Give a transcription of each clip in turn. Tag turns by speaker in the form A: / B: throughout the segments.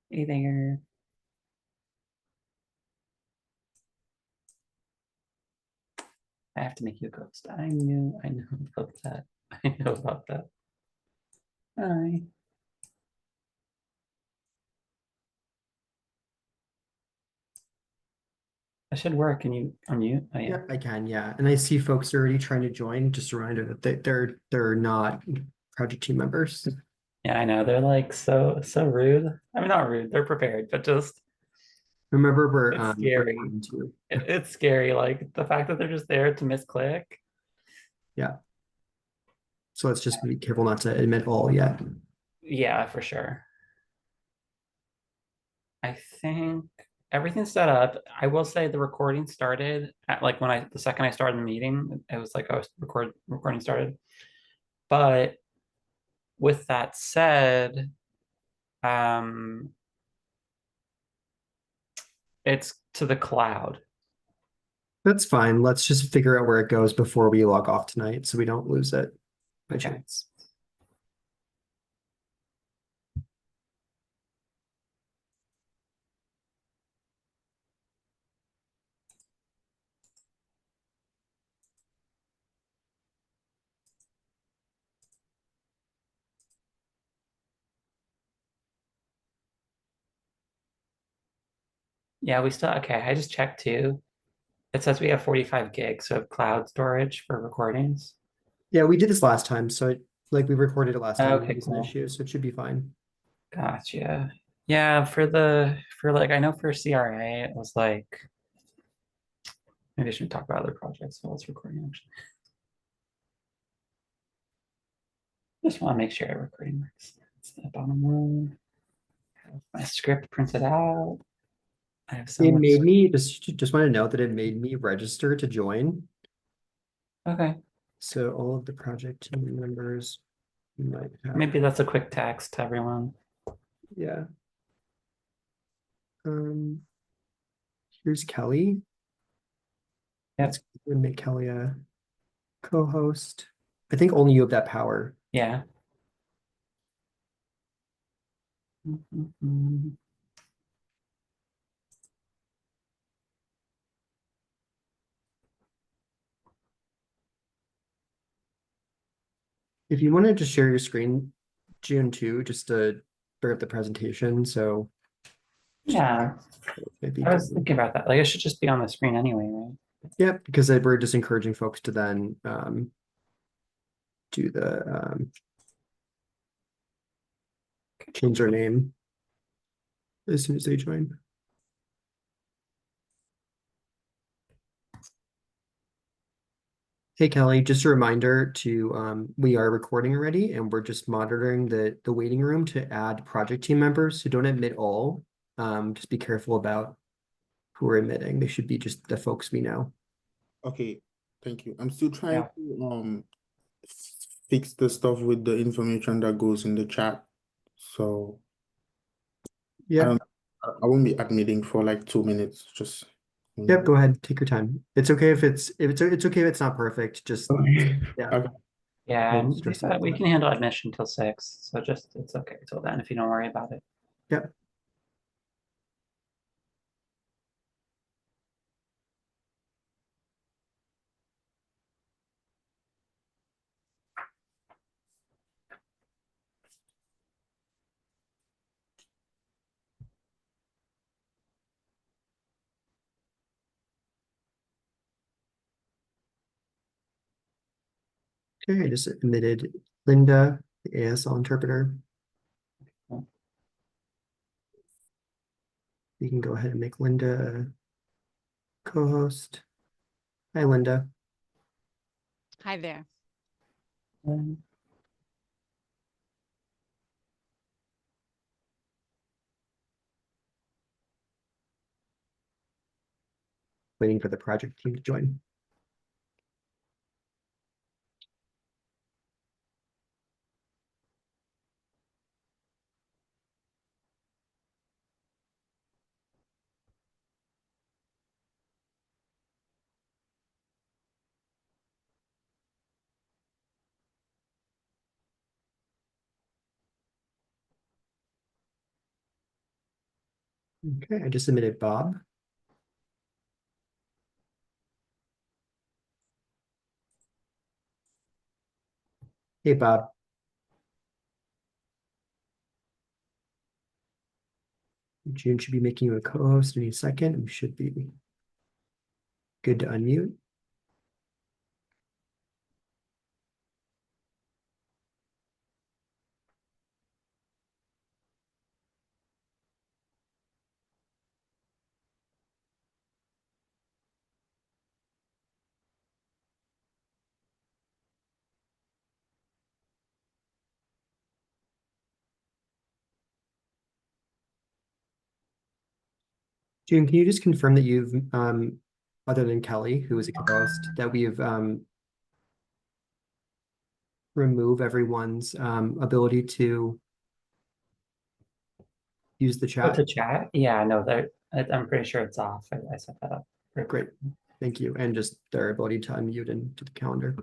A: Hey there. I have to make you a ghost. I know about that. I know about that. Hi. I should work. Can you unmute? Oh yeah.
B: Yeah, I can, yeah. And I see folks are already trying to join. Just a reminder that they're not project team members.
A: Yeah, I know. They're like so rude. I mean, not rude. They're prepared, but just
B: Remember, we're
A: it's scary.
B: recording too.
A: It's scary. Like the fact that they're just there to misclick.
B: Yeah. So let's just be careful not to admit all yet.
A: Yeah, for sure. I think everything's set up. I will say the recording started at like when the second I started the meeting, it was like I was recording started. But with that said, um, it's to the cloud.
B: That's fine. Let's just figure out where it goes before we log off tonight so we don't lose it by
A: Okay.
B: chance.
A: Yeah, we still okay. I just checked too. It says we have 45 gigs of cloud storage for recordings.
B: Yeah, we did this last time, so like we recorded it last time and it
A: Okay,
B: was an
A: cool.
B: issue, so it should be fine.
A: Gotcha. Yeah, for like I know for CRA it was like maybe I shouldn't talk about other projects while it's recording actually. Just want to make sure our recording works. It's the bottom one. I have my script printed out. I have so
B: It
A: much.
B: made me just want to note that it made me register to join.
A: Okay.
B: So all of the project team members might have,
A: Maybe that's a quick text to everyone.
B: yeah. Um, here's Kelly.
A: Yep.
B: Let's make Kelly a co-host. I think only you have that power.
A: Yeah. Mhm.
B: if you want to just share your screen, June 2, just to bring up the presentation, so
A: Yeah,
B: maybe
A: I was
B: good.
A: thinking about that. Like it should just be on the screen anyway, right?
B: Yeah, because we're just encouraging folks to then do the change their name as soon as they join. Hey Kelly, just a reminder to we are recording already and we're just monitoring the waiting room to add project team members. So don't admit all. Just be careful about who we're admitting. They should be just the folks we know.
C: Okay, thank you. I'm still trying
A: Yeah.
C: to fix the stuff with the information that goes in the chat. So I
B: Yeah.
C: don't I won't be admitting for like 2 minutes. Just
B: Yep, go ahead, take your time. It's okay if it's okay if it's not perfect. Just yeah,
C: Okay.
A: Yeah,
B: don't
A: and
B: stress about
A: we
B: that.
A: can handle admission till 6, so just it's okay till then if you don't worry about it.
B: Yep. Okay, I just admitted Linda, the ASL interpreter.
A: Cool.
B: You can go ahead and make Linda a co-host. Hi, Linda.
D: Hi there.
A: Um,
B: Waiting for the project team to join. Okay, I just submitted Bob. Hey, Bob. June should be making you a co-host any second. We should be good to unmute. June, can you just confirm that you've, other than Kelly, who is a co-host, that we've remove everyone's ability to use the
A: oh, to
B: chat?
A: chat? Yeah, no, I'm pretty sure it's off. I set that up.
B: Great, thank you. And just their ability to unmute and to the calendar.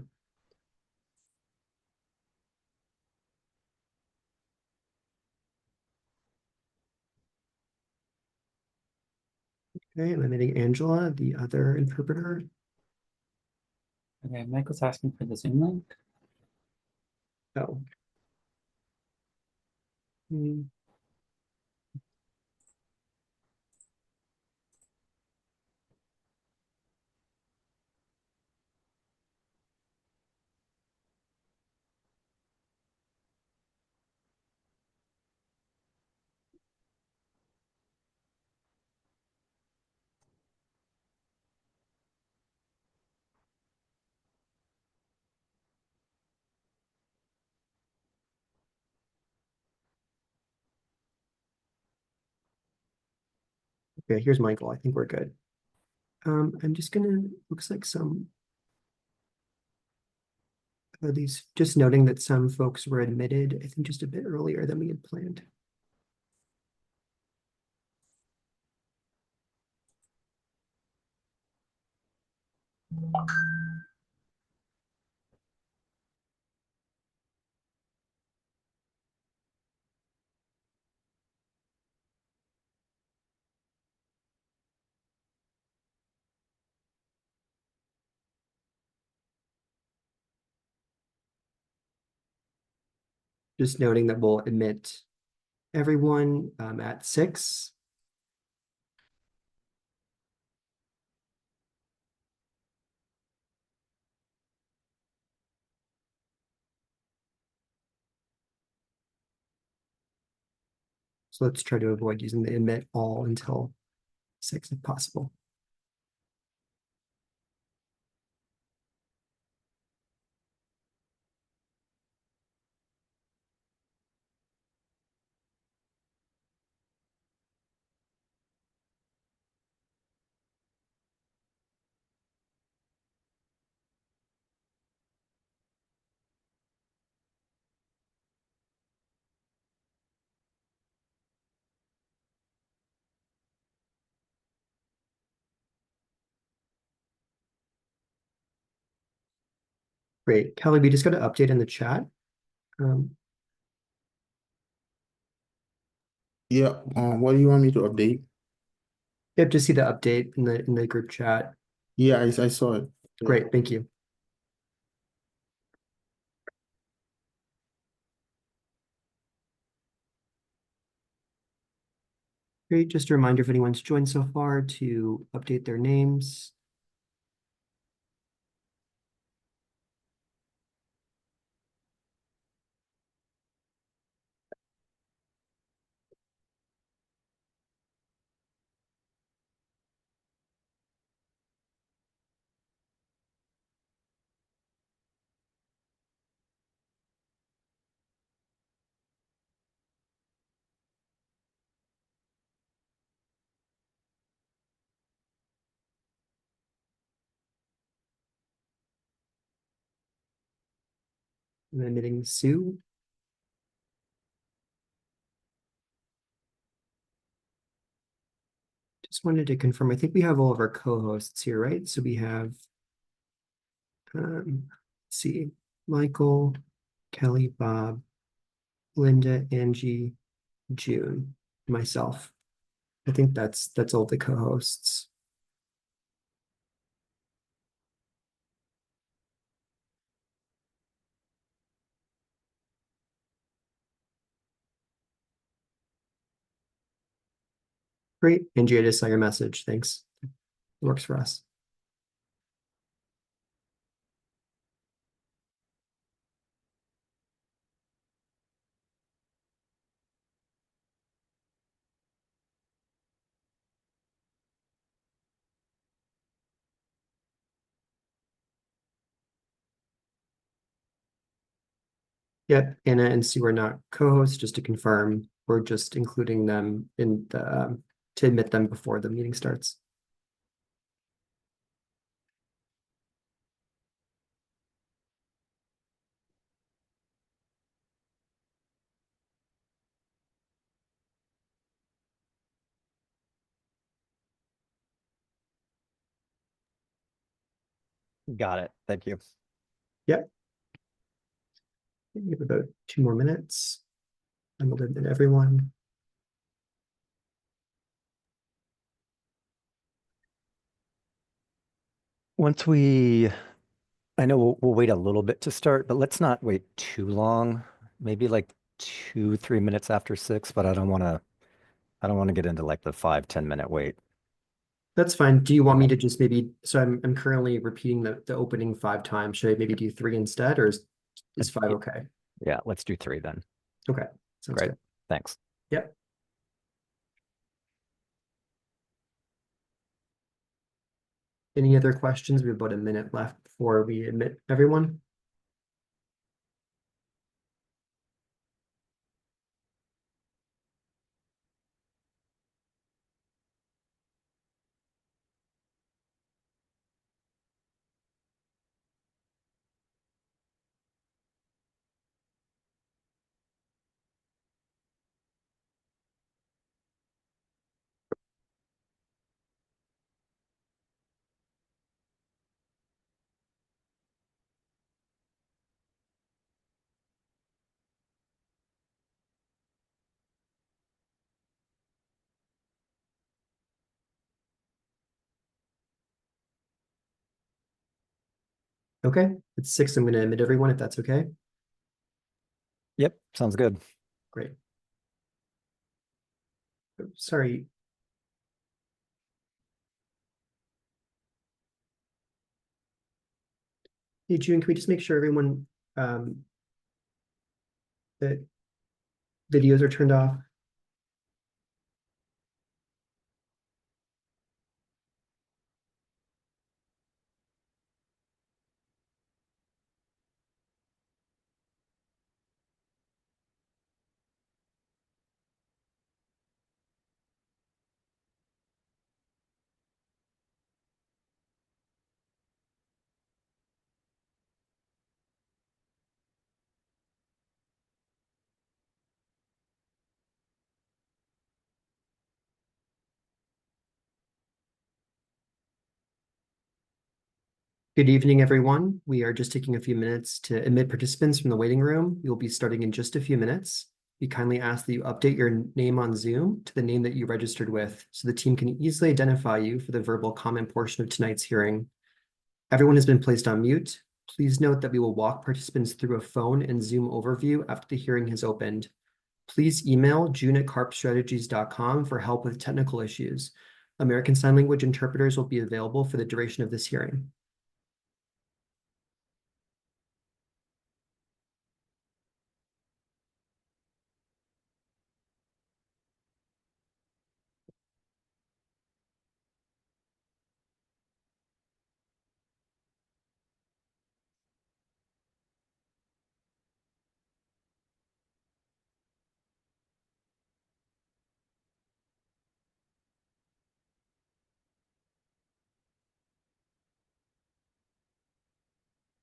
B: Okay, I'm admitting Angela, the other interpreter.
A: Okay, Michael's asking for the Zoom link.
B: Oh. Hmm. Okay, here's Michael. I think we're good. I'm just gonna, looks like some of these, just noting that some folks were admitted, I think just a bit earlier than we had planned. just noting that we'll admit everyone at 6. So let's try to avoid using the admit all until 6 if possible. Great. Kelly, we just got an update in the chat.
C: Yeah, what do you want me to update?
B: You have to see the update in the group chat.
C: Yeah, I saw it. Yeah.
B: Great, thank you. Great, just a reminder if anyone's joined so far to update their names. I'm admitting Sue. Just wanted to confirm, I think we have all of our co-hosts here, right? So we have, let's see, Michael, Kelly, Bob, Linda, Angie, June, myself. I think that's all the co-hosts. Great, Angie, I just saw your message. Thanks. Works for us. Yep, Anna and Sue are not co-hosts, just to confirm. We're just including them in the to admit them before the meeting starts.
E: Got it. Thank you.
B: Yep. We have about 2 more minutes. And we'll admit everyone.
E: I know we'll wait a little bit to start, but let's not wait too long. Maybe like 2, 3 minutes after 6, but I don't want to get into like the 5, 10 minute wait.
B: That's fine. Do you want me to just maybe, so I'm currently repeating the opening 5 times. Should I maybe do 3 instead, or is 5 okay?
E: Yeah, let's do 3 then.
B: Okay, sounds
E: Great.
B: good.
E: Thanks.
B: Yep. Any other questions? We have about a minute left before we admit everyone. Okay, it's 6. I'm going to admit everyone if that's okay.
E: Yep, sounds good.
B: Great. Sorry. Hey, June, can we just make sure everyone that videos are turned off? Good evening, everyone. We are just taking a few minutes to admit participants from the waiting room. You'll be starting in just a few minutes. We kindly ask that you update your name on Zoom to the name that you registered with, so the team can easily identify you for the verbal comment portion of tonight's hearing. Everyone has been placed on mute. Please note that we will walk participants through a phone and Zoom overview after the hearing has opened. Please email june@carpstrategies.com for help with technical issues. American Sign Language interpreters will be available for the duration of this hearing.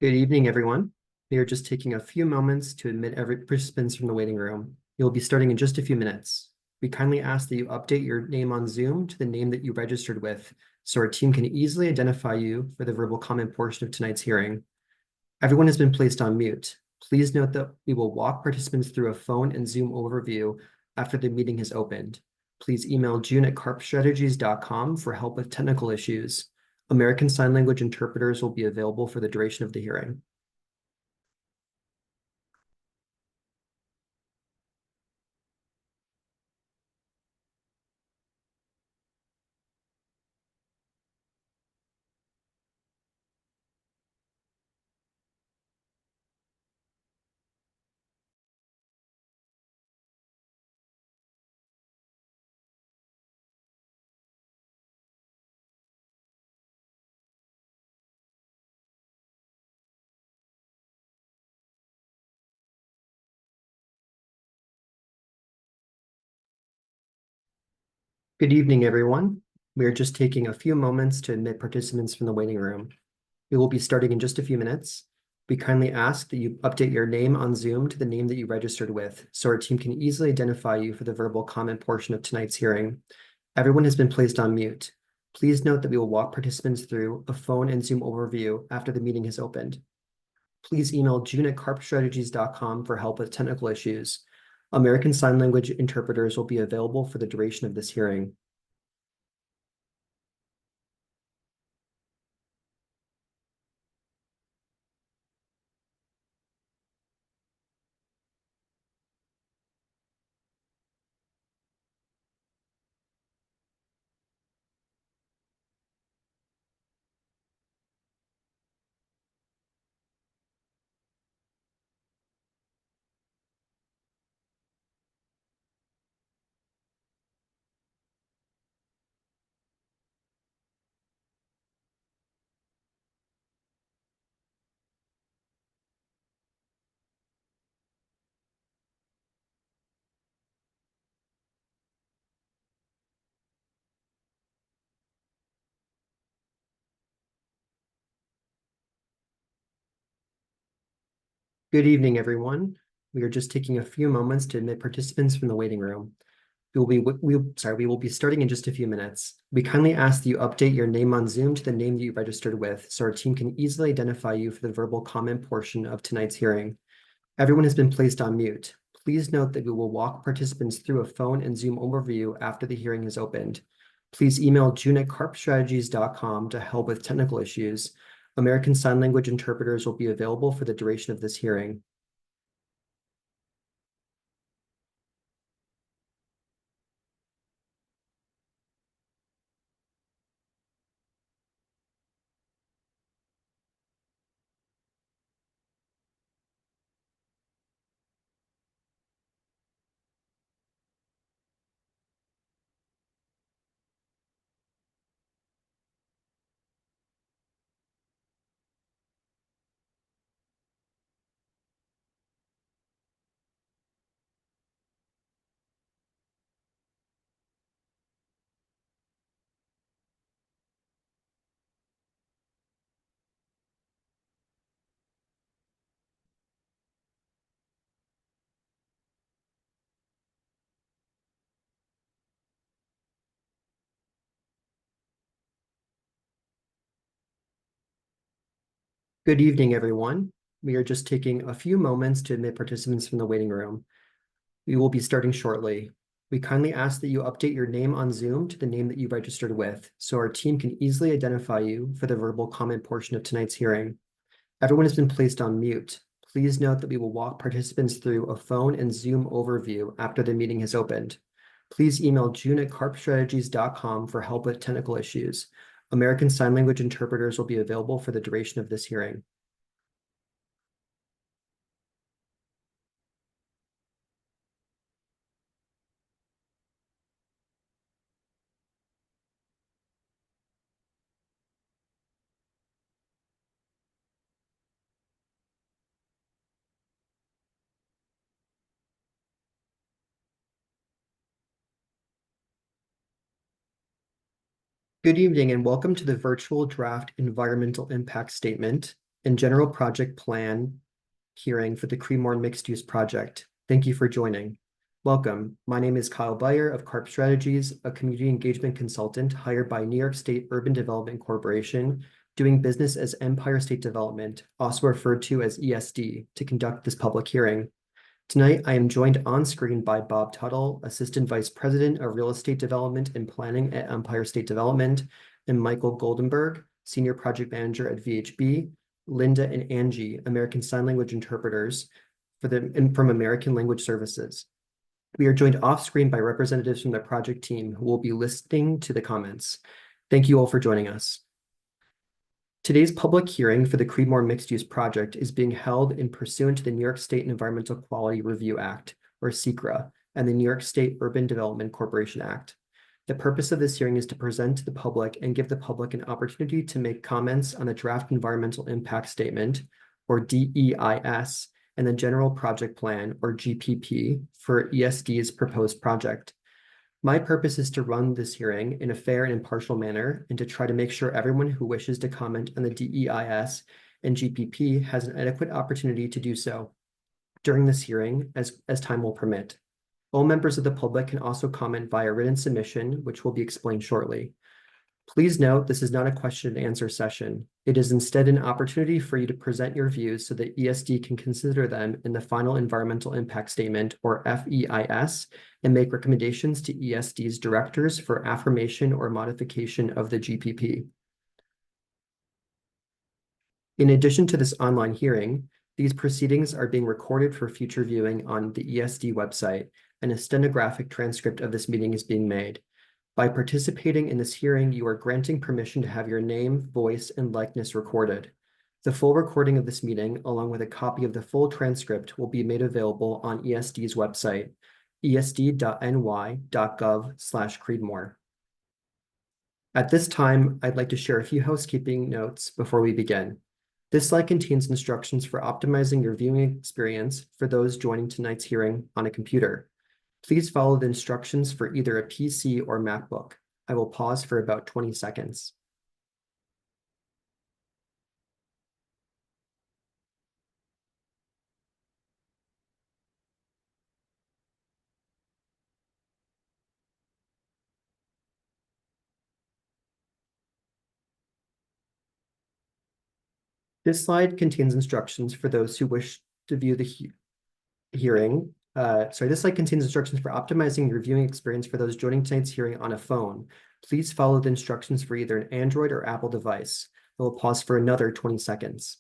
B: Good evening, everyone. We are just taking a few moments to admit every participants from the waiting room. You'll be starting in just a few minutes. We kindly ask that you update your name on Zoom to the name that you registered with, so our team can easily identify you for the verbal comment portion of tonight's hearing. Everyone has been placed on mute. Please note that we will walk participants through a phone and Zoom overview after the meeting has opened. Please email june@carpstrategies.com for help with technical issues. American Sign Language interpreters will be available for the duration of the hearing. Good evening, everyone. We are just taking a few moments to admit participants from the waiting room. We will be starting in just a few minutes. We kindly ask that you update your name on Zoom to the name that you registered with, so our team can easily identify you for the verbal comment portion of tonight's hearing. Everyone has been placed on mute. Please note that we will walk participants through a phone and Zoom overview after the meeting has opened. Please email june@carpstrategies.com for help with technical issues. American Sign Language interpreters will be available for the duration of this hearing. Good evening, everyone. We are just taking a few moments to admit participants from the waiting room. We will be starting in just a few minutes. We kindly ask that you update your name on Zoom to the name that you registered with, so our team can easily identify you for the verbal comment portion of tonight's hearing. Everyone has been placed on mute. Please note that we will walk participants through a phone and Zoom overview after the hearing is opened. Please email june@carpstrategies.com to help with technical issues. American Sign Language interpreters will be available for the duration of this hearing. Good evening, everyone. We are just taking a few moments to admit participants from the waiting room. We will be starting shortly. We kindly ask that you update your name on Zoom to the name that you registered with, so our team can easily identify you for the verbal comment portion of tonight's hearing. Everyone has been placed on mute. Please note that we will walk participants through a phone and Zoom overview after the meeting has opened. Please email june@carpstrategies.com for help with technical issues. American Sign Language interpreters will be available for the duration of this hearing. Good evening and welcome to the virtual draft environmental impact statement and general project plan hearing for the Creedmoor mixed use project. Thank you for joining. Welcome. My name is Kyle Beyer of CARP Strategies, a community engagement consultant hired by New York State Urban Development Corporation, doing business as Empire State Development, also referred to as ESD, to conduct this public hearing. Tonight, I am joined on screen by Bob Tuttle, Assistant Vice President of Real Estate Development and Planning at Empire State Development, and Michael Goldenberg, Senior Project Manager at VHB, Linda and Angie, American Sign Language interpreters from American Language Services. We are joined off screen by representatives from the project team who will be listening to the comments. Thank you all for joining us. Today's public hearing for the Creedmoor mixed-use project is being held in pursuant to the New York State Environmental Quality Review Act, or SEQRA, and the New York State Urban Development Corporation Act. The purpose of this hearing is to present to the public and give the public an opportunity to make comments on the draft environmental impact statement, or DEIS, and the general project plan, or GPP, for ESD's proposed project. My purpose is to run this hearing in a fair and impartial manner and to try to make sure everyone who wishes to comment on the DEIS and GPP has an adequate opportunity to do so during this hearing as time will permit. All members of the public can also comment via written submission, which will be explained shortly. Please note this is not a question and answer session. It is instead an opportunity for you to present your views so that ESD can consider them in the final environmental impact statement, or FEIS, and make recommendations to ESD's directors for affirmation or modification of the GPP. In addition to this online hearing, these proceedings are being recorded for future viewing on the ESD website, and a stenographic transcript of this meeting is being made. By participating in this hearing, you are granting permission to have your name, voice, and likeness recorded. The full recording of this meeting, along with a copy of the full transcript, will be made available on ESD's website, esd.ny.gov/Creedmoor. At this time, I'd like to share a few housekeeping notes before we begin. This slide contains instructions for optimizing your viewing experience for those joining tonight's hearing on a computer. Please follow the instructions for either a PC or MacBook. I will pause for about 20 seconds. This slide contains instructions for those who wish to view the hearing. This slide contains instructions for optimizing your viewing experience for those joining tonight's hearing on a phone. Please follow the instructions for either an Android or Apple device. I will pause for another 20 seconds.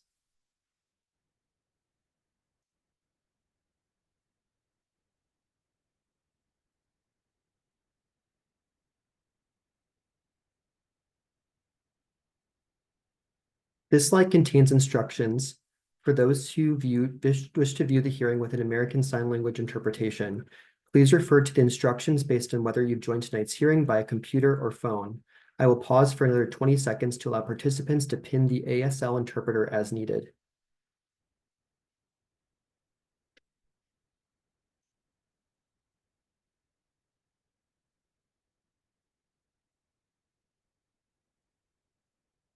B: This slide contains instructions for those who wish to view the hearing with an American Sign Language interpretation. Please refer to the instructions based on whether you've joined tonight's hearing by a computer or phone. I will pause for another 20 seconds to allow participants to pin the ASL interpreter as needed.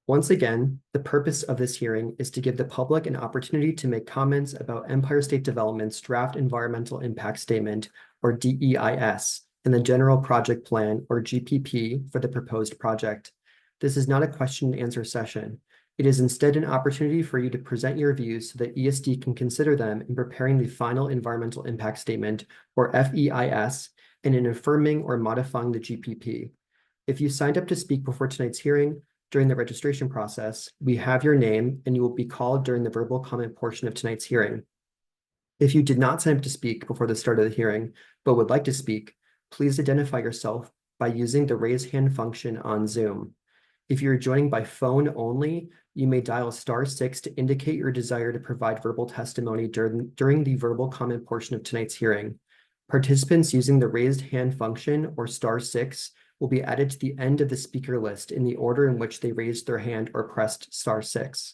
B: Once again, the purpose of this hearing is to give the public an opportunity to make comments about Empire State Development's draft environmental impact statement, or DEIS, and the general project plan, or GPP, for the proposed project. This is not a question and answer session. It is instead an opportunity for you to present your views so that ESD can consider them in preparing the final environmental impact statement, or FEIS, and in affirming or modifying the GPP. If you signed up to speak before tonight's hearing, during the registration process, we have your name and you will be called during the verbal comment portion of tonight's hearing. If you did not sign up to speak before the start of the hearing, but would like to speak, please identify yourself by using the raise hand function on Zoom. If you're joining by phone only, you may dial *6 to indicate your desire to provide verbal testimony during the verbal comment portion of tonight's hearing. Participants using the raised hand function or *6 will be added to the end of the speaker list in the order in which they raised their hand or pressed *6.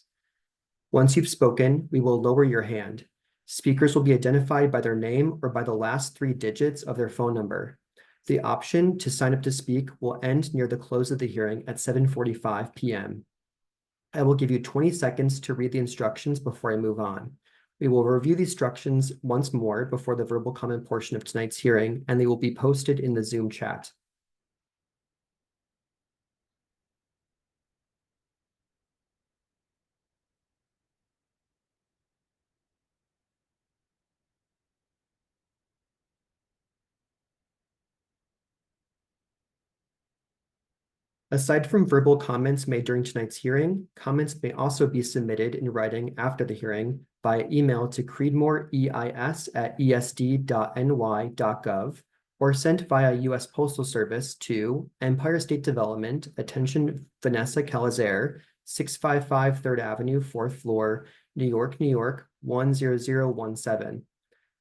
B: Once you've spoken, we will lower your hand. Speakers will be identified by their name or by the last 3 digits of their phone number. The option to sign up to speak will end near the close of the hearing at 7:45 p.m. I will give you 20 seconds to read the instructions before I move on. We will review the instructions once more before the verbal comment portion of tonight's hearing, and they will be posted in the Zoom chat. Aside from verbal comments made during tonight's hearing, comments may also be submitted in writing after the hearing via email to creedmooreis@esd.ny.gov or sent via U.S. Postal Service to Empire State Development, attention Vanessa Calazer, 655 3rd Avenue, 4th floor, New York, New York, 10017.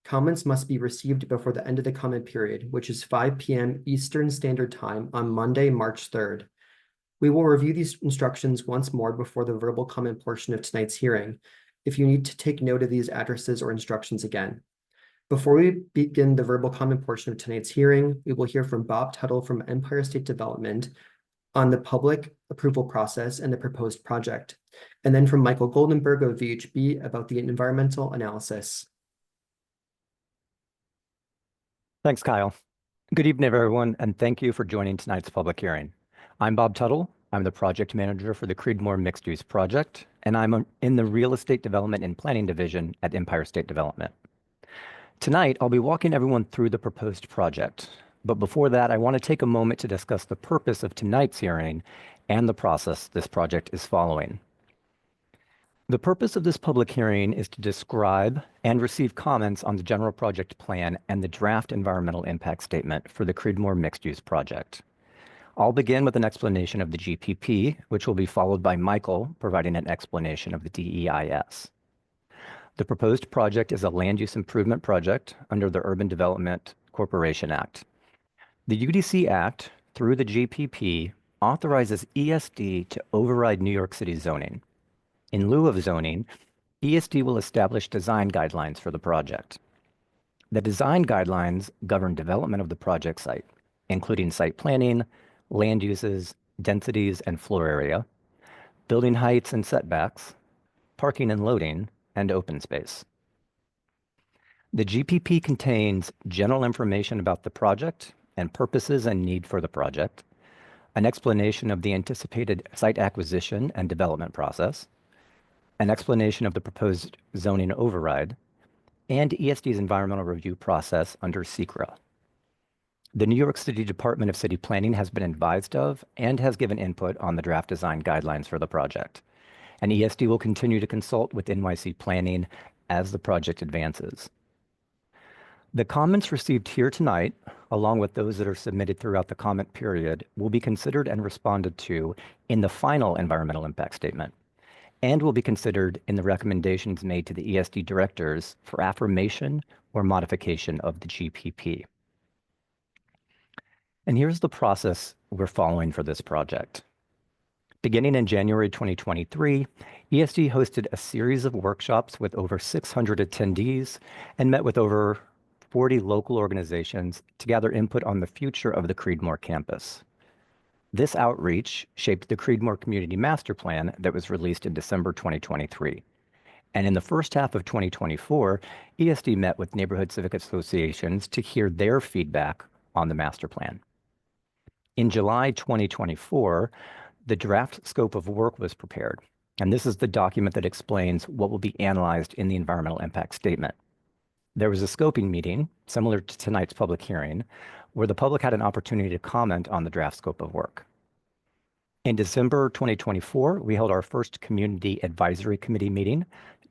B: Comments must be received before the end of the comment period, which is 5 p.m. Eastern Standard Time on Monday, March 3rd. We will review these instructions once more before the verbal comment portion of tonight's hearing, if you need to take note of these addresses or instructions again. Before we begin the verbal comment portion of tonight's hearing, we will hear from Bob Tuttle from Empire State Development on the public approval process and the proposed project, and then from Michael Goldenberg of VHB about the environmental analysis.
E: Thanks, Kyle. Good evening, everyone, and thank you for joining tonight's public hearing. I'm Bob Tuttle. I'm the project manager for the Creedmoor Mixed-Use Project, and I'm in the Real Estate Development and Planning Division at Empire State Development. Tonight, I'll be walking everyone through the proposed project. But before that, I want to take a moment to discuss the purpose of tonight's hearing and the process this project is following. The purpose of this public hearing is to describe and receive comments on the general project plan and the draft environmental impact statement for the Creedmoor Mixed-Use Project. I'll begin with an explanation of the GPP, which will be followed by Michael providing an explanation of the DEIS. The proposed project is a land use improvement project under the Urban Development Corporation Act. The UDC Act, through the GPP, authorizes ESD to override New York City zoning. In lieu of zoning, ESD will establish design guidelines for the project. The design guidelines govern development of the project site, including site planning, land uses, densities and floor area, building heights and setbacks, parking and loading, and open space. The GPP contains general information about the project and purposes and need for the project, an explanation of the anticipated site acquisition and development process, an explanation of the proposed zoning override, and ESD's environmental review process under SECRA. The New York City Department of City Planning has been advised of and has given input on the draft design guidelines for the project. And ESD will continue to consult with NYC Planning as the project advances. The comments received here tonight, along with those that are submitted throughout the comment period, will be considered and responded to in the final environmental impact statement, and will be considered in the recommendations made to the ESD directors for affirmation or modification of the GPP. And here's the process we're following for this project. Beginning in January 2023, ESD hosted a series of workshops with over 600 attendees and met with over 40 local organizations to gather input on the future of the Creedmoor campus. This outreach shaped the Creedmoor Community Master Plan that was released in December 2023. And in the first half of 2024, ESD met with neighborhood civic associations to hear their feedback on the master plan. In July 2024, the draft scope of work was prepared, And this is the document that explains what will be analyzed in the environmental impact statement. There was a scoping meeting, similar to tonight's public hearing, where the public had an opportunity to comment on the draft scope of work. In December 2024, we held our first Community Advisory Committee meeting,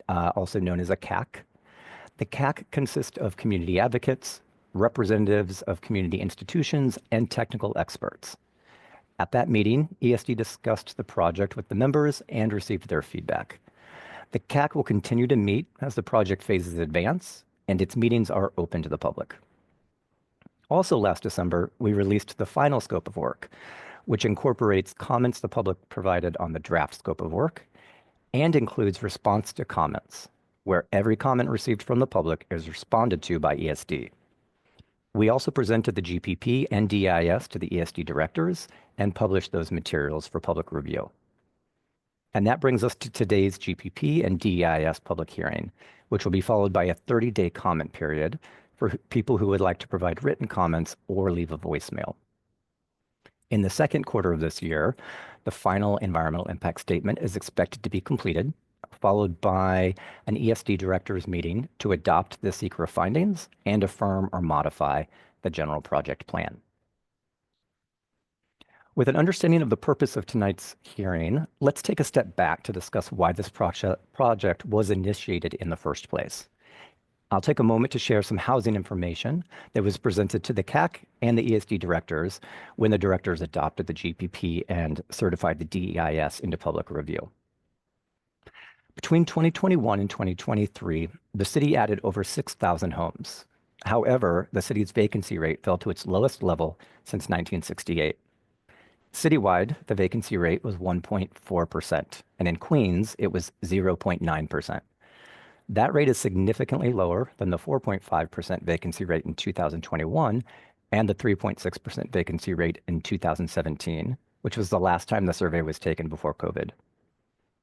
E: also known as a CAC. The CAC consists of community advocates, representatives of community institutions, and technical experts. At that meeting, ESD discussed the project with the members and received their feedback. The CAC will continue to meet as the project phases advance, and its meetings are open to the public. Also last December, we released the final scope of work, which incorporates comments the public provided on the draft scope of work and includes response to comments, where every comment received from the public is responded to by ESD. We also presented the GPP and DEIS to the ESD directors and published those materials for public review. And that brings us to today's GPP and DEIS public hearing, which will be followed by a 30-day comment period for people who would like to provide written comments or leave a voicemail. In the second quarter of this year, the final environmental impact statement is expected to be completed, followed by an ESD directors meeting to adopt the secret findings and affirm or modify the general project plan. With an understanding of the purpose of tonight's hearing, let's take a step back to discuss why this project was initiated in the first place. I'll take a moment to share some housing information that was presented to the CAC and the ESD directors when the directors adopted the GPP and certified the DEIS into public review. Between 2021 and 2023, the city added over 6,000 homes. However, the city's vacancy rate fell to its lowest level since 1968. Citywide, the vacancy rate was 1.4%, and in Queens, it was 0.9%. That rate is significantly lower than the 4.5% vacancy rate in 2021 and the 3.6% vacancy rate in 2017, which was the last time the survey was taken before COVID.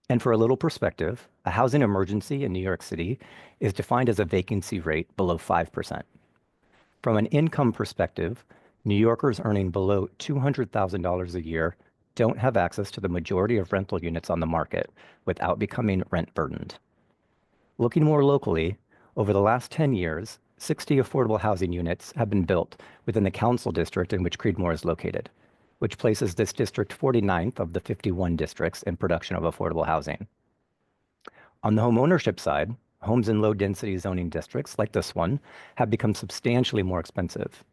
E: And for a little perspective, a housing emergency in New York City is defined as a vacancy rate below 5%. From an income perspective, New Yorkers earning below $200,000 a year don't have access to the majority of rental units on the market without becoming rent burdened. Looking more locally, over the last 10 years, 60 affordable housing units have been built within the council district in which Creedmoor is located, which places this district 49th of the 51 districts in production of affordable housing. On the home ownership side, homes in low-density zoning districts like this one have become substantially more expensive.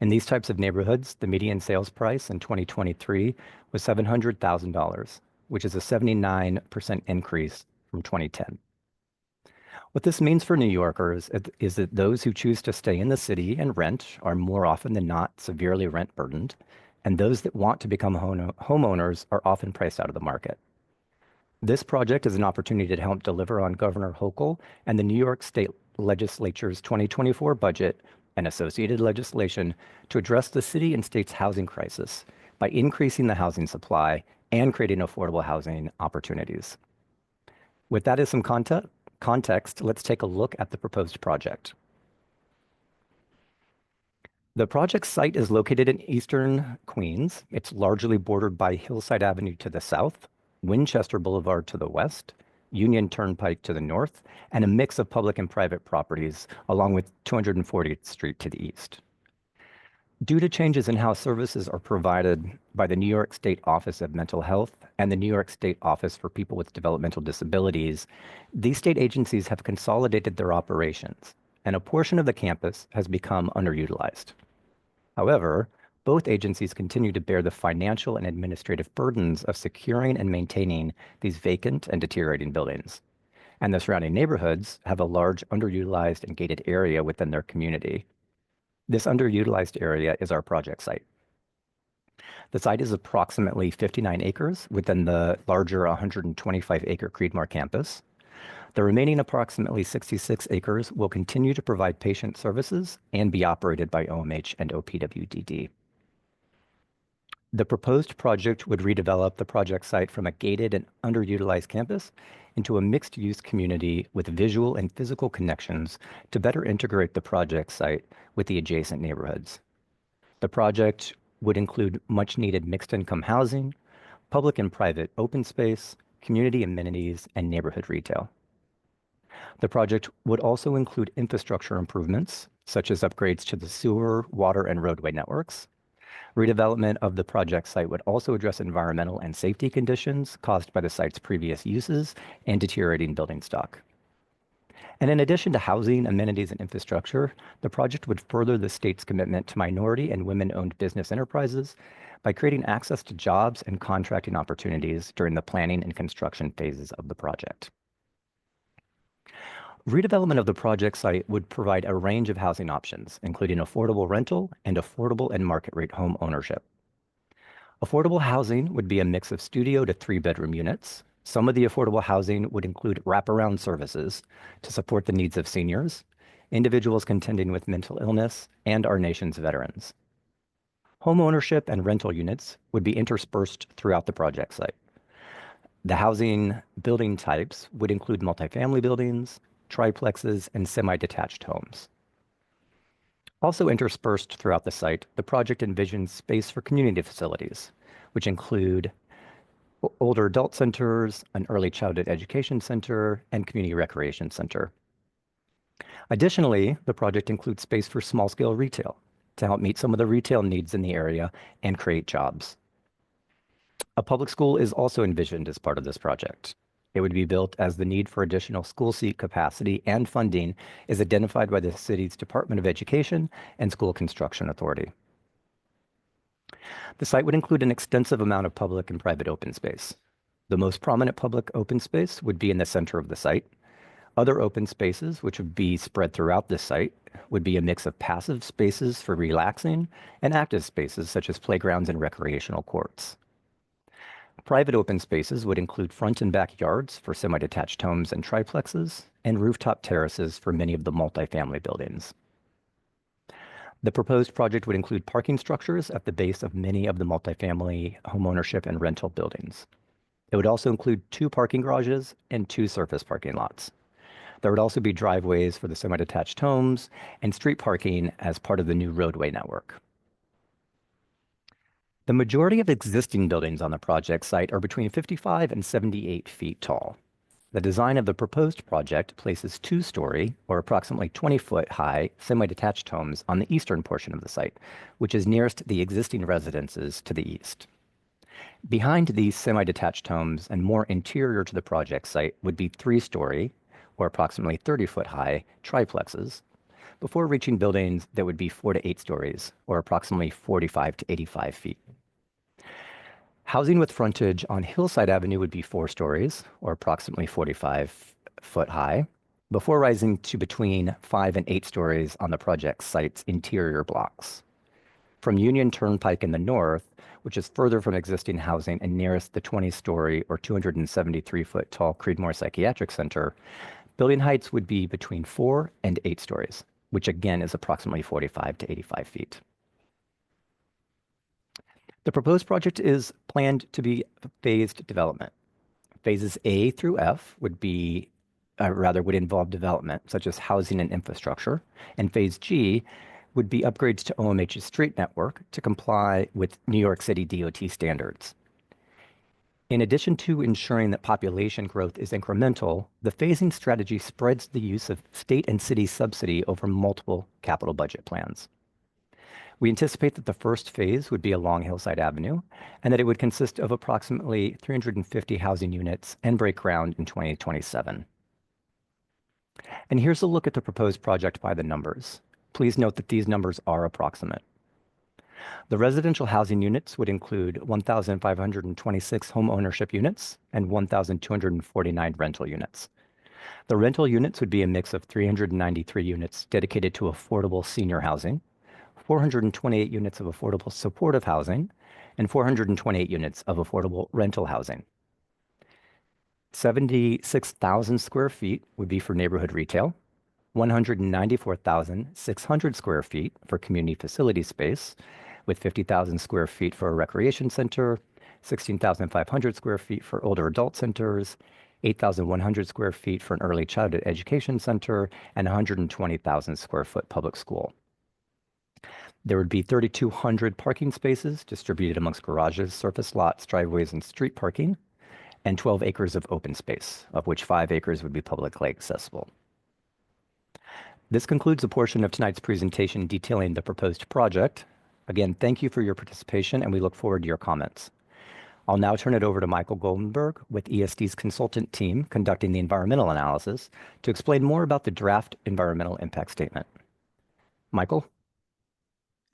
E: In these types of neighborhoods, the median sales price in 2023 was $700,000, which is a 79% increase from 2010. What this means for New Yorkers is that those who choose to stay in the city and rent are more often than not severely rent burdened, and those that want to become homeowners are often priced out of the market. This project is an opportunity to help deliver on Governor Hochul and the New York State Legislature's 2024 budget and associated legislation to address the city and state's housing crisis by increasing the housing supply and creating affordable housing opportunities. With that as some context, let's take a look at the proposed project. The project site is located in eastern Queens. It's largely bordered by Hillside Avenue to the south, Winchester Boulevard to the west, Union Turnpike to the north, and a mix of public and private properties, along with 240th Street to the east. Due to changes in how services are provided by the New York State Office of Mental Health and the New York State Office for People with Developmental Disabilities, these state agencies have consolidated their operations, and a portion of the campus has become underutilized. However, both agencies continue to bear the financial and administrative burdens of securing and maintaining these vacant and deteriorating buildings. And the surrounding neighborhoods have a large underutilized and gated area within their community. This underutilized area is our project site. The site is approximately 59 acres within the larger 125-acre Creedmoor campus. The remaining approximately 66 acres will continue to provide patient services and be operated by OMH and OPWDD. The proposed project would redevelop the project site from a gated and underutilized campus into a mixed-use community with visual and physical connections to better integrate the project site with the adjacent neighborhoods. The project would include much-needed mixed-income housing, public and private open space, community amenities, and neighborhood retail. The project would also include infrastructure improvements, such as upgrades to the sewer, water, and roadway networks. Redevelopment of the project site would also address environmental and safety conditions caused by the site's previous uses and deteriorating building stock. And in addition to housing, amenities, and infrastructure, the project would further the state's commitment to minority and women-owned business enterprises by creating access to jobs and contracting opportunities during the planning and construction phases of the project. Redevelopment of the project site would provide a range of housing options, including affordable rental and affordable and market rate home ownership. Affordable housing would be a mix of studio to 3-bedroom units. Some of the affordable housing would include wraparound services to support the needs of seniors, individuals contending with mental illness, and our nation's veterans. Home ownership and rental units would be interspersed throughout the project site. The housing building types would include multifamily buildings, triplexes, and semi-detached homes. Also interspersed throughout the site, the project envisions space for community facilities, which include older adult centers, an early childhood education center, and community recreation center. Additionally, the project includes space for small-scale retail to help meet some of the retail needs in the area and create jobs. A public school is also envisioned as part of this project. It would be built as the need for additional school seat capacity and funding is identified by the city's Department of Education and School Construction Authority. The site would include an extensive amount of public and private open space. The most prominent public open space would be in the center of the site. Other open spaces, which would be spread throughout the site, would be a mix of passive spaces for relaxing and active spaces such as playgrounds and recreational courts. Private open spaces would include front and backyards for semi-detached homes and triplexes, and rooftop terraces for many of the multifamily buildings. The proposed project would include parking structures at the base of many of the multifamily homeownership and rental buildings. It would also include 2 parking garages and 2 surface parking lots. There would also be driveways for the semi-detached homes and street parking as part of the new roadway network. The majority of existing buildings on the project site are between 55 and 78 feet tall. The design of the proposed project places 2-story, or approximately 20-foot high, semi-detached homes on the eastern portion of the site, which is nearest the existing residences to the east. Behind these semi-detached homes and more interior to the project site would be 3-story, or approximately 30-foot high, triplexes, before reaching buildings that would be 4 to 8 stories, or approximately 45 to 85 feet. Housing with frontage on Hillside Avenue would be 4 stories, or approximately 45-foot high, before rising to between 5 and 8 stories on the project site's interior blocks. From Union Turnpike in the north, which is further from existing housing and nearest the 20-story or 273-foot tall Creedmoor Psychiatric Center, building heights would be between 4 and 8 stories, which again is approximately 45 to 85 feet. The proposed project is planned to be phased development. Phases A through F would involve development such as housing and infrastructure, and phase G would be upgrades to OMH's street network to comply with New York City DOT standards. In addition to ensuring that population growth is incremental, the phasing strategy spreads the use of state and city subsidy over multiple capital budget plans. We anticipate that the first phase would be along Hillside Avenue and that it would consist of approximately 350 housing units and break ground in 2027. And here's a look at the proposed project by the numbers. Please note that these numbers are approximate. The residential housing units would include 1,526 home ownership units and 1,249 rental units. The rental units would be a mix of 393 units dedicated to affordable senior housing, 428 units of affordable supportive housing, and 428 units of affordable rental housing. 76,000 square feet would be for neighborhood retail, 194,600 square feet for community facility space, with 50,000 square feet for a recreation center, 16,500 square feet for older adult centers, 8,100 square feet for an early childhood education center, and 120,000 square foot public school. There would be 3,200 parking spaces distributed amongst garages, surface lots, driveways, and street parking, and 12 acres of open space, of which 5 acres would be publicly accessible. This concludes a portion of tonight's presentation detailing the proposed project. Again, thank you for your participation, and we look forward to your comments. I'll now turn it over to Michael Goldenberg with ESD's consultant team conducting the environmental analysis to explain more about the draft environmental impact statement. Michael?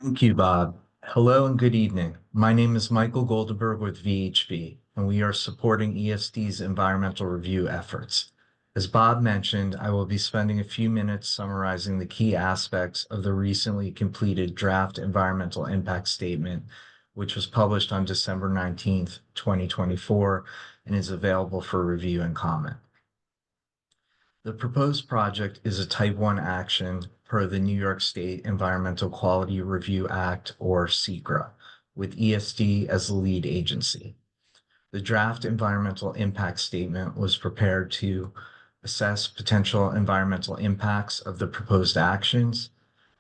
F: Thank you, Bob. Hello and good evening. My name is Michael Goldenberg with VHB, and we are supporting ESD's environmental review efforts. As Bob mentioned, I will be spending a few minutes summarizing the key aspects of the recently completed draft environmental impact statement, which was published on December 19th, 2024, and is available for review and comment. The proposed project is a Type 1 action per the New York State Environmental Quality Review Act, or SEQRA, with ESD as the lead agency. The draft environmental impact statement was prepared to assess potential environmental impacts of the proposed actions,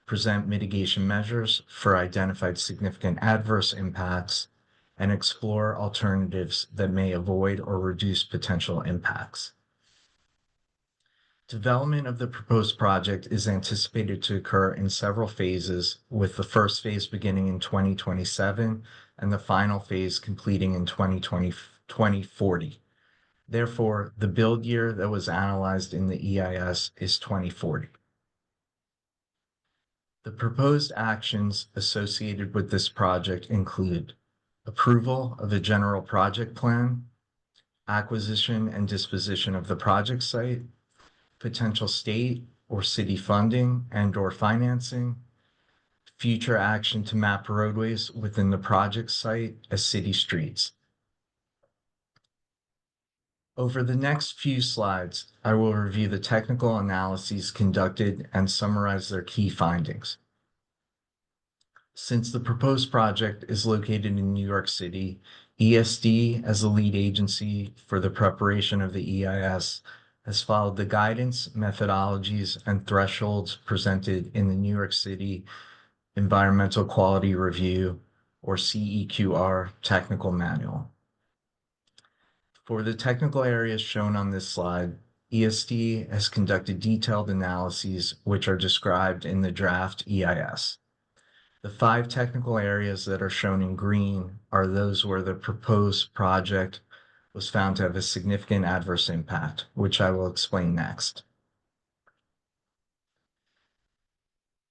F: present mitigation measures for identified significant adverse impacts, and explore alternatives that may avoid or reduce potential impacts. Development of the proposed project is anticipated to occur in several phases, with the first phase beginning in 2027 and the final phase completing in 2040. Therefore, the build year that was analyzed in the EIS is 2040. The proposed actions associated with this project include approval of a general project plan, acquisition and disposition of the project site, potential state or city funding and/or financing, future action to map roadways within the project site as city streets. Over the next few slides, I will review the technical analyses conducted and summarize their key findings. Since the proposed project is located in New York City, ESD, as the lead agency for the preparation of the EIS, has followed the guidance, methodologies, and thresholds presented in the New York City Environmental Quality Review, or CEQR, technical manual. For the technical areas shown on this slide, ESD has conducted detailed analyses which are described in the draft EIS. The 5 technical areas that are shown in green are those where the proposed project was found to have a significant adverse impact, which I will explain next.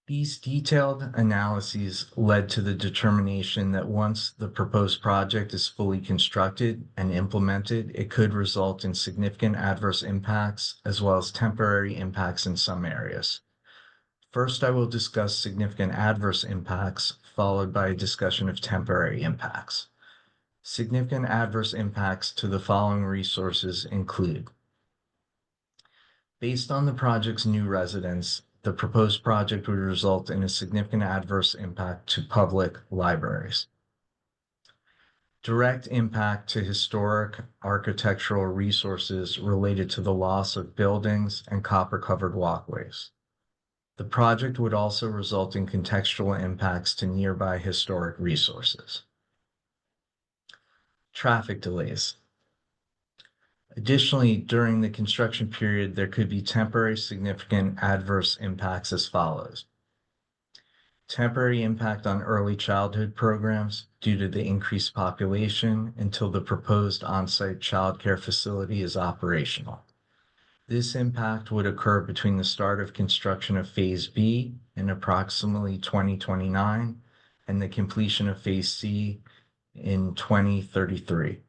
F: These detailed analyses led to the determination that once the proposed project is fully constructed and implemented, it could result in significant adverse impacts as well as temporary impacts in some areas. First, I will discuss significant adverse impacts, followed by a discussion of temporary impacts. Significant adverse impacts to the following resources include: based on the project's new residents, the proposed project would result in a significant adverse impact to public libraries. Direct impact to historic architectural resources related to the loss of buildings and copper-covered walkways. The project would also result in contextual impacts to nearby historic resources. Traffic delays. Additionally, during the construction period, there could be temporary significant adverse impacts as follows. Temporary impact on early childhood programs due to the increased population until the proposed on-site childcare facility is operational. This impact would occur between the start of construction of Phase B in approximately 2029 and the completion of Phase C in 2033.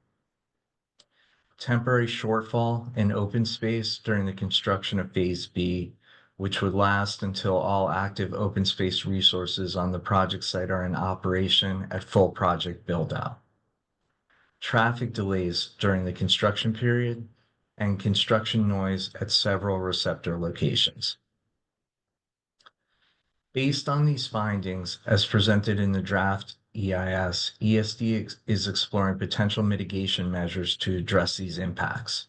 F: Temporary shortfall in open space during the construction of Phase B, which would last until all active open space resources on the project site are in operation at full project build-out. Traffic delays during the construction period, and construction noise at several receptor locations. Based on these findings, as presented in the draft EIS, ESD is exploring potential mitigation measures to address these impacts.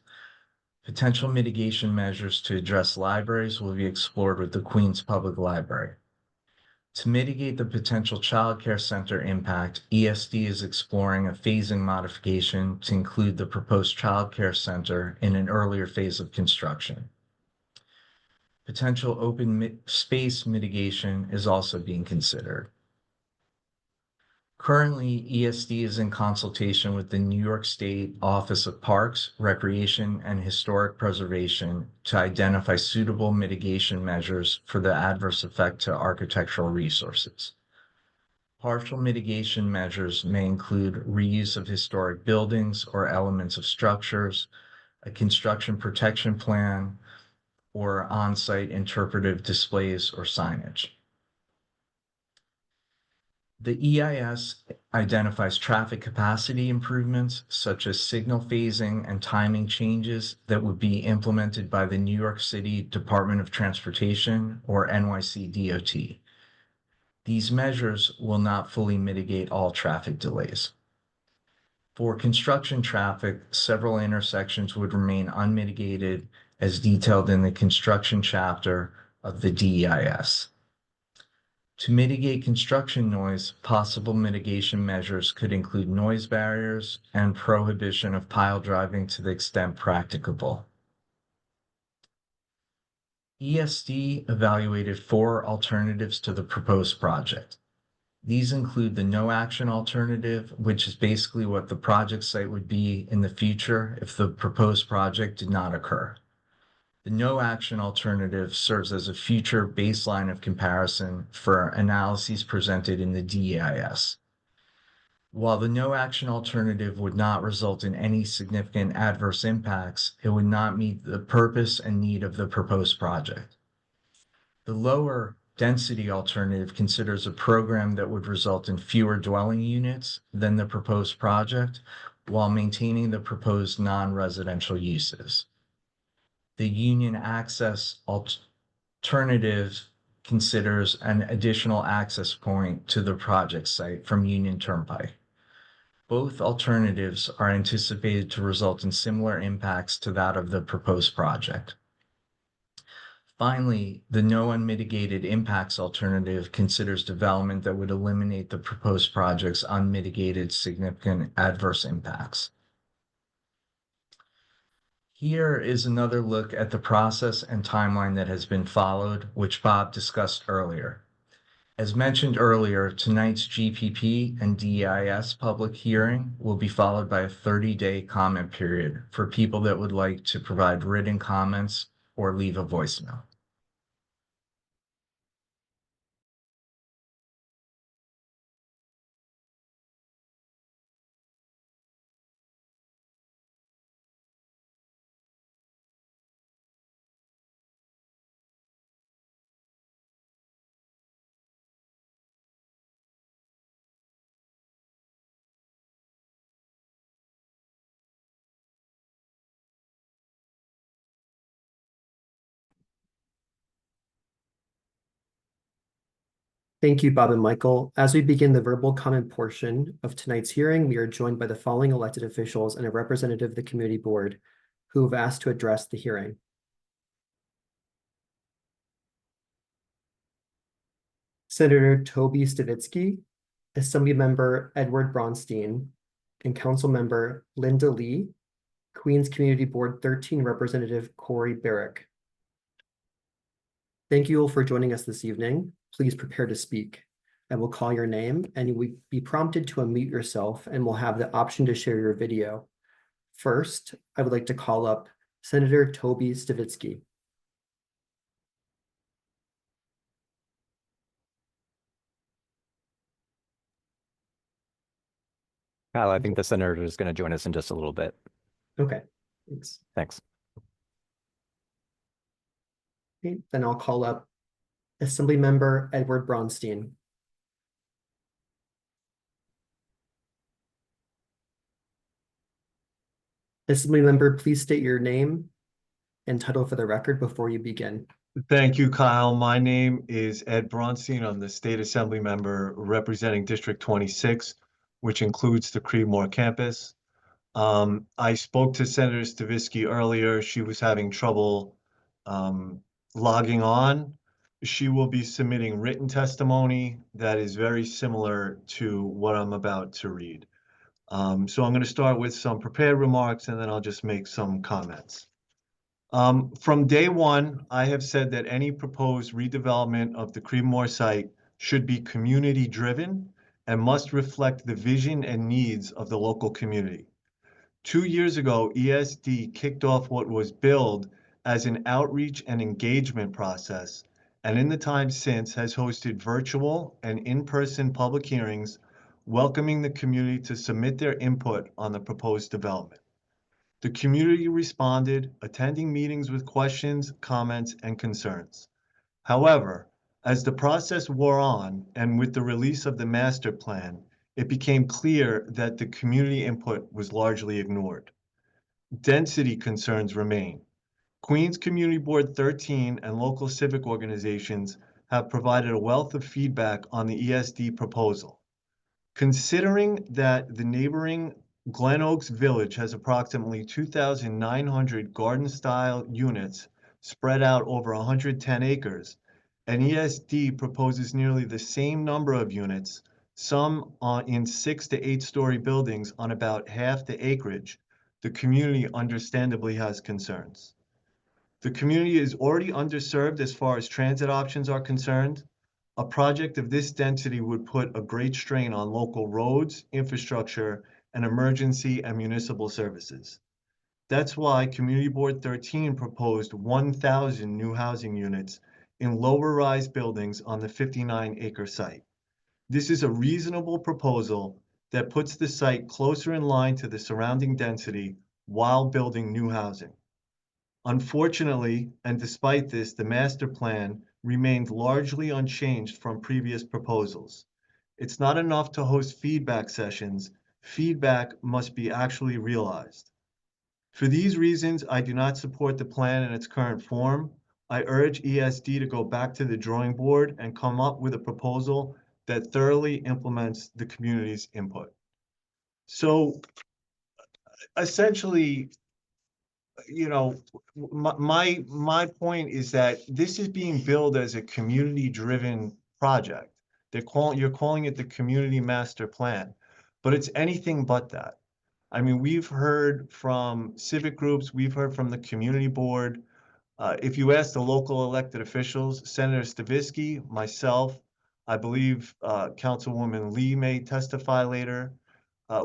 F: Potential mitigation measures to address libraries will be explored with the Queens Public Library. To mitigate the potential childcare center impact, ESD is exploring a phasing modification to include the proposed childcare center in an earlier phase of construction. Potential open space mitigation is also being considered. Currently, ESD is in consultation with the New York State Office of Parks, Recreation, and Historic Preservation to identify suitable mitigation measures for the adverse effect to architectural resources. Partial mitigation measures may include reuse of historic buildings or elements of structures, a construction protection plan, or on-site interpretive displays or signage. The EIS identifies traffic capacity improvements such as signal phasing and timing changes that would be implemented by the New York City Department of Transportation or NYC DOT. These measures will not fully mitigate all traffic delays. For construction traffic, several intersections would remain unmitigated as detailed in the construction chapter of the DEIS. To mitigate construction noise, possible mitigation measures could include noise barriers and prohibition of pile driving to the extent practicable. ESD evaluated 4 alternatives to the proposed project. These include the no action alternative, which is basically what the project site would be in the future if the proposed project did not occur. The no action alternative serves as a future baseline of comparison for analyses presented in the DEIS. While the no action alternative would not result in any significant adverse impacts, it would not meet the purpose and need of the proposed project. The lower density alternative considers a program that would result in fewer dwelling units than the proposed project while maintaining the proposed non-residential uses. The Union Access alternative considers an additional access point to the project site from Union Turnpike. Both alternatives are anticipated to result in similar impacts to that of the proposed project. Finally, the no unmitigated impacts alternative considers development that would eliminate the proposed project's unmitigated significant adverse impacts. Here is another look at the process and timeline that has been followed, which Bob discussed earlier. As mentioned earlier, tonight's GPP and DEIS public hearing will be followed by a 30-day comment period for people that would like to provide written comments or leave a voicemail.
B: Thank you, Bob and Michael. As we begin the verbal comment portion of tonight's hearing, we are joined by the following elected officials and a representative of the community board who have asked to address the hearing. Senator Toby Stavitsky, Assemblymember Edward Bronstein, and Councilmember Linda Lee, Queens Community Board 13 Representative Corey Barrick. Thank you all for joining us this evening. Please prepare to speak. I will call your name and you will be prompted to unmute yourself and will have the option to share your video. First, I would like to call up Senator Toby Stavitsky.
E: Kyle, I think the senator is going to join us in just a little bit.
B: Okay, thanks.
E: Thanks.
B: Okay, then I'll call up Assemblymember Edward Bronstein. Assemblymember, please state your name and title for the record before you begin.
G: Thank you, Kyle. My name is Ed Bronstein. I'm the State Assembly member representing District 26, which includes the Creedmoor campus. I spoke to Senator Stavitsky earlier. She was having trouble logging on she will be submitting written testimony that is very similar to what I'm about to read. So I'm going to start with some prepared remarks, and then I'll just make some comments. From day one, I have said that any proposed redevelopment of the Creedmoor site should be community-driven and must reflect the vision and needs of the local community. 2 years ago, ESD kicked off what was billed as an outreach and engagement process, and in the time since has hosted virtual and in-person public hearings, welcoming the community to submit their input on the proposed development. The community responded, attending meetings with questions, comments, and concerns. However, as the process wore on and with the release of the master plan, it became clear that the community input was largely ignored. Density concerns remain. Queens Community Board 13 and local civic organizations have provided a wealth of feedback on the ESD proposal. Considering that the neighboring Glen Oaks Village has approximately 2,900 garden-style units spread out over 110 acres, and ESD proposes nearly the same number of units, some in 6 to 8-story buildings on about half the acreage, the community understandably has concerns. The community is already underserved as far as transit options are concerned. A project of this density would put a great strain on local roads, infrastructure, and emergency and municipal services. That's why Community Board 13 proposed 1,000 new housing units in lower-rise buildings on the 59-acre site. This is a reasonable proposal that puts the site closer in line to the surrounding density while building new housing. Unfortunately, and despite this, the master plan remained largely unchanged from previous proposals. It's not enough to host feedback sessions. Feedback must be actually realized. For these reasons, I do not support the plan in its current form. I urge ESD to go back to the drawing board and come up with a proposal that thoroughly implements the community's input. So essentially, you know, my point is that this is being billed as a community-driven project. You're calling it the community master plan, but it's anything but that. I mean, we've heard from civic groups, we've heard from the community board. If you ask the local elected officials, Senator Stavisky, myself, I believe Councilwoman Lee may testify later.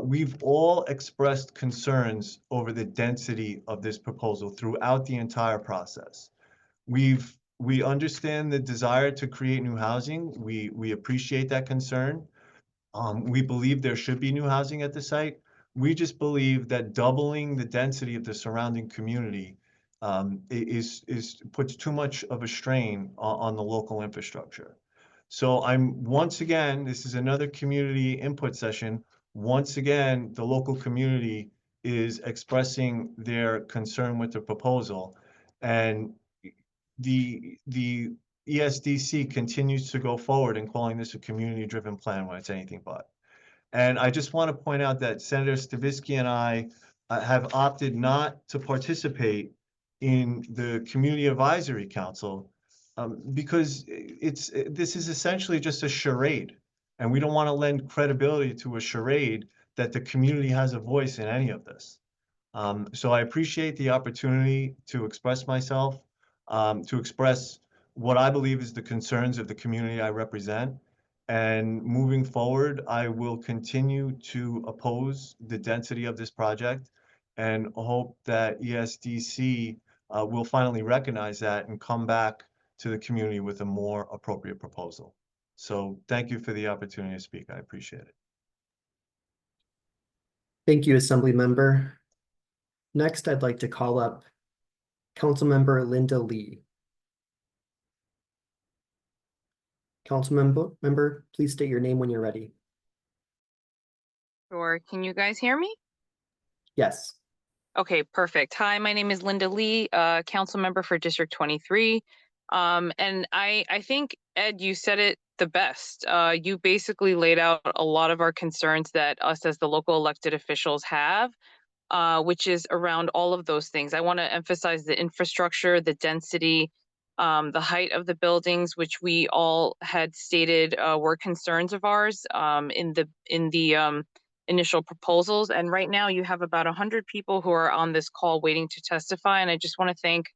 G: We've all expressed concerns over the density of this proposal throughout the entire process. We understand the desire to create new housing. We appreciate that concern. We believe there should be new housing at the site. We just believe that doubling the density of the surrounding community puts too much of a strain on the local infrastructure. So once again, this is another community input session. Once again, the local community is expressing their concern with the proposal, and the ESDC continues to go forward in calling this a community-driven plan when it's anything but. And I just want to point out that Senator Stavisky and I have opted not to participate in the Community Advisory Council because this is essentially just a charade. And we don't want to lend credibility to a charade that the community has a voice in any of this. So I appreciate the opportunity to express myself, to express what I believe is the concerns of the community I represent. And moving forward, I will continue to oppose the density of this project and hope that ESDC will finally recognize that and come back to the community with a more appropriate proposal. So thank you for the opportunity to speak. I appreciate it.
B: Thank you, Assembly Member. Next, I'd like to call up Councilmember Linda Lee. Councilmember, please state your name when you're ready.
H: Sure. Can you guys hear me?
B: Yes.
H: Okay, perfect. Hi, my name is Linda Lee, council member for District 23. And I think, Ed, you said it the best. You basically laid out a lot of our concerns that us as the local elected officials have, which is around all of those things. I want to emphasize the infrastructure, the density, the height of the buildings, which we all had stated were concerns of ours in the initial proposals. And right now you have about 100 people who are on this call waiting to testify. And I just want to thank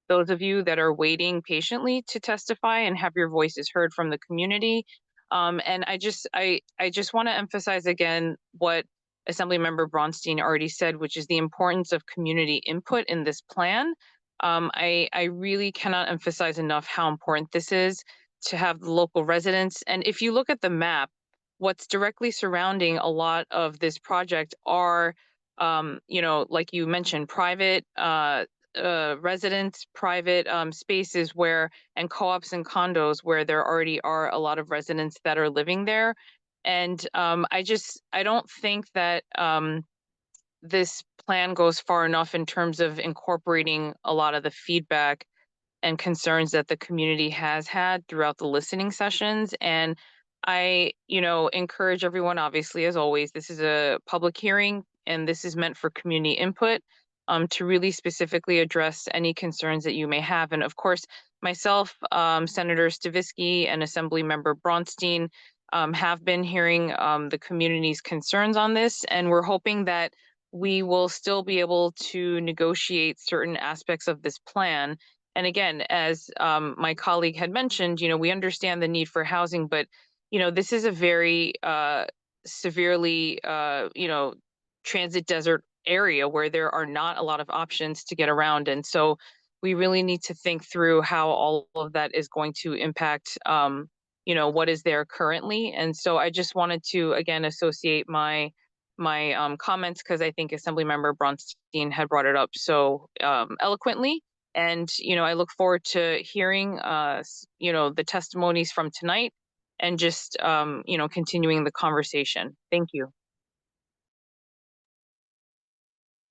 H: those of you that are waiting patiently to testify and have your voices heard from the community. And I just want to emphasize again what Assemblymember Bronstein already said, which is the importance of community input in this plan. I really cannot emphasize enough how important this is to have the local residents. And if you look at the map, what's directly surrounding a lot of this project are, like you mentioned, private residents, private spaces where, and co-ops and condos where there already are a lot of residents that are living there. And I don't think that this plan goes far enough in terms of incorporating a lot of the feedback and concerns that the community has had throughout the listening sessions. And I, encourage everyone, obviously, as always, this is a public hearing and this is meant for community input to really specifically address any concerns that you may have. And of course, myself, Senator Stavisky and Assemblymember Bronstein have been hearing the community's concerns on this. And we're hoping that we will still be able to negotiate certain aspects of this plan. And again, as my colleague had mentioned, we understand the need for housing, but this is a very severely, transit desert area where there are not a lot of options to get around. And so we really need to think through how all of that is going to impact, what is there currently. And so I just wanted to, again, associate my comments because I think Assemblymember Bronstein had brought it up so eloquently. And, I look forward to hearing, the testimonies from tonight and just, continuing the conversation. Thank you.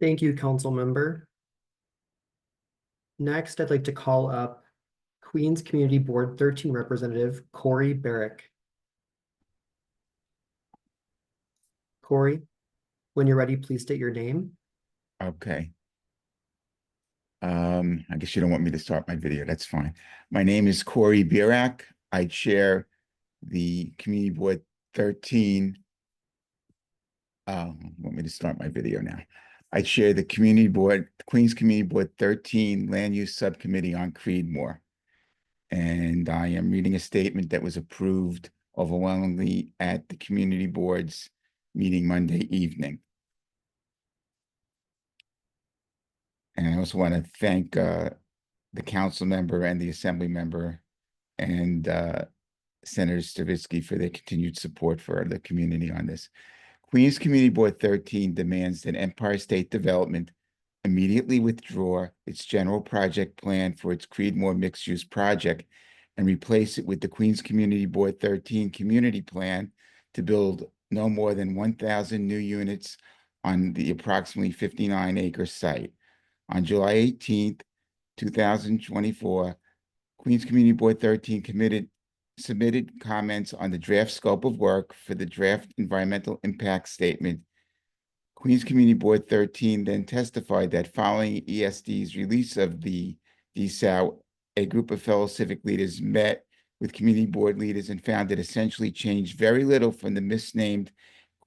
B: Thank you, council member. Next, I'd like to call up Queens Community Board 13 representative Corey Barrick. Corey, when you're ready, please state your name.
I: Okay. I guess you don't want me to start my video. That's fine. My name is Corey Birak. I chair the Community Board 13. Want me to start my video now? I chair the Community Board, Queens Community Board 13 Land Use Subcommittee on Creedmoor. And I am reading a statement that was approved overwhelmingly at the Community Board's meeting Monday evening. And I also want to thank the council member and the assembly member and Senator Stavisky for their continued support for the community on this. Queens Community Board 13 demands that Empire State Development immediately withdraw its general project plan for its Creedmoor mixed-use project and replace it with the Queens Community Board 13 community plan to build no more than 1,000 new units on the approximately 59-acre site. On July 18th, 2024, Queens Community Board 13 submitted comments on the draft scope of work for the draft environmental impact statement. Queens Community Board 13 then testified that following ESD's release of the DSOW, a group of fellow civic leaders met with community board leaders and found it essentially changed very little from the misnamed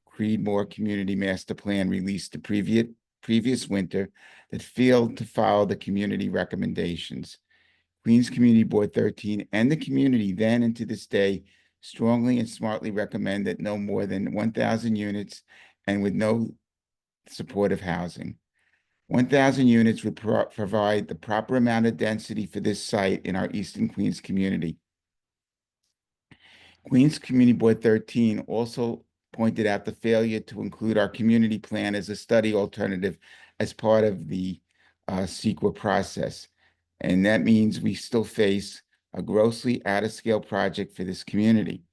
I: Creedmoor Community Master Plan released the previous winter that failed to follow the community recommendations. Queens Community Board 13 and the community then and to this day strongly and smartly recommend that no more than 1,000 units and with no supportive housing. 1,000 units would provide the proper amount of density for this site in our Eastern Queens community. Queens Community Board 13 also pointed out the failure to include our community plan as a study alternative as part of the CEQA process. And that means we still face a grossly out-of-scale project for this community.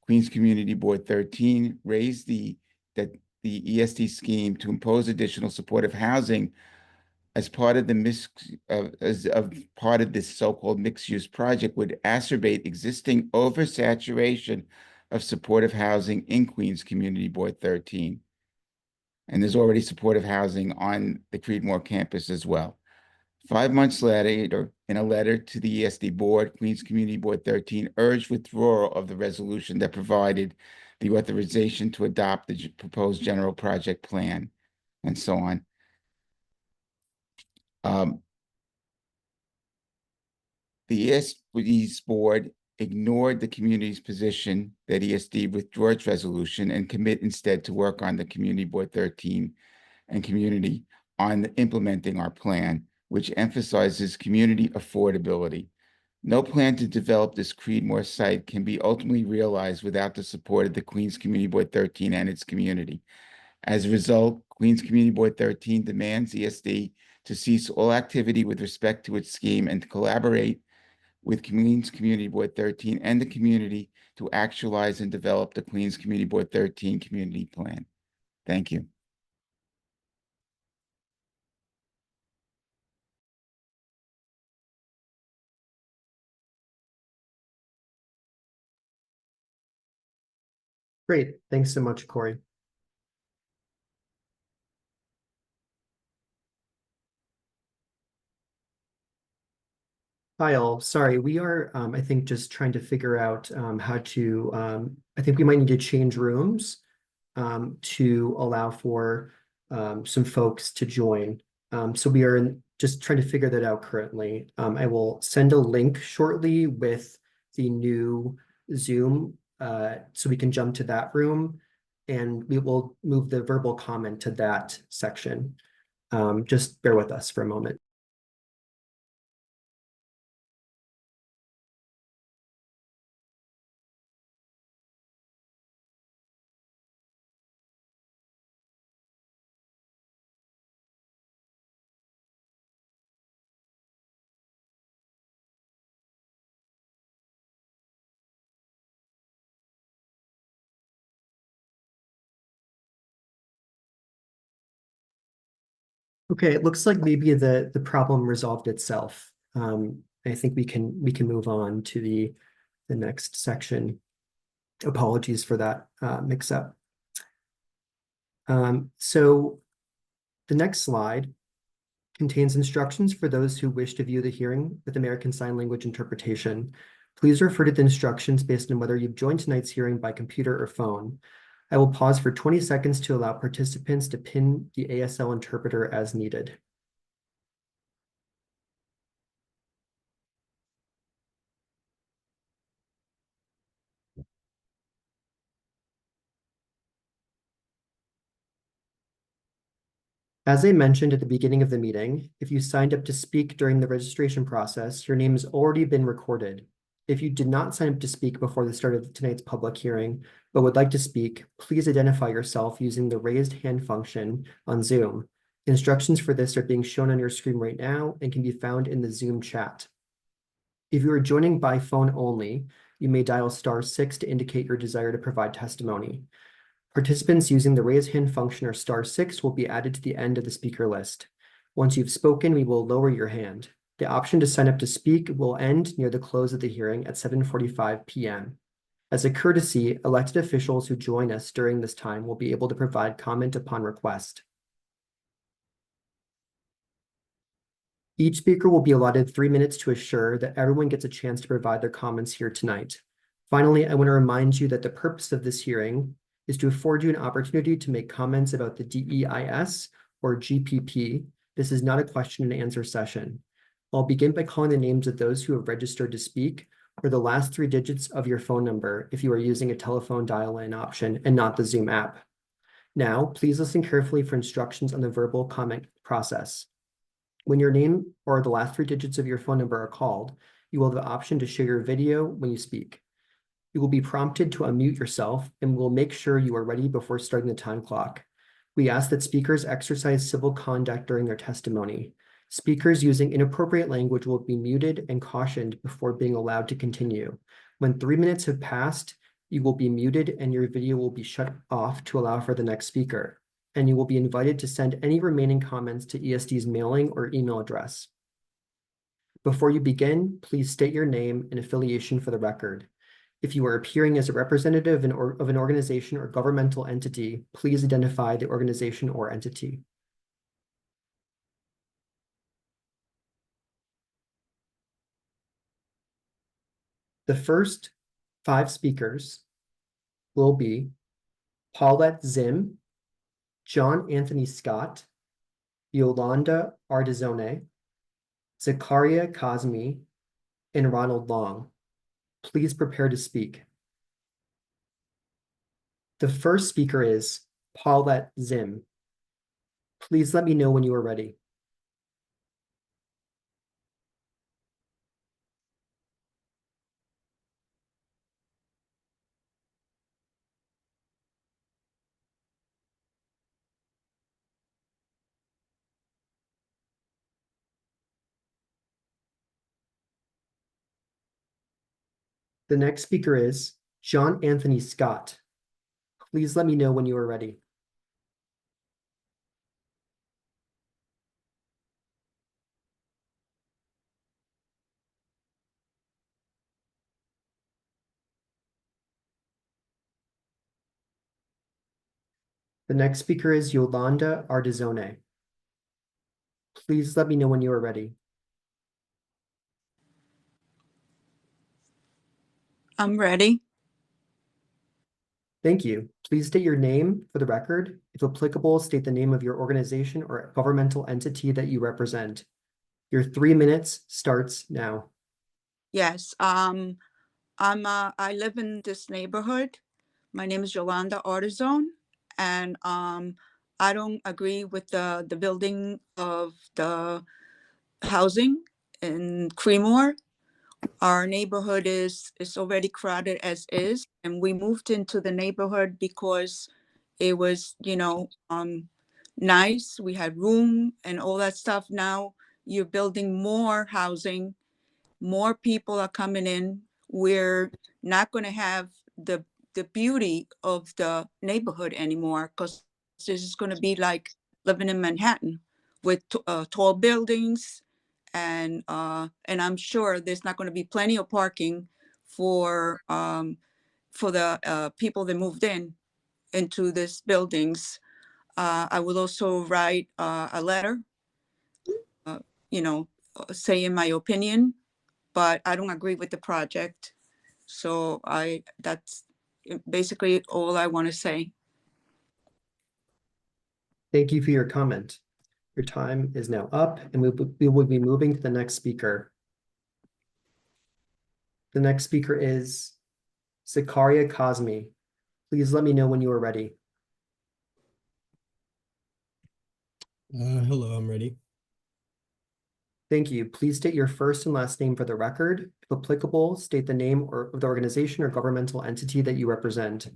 I: Queens Community Board 13 raised the ESD scheme to impose additional supportive housing as part of this so-called mixed-use project would exacerbate existing oversaturation of supportive housing in Queens Community Board 13. And there's already supportive housing on the Creedmoor campus as well. 5 months later, in a letter to the ESD board, Queens Community Board 13 urged withdrawal of the resolution that provided the authorization to adopt the proposed general project plan, and so on. The ESD's board ignored the community's position that ESD withdraw its resolution and commit instead to work on the Community Board 13 and community on implementing our plan, which emphasizes community affordability. No plan to develop this Creedmoor site can be ultimately realized without the support of the Queens Community Board 13 and its community. As a result, Queens Community Board 13 demands ESD to cease all activity with respect to its scheme and to collaborate with Queens Community Board 13 and the community to actualize and develop the Queens Community Board 13 community plan. Thank you.
B: Great. Thanks so much, Corey. Kyle, sorry, we are, I think, just trying to figure out how to, I think we might need to change rooms to allow for some folks to join. So we are just trying to figure that out currently. I will send a link shortly with the new Zoom so we can jump to that room, and we will move the verbal comment to that section. Just bear with us for a moment. Okay, it looks like maybe the problem resolved itself. I think we can move on to the next section. Apologies for that mix-up. So the next slide contains instructions for those who wish to view the hearing with American Sign Language interpretation. Please refer to the instructions based on whether you've joined tonight's hearing by computer or phone. I will pause for 20 seconds to allow participants to pin the ASL interpreter as needed. As I mentioned at the beginning of the meeting, if you signed up to speak during the registration process, your name has already been recorded. If you did not sign up to speak before the start of tonight's public hearing, but would like to speak, please identify yourself using the raised hand function on Zoom. Instructions for this are being shown on your screen right now and can be found in the Zoom chat. If you are joining by phone only, you may dial *6 to indicate your desire to provide testimony. Participants using the raise hand function or *6 will be added to the end of the speaker list. Once you've spoken, we will lower your hand. The option to sign up to speak will end near the close of the hearing at 7:45 p.m. As a courtesy, elected officials who join us during this time will be able to provide comment upon request. Each speaker will be allotted 3 minutes to assure that everyone gets a chance to provide their comments here tonight. Finally, I want to remind you that the purpose of this hearing is to afford you an opportunity to make comments about the DEIS or GPP. This is not a question and answer session. I'll begin by calling the names of those who have registered to speak, or the last 3 digits of your phone number if you are using a telephone dial-in option and not the Zoom app. Now, please listen carefully for instructions on the verbal comment process. When your name or the last 3 digits of your phone number are called, you will have the option to share your video when you speak. You will be prompted to unmute yourself, and we'll make sure you are ready before starting the time clock. We ask that speakers exercise civil conduct during their testimony. Speakers using inappropriate language will be muted and cautioned before being allowed to continue. When 3 minutes have passed, you will be muted and your video will be shut off to allow for the next speaker. And you will be invited to send any remaining comments to ESD's mailing or email address. Before you begin, please state your name and affiliation for the record. If you are appearing as a representative of an organization or governmental entity, please identify the organization or entity. The first 5 speakers will be Paulette Zim, John Anthony Scott, Yolanda Ardizone, Zakaria Kazmi, and Ronald Long. Please prepare to speak. The first speaker is Paulette Zim. Please let me know when you are ready. The next speaker is John Anthony Scott. Please let me know when you are ready. The next speaker is Yolanda Ardizone. Please let me know when you are ready.
J: I'm ready.
B: Thank you. Please state your name for the record. If applicable, state the name of your organization or governmental entity that you represent. Your 3 minutes starts now.
J: Yes, I live in this neighborhood. My name is Yolanda Artizone, and I don't agree with the building of the housing in Creedmoor. Our neighborhood is already crowded as is, and we moved into the neighborhood because it was, nice. We had room and all that stuff. Now you're building more housing, more people are coming in. We're not going to have the beauty of the neighborhood anymore, because this is going to be like living in Manhattan with tall buildings, and I'm sure there's not going to be plenty of parking for the people that moved into these buildings. I will also write a letter, saying my opinion, but I don't agree with the project. So that's basically all I want to say.
B: Thank you for your comment. Your time is now up, and we will be moving to the next speaker. The next speaker is Zakaria Kazmi. Please let me know when you are ready.
K: Hello, I'm ready.
B: Thank you. Please state your first and last name for the record. If applicable, state the name of the organization or governmental entity that you represent.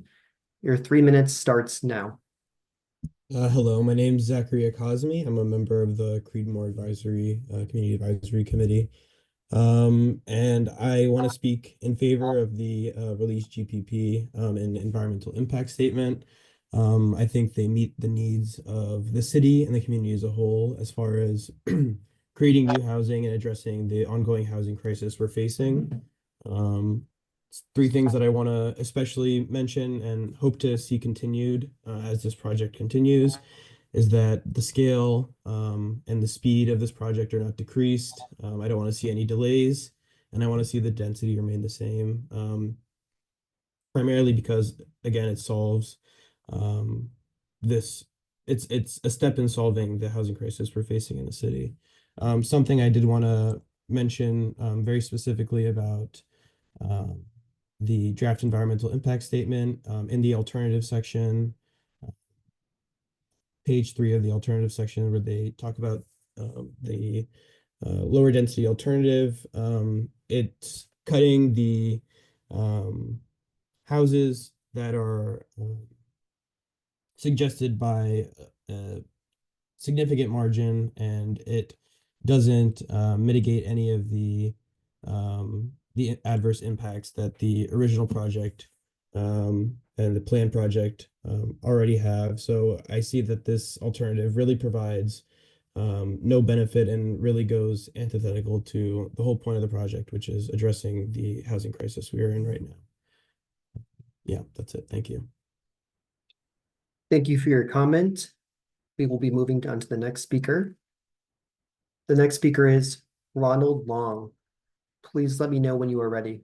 B: Your 3 minutes starts now.
K: Hello, my name is Zachariah Cosme. I'm a member of the Creedmoor Advisory Community Advisory Committee. And I want to speak in favor of the released GPP and environmental impact statement. I think they meet the needs of the city and the community as a whole, as far as creating new housing and addressing the ongoing housing crisis we're facing. 3 things that I want to especially mention and hope to see continued as this project continues is that the scale and the speed of this project are not decreased. I don't want to see any delays, and I want to see the density remain the same, primarily because, again, it solves it's a step in solving the housing crisis we're facing in the city. Something I did want to mention very specifically about the draft environmental impact statement in the alternative section, page 3 of the alternative section, where they talk about the lower density alternative. It's cutting the houses that are suggested by a significant margin, and it doesn't mitigate any of the adverse impacts that the original project and the planned project already have. So I see that this alternative really provides no benefit and really goes antithetical to the whole point of the project, which is addressing the housing crisis we are in right now. Yeah, that's it. Thank you.
B: Thank you for your comment. We will be moving on to the next speaker. The next speaker is Ronald Long. Please let me know when you are ready.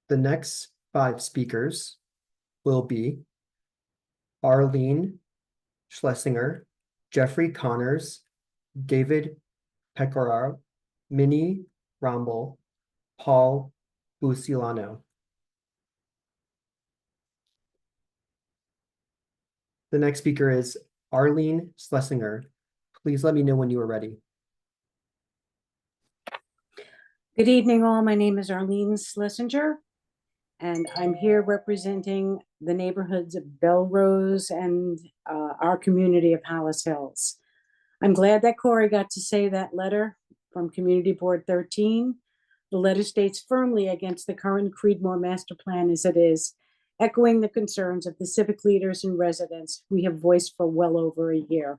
B: The next 5 speakers will be Arlene Schlesinger, Jeffrey Connors, David Pecoraro, Minnie Ramble, Paul Busilano. The next speaker is Arlene Schlesinger. Please let me know when you are ready.
L: Good evening, all. My name is Arlene Schlesinger, and I'm here representing the neighborhoods of Belrose and our community of Hollis Hills. I'm glad that Corey got to say that letter from Community Board 13. The letter states firmly against the current Creedmoor master plan as it is, echoing the concerns of the civic leaders and residents we have voiced for well over a year.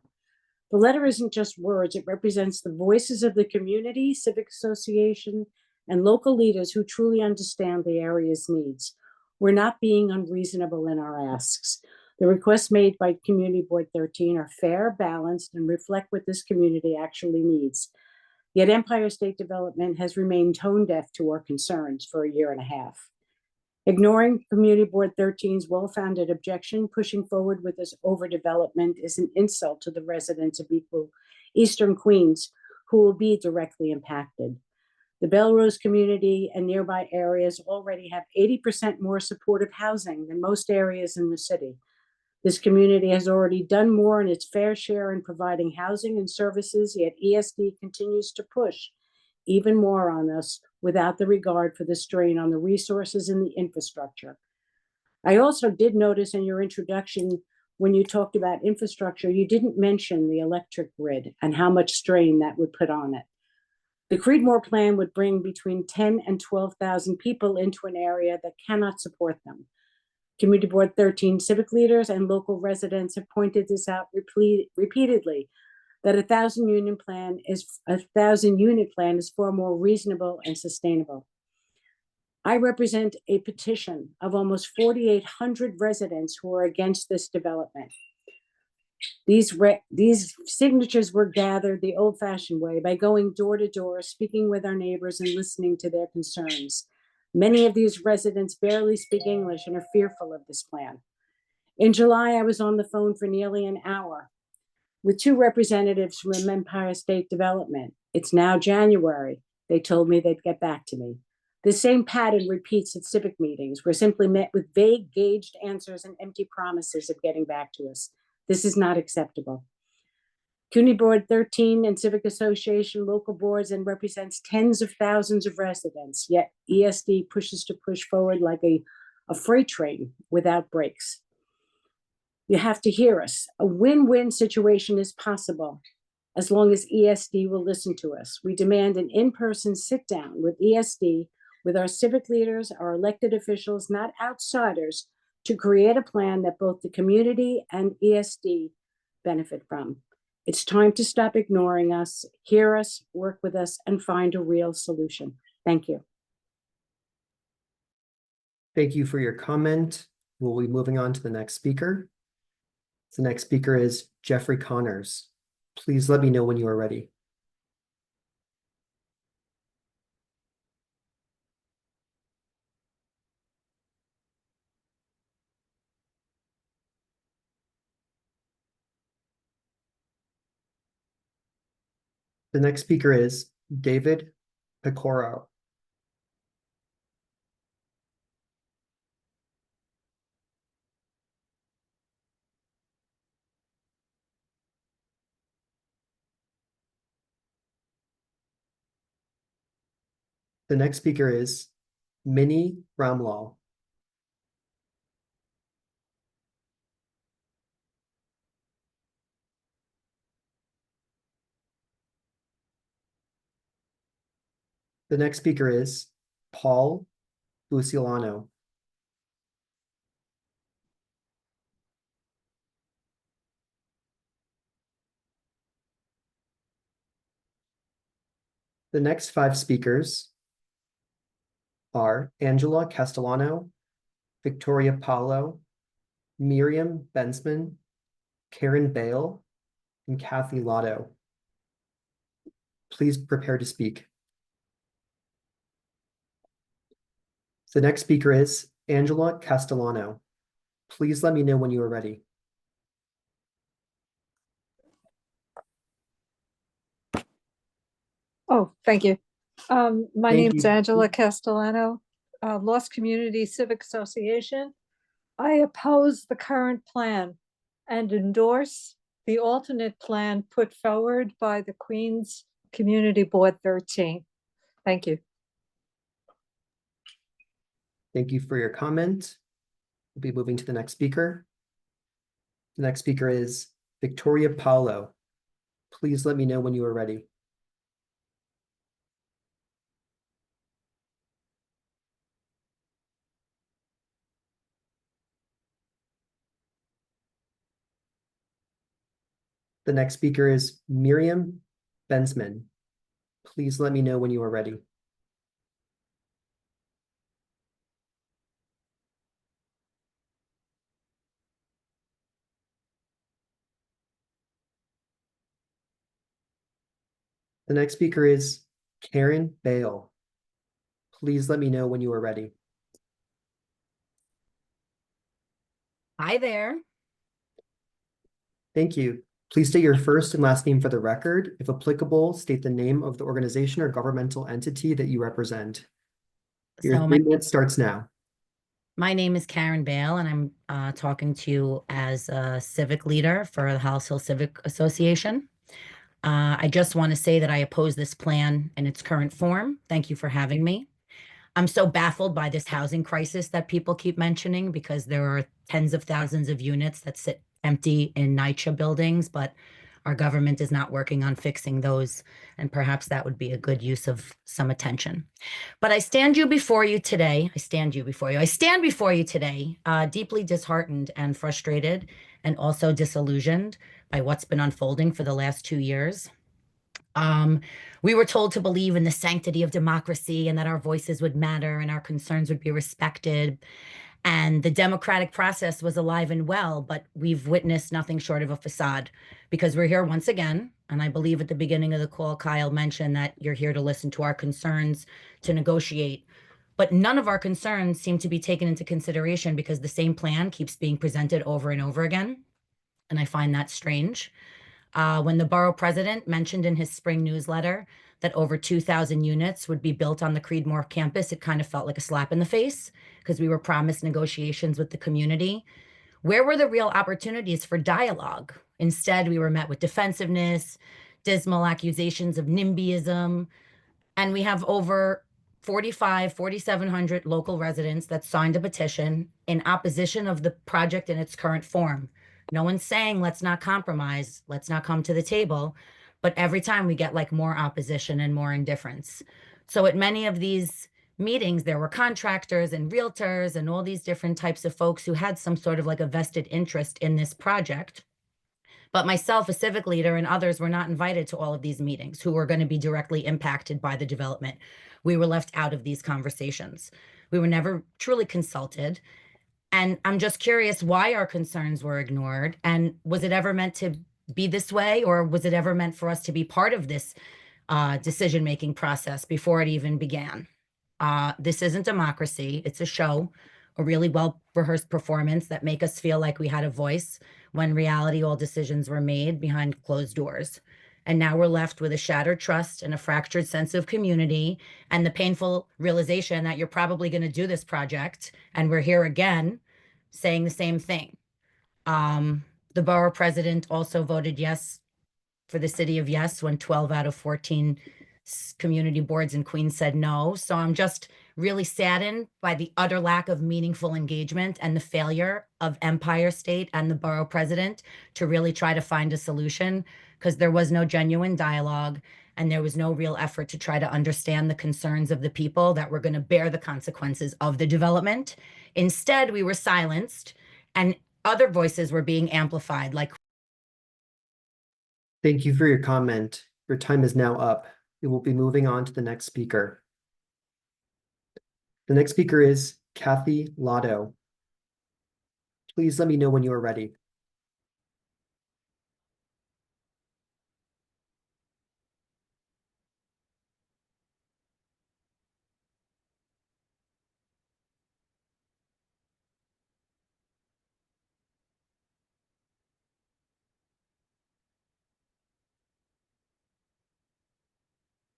L: The letter isn't just words, it represents the voices of the community, civic association, and local leaders who truly understand the area's needs. We're not being unreasonable in our asks. The requests made by Community Board 13 are fair, balanced, and reflect what this community actually needs. Yet Empire State Development has remained tone deaf to our concerns for a year and a half. Ignoring Community Board 13's well-founded objection, pushing forward with this overdevelopment is an insult to the residents of Eastern Queens who will be directly impacted. The Belrose community and nearby areas already have 80% more supportive housing than most areas in the city. This community has already done more in its fair share in providing housing and services, yet ESD continues to push even more on us without the regard for the strain on the resources and the infrastructure. I also did notice in your introduction, when you talked about infrastructure, you didn't mention the electric grid and how much strain that would put on it. The Creedmoor plan would bring between 10 and 12,000 people into an area that cannot support them. Community Board 13 civic leaders and local residents have pointed this out repeatedly, that a 1,000-unit plan is far more reasonable and sustainable. I represent a petition of almost 4,800 residents who are against this development. These signatures were gathered the old-fashioned way by going door to door, speaking with our neighbors and listening to their concerns. Many of these residents barely speak English and are fearful of this plan. In July, I was on the phone for nearly an hour with 2 representatives from Empire State Development. It's now January. They told me they'd get back to me. The same pattern repeats at civic meetings. We're simply met with vague, gauged answers and empty promises of getting back to us. This is not acceptable. CUNY Board 13 and Civic Association local boards and represents tens of thousands of residents, yet ESD pushes to push forward like a freight train without brakes. You have to hear us. A win-win situation is possible as long as ESD will listen to us. We demand an in-person sit-down with ESD, with our civic leaders, our elected officials, not outsiders, to create a plan that both the community and ESD benefit from. It's time to stop ignoring us, hear us, work with us, and find a real solution. Thank you.
B: Thank you for your comment. We'll be moving on to the next speaker. The next speaker is Jeffrey Connors. Please let me know when you are ready. The next speaker is David Pecoraro. The next speaker is Minnie Ramlal. The next speaker is Paul Busilano. The next 5 speakers are Angela Castellano, Victoria Paulo, Miriam Bensman, Karen Bale, and Kathy Lotto. Please prepare to speak. The next speaker is Angela Castellano. Please let me know when you are ready.
M: Oh, thank you. My
B: Thank
M: name's
B: you.
M: Angela Castellano, Lost Community Civic Association. I oppose the current plan and endorse the alternate plan put forward by the Queens Community Board 13. Thank you.
B: Thank you for your comment. We'll be moving to the next speaker. The next speaker is Victoria Paulo. Please let me know when you are ready. The next speaker is Miriam Bensman. Please let me know when you are ready. The next speaker is Karen Bale. Please let me know when you are ready.
N: Hi there.
B: Thank you. Please state your first and last name for the record. If applicable, state the name of the organization or governmental entity that you represent. Your
N: So
B: 3 minutes starts now.
N: my name is Karen Bale, and I'm talking to you as a civic leader for the House Hill Civic Association. I just want to say that I oppose this plan in its current form. Thank you for having me. I'm so baffled by this housing crisis that people keep mentioning because there are tens of thousands of units that sit empty in NYCHA buildings, but our government is not working on fixing those, and perhaps that would be a good use of some attention. But I stand before you today, deeply disheartened and frustrated, and also disillusioned by what's been unfolding for the last 2 years. We were told to believe in the sanctity of democracy and that our voices would matter and our concerns would be respected. And the democratic process was alive and well, but we've witnessed nothing short of a facade because we're here once again. And I believe at the beginning of the call, Kyle mentioned that you're here to listen to our concerns, to negotiate. But none of our concerns seem to be taken into consideration because the same plan keeps being presented over and over again. And I find that strange. When the borough president mentioned in his spring newsletter that over 2,000 units would be built on the Creedmoor campus, it kind of felt like a slap in the face because we were promised negotiations with the community. Where were the real opportunities for dialogue? Instead, we were met with defensiveness, dismal accusations of NIMBYism, and we have over 4,700 local residents that signed a petition in opposition of the project in its current form. No one's saying, let's not compromise, let's not come to the table. But every time we get like more opposition and more indifference. So at many of these meetings, there were contractors and realtors and all these different types of folks who had some sort of like a vested interest in this project. But myself, a civic leader, and others were not invited to all of these meetings who were going to be directly impacted by the development. We were left out of these conversations. We were never truly consulted. And I'm just curious why our concerns were ignored. And was it ever meant to be this way, or was it ever meant for us to be part of this decision-making process before it even began? This isn't democracy. It's a show, a really well-rehearsed performance that make us feel like we had a voice when in reality all decisions were made behind closed doors. And now we're left with a shattered trust and a fractured sense of community and the painful realization that you're probably going to do this project. And we're here again saying the same thing. The borough president also voted yes for the city of Yes when 12 out of 14 community boards in Queens said no. So I'm just really saddened by the utter lack of meaningful engagement and the failure of Empire State and the borough president to really try to find a solution because there was no genuine dialogue and there was no real effort to try to understand the concerns of the people that were going to bear the consequences of the development. Instead, we were silenced and other voices were being amplified, like.
B: Thank you for your comment. Your time is now up. We will be moving on to the next speaker. The next speaker is Kathy Lotto. Please let me know when you are ready.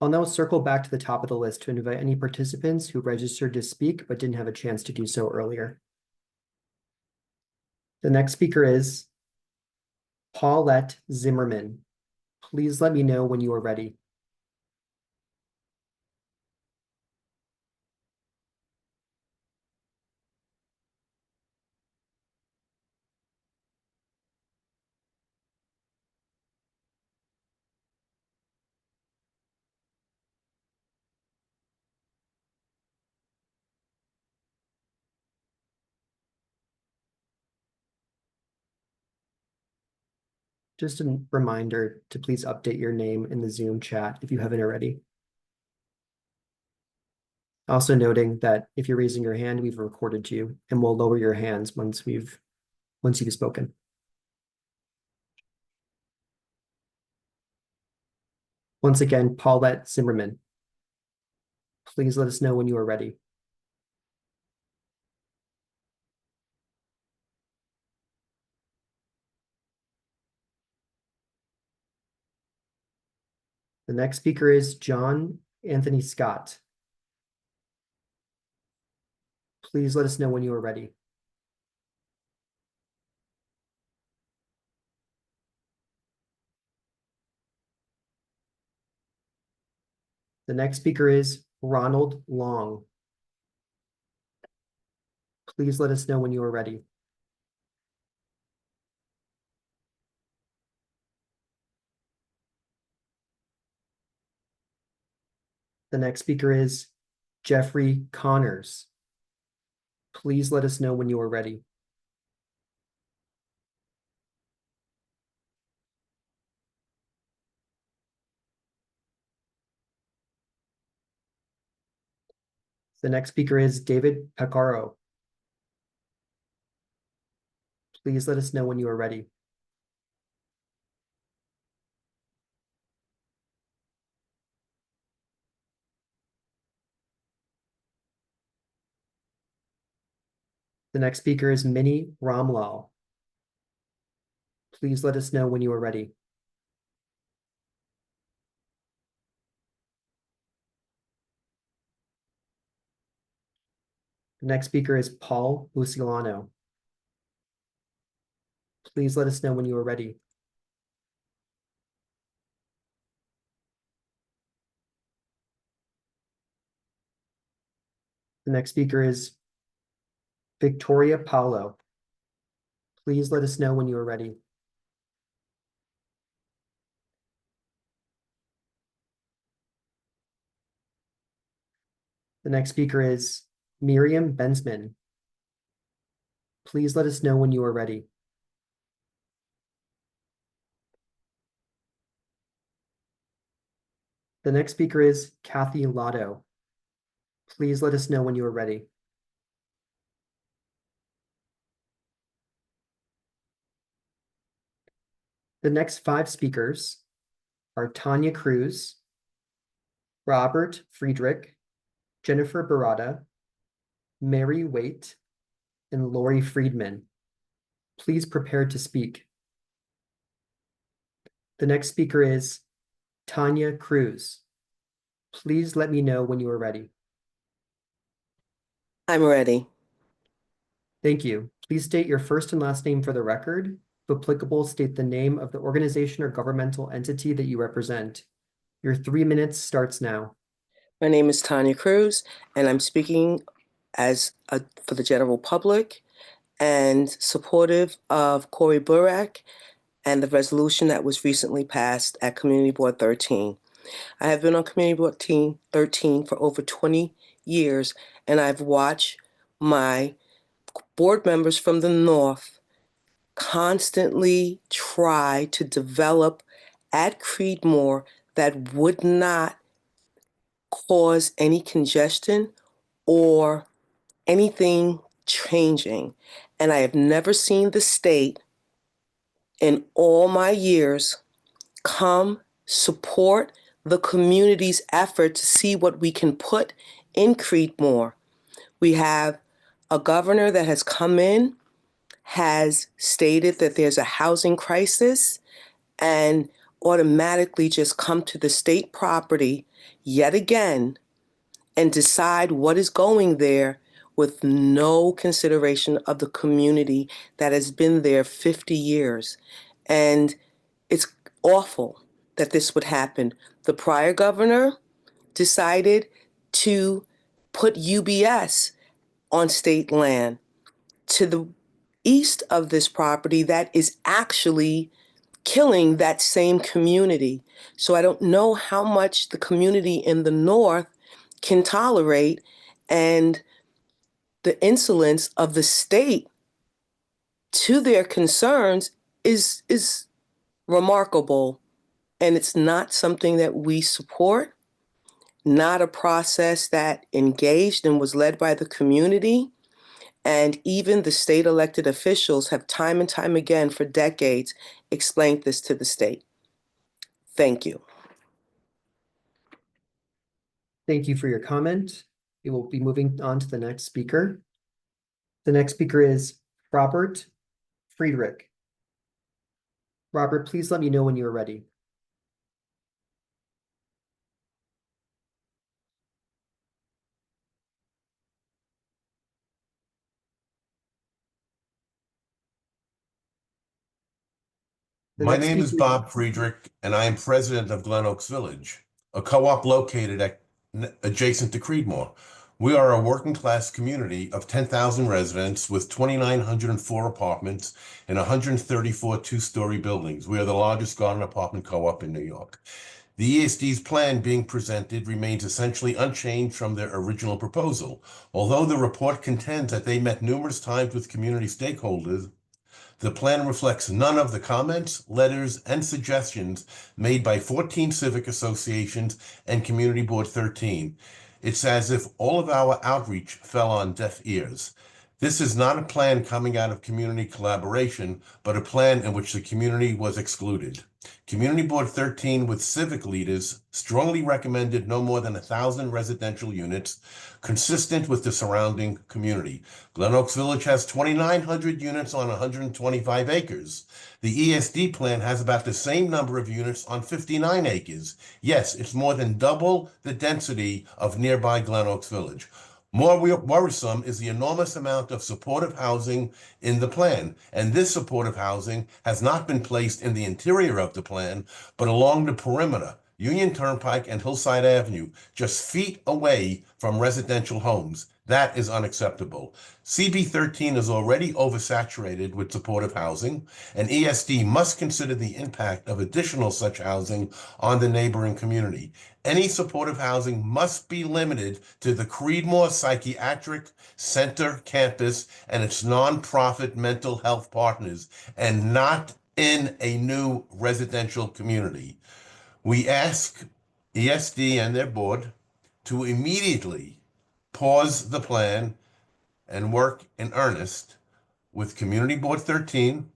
B: I'll now circle back to the top of the list to invite any participants who registered to speak but didn't have a chance to do so earlier. The next speaker is Paulette Zimmerman. Please let me know when you are ready. Just a reminder to please update your name in the Zoom chat if you haven't already. Also noting that if you're raising your hand, we've recorded you and we'll lower your hands once you've spoken. Once again, Paulette Zimmerman. Please let us know when you are ready. The next speaker is John Anthony Scott. Please let us know when you are ready. The next speaker is Ronald Long. Please let us know when you are ready. The next speaker is Jeffrey Connors. Please let us know when you are ready. The next speaker is David Pacaro. Please let us know when you are ready. The next speaker is Minnie Ramlal. Please let us know when you are ready. The next speaker is Paul Lucilano. Please let us know when you are ready. The next speaker is Victoria Paulo. Please let us know when you are ready. The next speaker is Miriam Bensman. Please let us know when you are ready. The next speaker is Kathy Lotto. Please let us know when you are ready. The next 5 speakers are Tanya Cruz, Robert Friedrich, Jennifer Barada, Mary Waite, and Lori Friedman. Please prepare to speak. The next speaker is Tanya Cruz. Please let me know when you are ready.
O: I'm ready.
B: Thank you. Please state your first and last name for the record. If applicable, state the name of the organization or governmental entity that you represent. Your 3 minutes starts now.
O: My name is Tanya Cruz, and I'm speaking for the general public and supportive of Cory Burak and the resolution that was recently passed at Community Board 13. I have been on Community Board 13 for over 20 years, and I've watched my board members from the North constantly try to develop at Creedmoor that would not cause any congestion or anything changing. And I have never seen the state in all my years come support the community's effort to see what we can put in Creedmoor. We have a governor that has come in, has stated that there's a housing crisis, and automatically just come to the state property yet again and decide what is going there with no consideration of the community that has been there 50 years. And it's awful that this would happen. The prior governor decided to put UBS on state land to the east of this property that is actually killing that same community. So I don't know how much the community in the north can tolerate, and the insolence of the state to their concerns is remarkable. And it's not something that we support, not a process that engaged and was led by the community. And even the state elected officials have time and time again for decades explained this to the state. Thank you.
B: Thank you for your comment. We will be moving on to the next speaker. The next speaker is Robert Friedrich. Robert, please let me know when you are ready.
P: My name is Bob Friedrich, and I am president of Glen Oaks Village, a co-op located adjacent to Creedmoor. We are a working-class community of 10,000 residents with 2,904 apartments and 134 two-story buildings. We are the largest garden apartment co-op in New York. The ESD's plan being presented remains essentially unchanged from their original proposal. Although the report contends that they met numerous times with community stakeholders, the plan reflects none of the comments, letters, and suggestions made by 14 civic associations and Community Board 13. It's as if all of our outreach fell on deaf ears. This is not a plan coming out of community collaboration, but a plan in which the community was excluded. Community Board 13 with civic leaders strongly recommended no more than 1,000 residential units, consistent with the surrounding community. Glen Oaks Village has 2,900 units on 125 acres. The ESD plan has about the same number of units on 59 acres. Yes, it's more than double the density of nearby Glen Oaks Village. More worrisome is the enormous amount of supportive housing in the plan, and this supportive housing has not been placed in the interior of the plan, but along the perimeter, Union Turnpike and Hillside Avenue, just feet away from residential homes. That is unacceptable. CB 13 is already oversaturated with supportive housing, and ESD must consider the impact of additional such housing on the neighboring community. Any supportive housing must be limited to the Creedmoor Psychiatric Center campus and its nonprofit mental health partners, and not in a new residential community. We ask ESD and their board to immediately pause the plan and work in earnest with Community Board 13,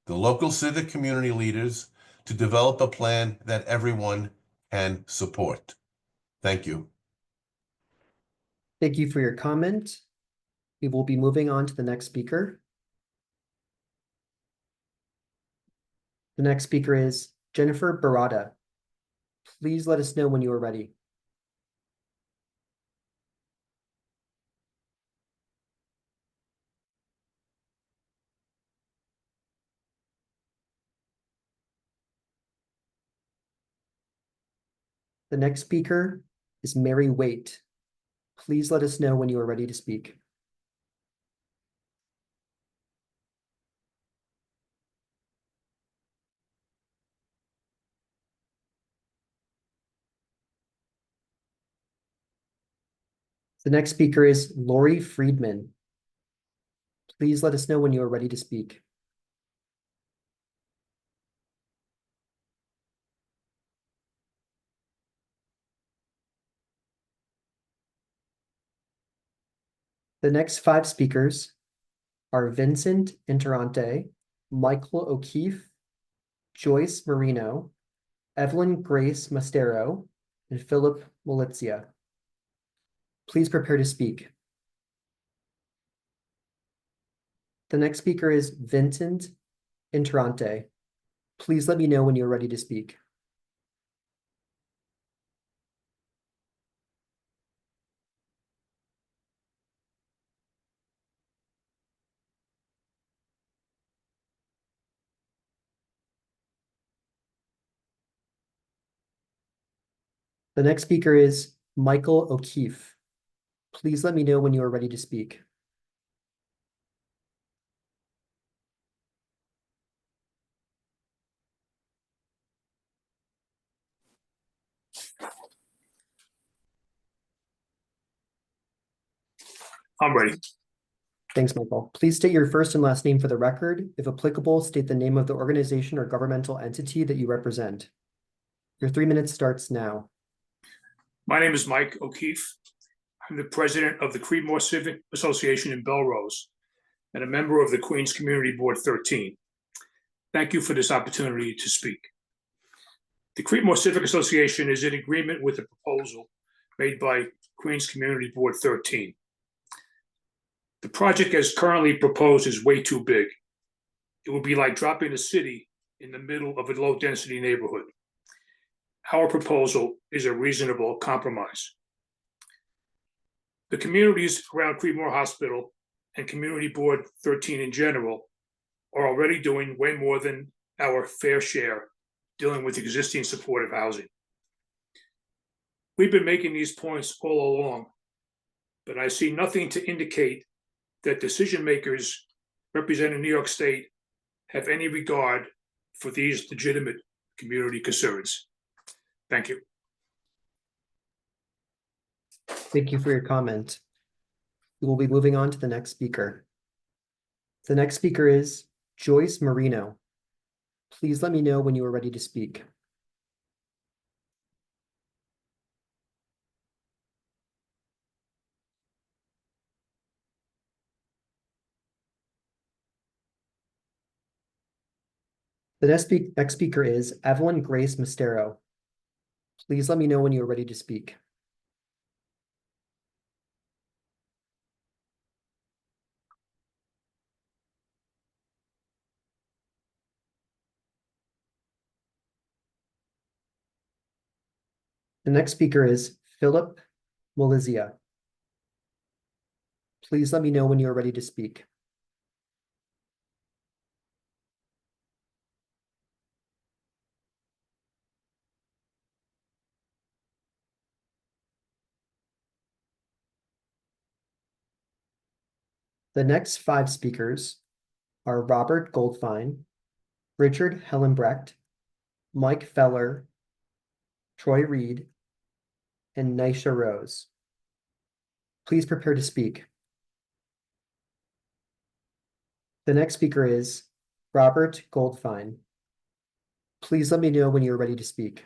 P: the local civic community leaders, to develop a plan that everyone can support. Thank you.
B: Thank you for your comment. We will be moving on to the next speaker. The next speaker is Jennifer Barada. Please let us know when you are ready. The next speaker is Mary Waite. Please let us know when you are ready to speak. The next speaker is Lori Friedman. Please let us know when you are ready to speak. The next 5 speakers are Vincent Interante, Michael O'Keefe, Joyce Marino, Evelyn Grace Mastero, and Philip Walitzia. Please prepare to speak. The next speaker is Vincent Interante. Please let me know when you're ready to speak. The next speaker is Michael O'Keefe. Please let me know when you are ready to speak.
Q: I'm ready.
B: Thanks, Michael. Please state your first and last name for the record. If applicable, state the name of the organization or governmental entity that you represent. Your 3 minutes starts now.
Q: My name is Mike O'Keefe. I'm the president of the Creedmoor Civic Association in Belrose and a member of the Queens Community Board 13. Thank you for this opportunity to speak. The Creedmoor Civic Association is in agreement with the proposal made by Queens Community Board 13. The project as currently proposed is way too big. It would be like dropping a city in the middle of a low-density neighborhood. Our proposal is a reasonable compromise. The communities around Creedmoor Hospital and Community Board 13 in general are already doing way more than our fair share dealing with existing supportive housing. We've been making these points all along, but I see nothing to indicate that decision makers representing New York State have any regard for these legitimate community concerns. Thank you.
B: Thank you for your comment. We will be moving on to the next speaker. The next speaker is Joyce Marino. Please let me know when you are ready to speak. The next speaker is Evelyn Grace Mistero. Please let me know when you are ready to speak. The next speaker is Philip Molizia. Please let me know when you are ready to speak. The next 5 speakers are Robert Goldfein, Richard Hellenbrecht, Mike Feller, Troy Reed, and Nisha Rose. Please prepare to speak. The next speaker is Robert Goldfein. Please let me know when you are ready to speak.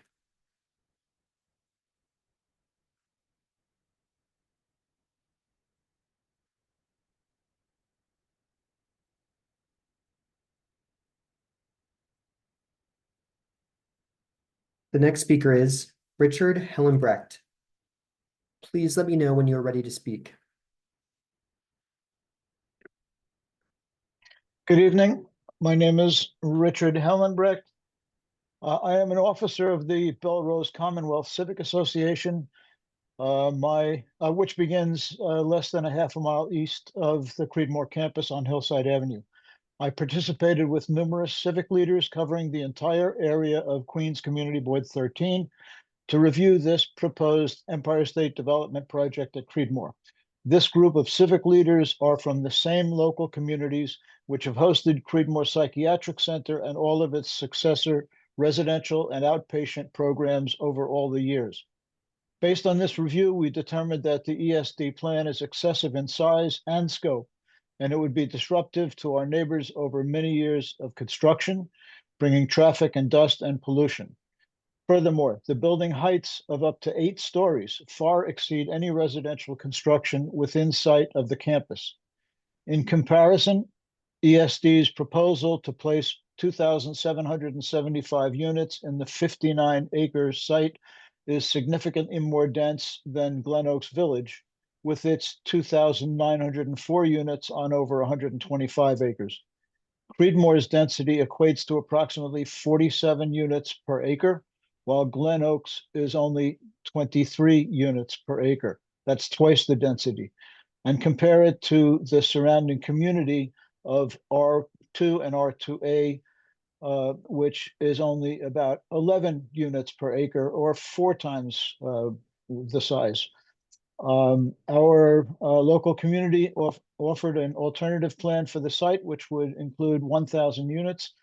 B: The next speaker is Richard Hellenbrecht. Please let me know when you are ready to speak.
R: Good evening. My name is Richard Hellenbrecht. I am an officer of the Belrose Commonwealth Civic Association, which begins less than a half a mile east of the Creedmoor campus on Hillside Avenue. I participated with numerous civic leaders covering the entire area of Queens Community Board 13 to review this proposed Empire State Development project at Creedmoor. This group of civic leaders are from the same local communities which have hosted Creedmoor Psychiatric Center and all of its successor residential and outpatient programs over all the years. Based on this review, we determined that the ESD plan is excessive in size and scope, and it would be disruptive to our neighbors over many years of construction, bringing traffic and dust and pollution. Furthermore, the building heights of up to 8 stories far exceed any residential construction within sight of the campus. In comparison, ESD's proposal to place 2,775 units in the 59-acre site is significantly more dense than Glen Oaks Village, with its 2,904 units on over 125 acres. Creedmoor's density equates to approximately 47 units per acre, while Glen Oaks is only 23 units per acre. That's twice the density. And compare it to the surrounding community of R2 and R2A, which is only about 11 units per acre, or 4 times the size. Our local community offered an alternative plan for the site, which would include 1,000 units,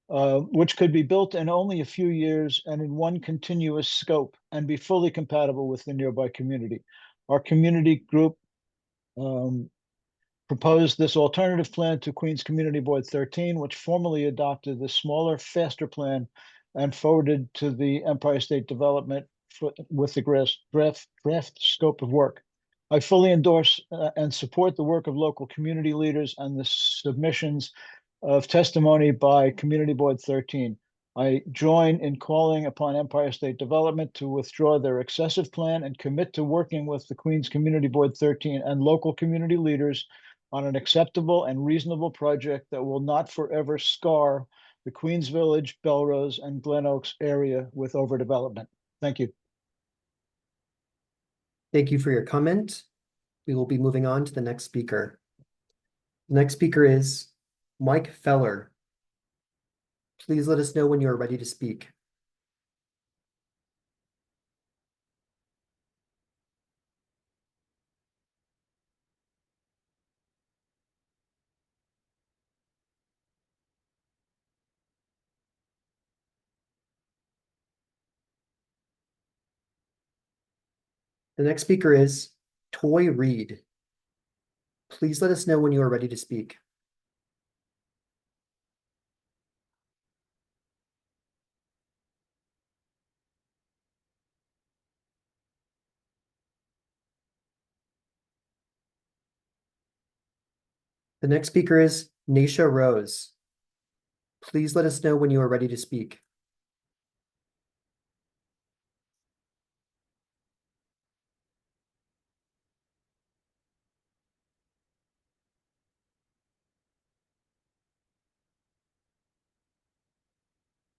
R: which could be built in only a few years and in one continuous scope and be fully compatible with the nearby community. Our community group proposed this alternative plan to Queens Community Board 13, which formally adopted the smaller, faster plan and forwarded to the Empire State Development with the draft scope of work. I fully endorse and support the work of local community leaders and the submissions of testimony by Community Board 13. I join in calling upon Empire State Development to withdraw their excessive plan and commit to working with the Queens Community Board 13 and local community leaders on an acceptable and reasonable project that will not forever scar the Queens Village, Belrose, and Glen Oaks area with overdevelopment. Thank you.
B: Thank you for your comment. We will be moving on to the next speaker. The next speaker is Mike Feller. Please let us know when you are ready to speak. The next speaker is Toy Reed. Please let us know when you are ready to speak. The next speaker is Naisha Rose. Please let us know when you are ready to speak.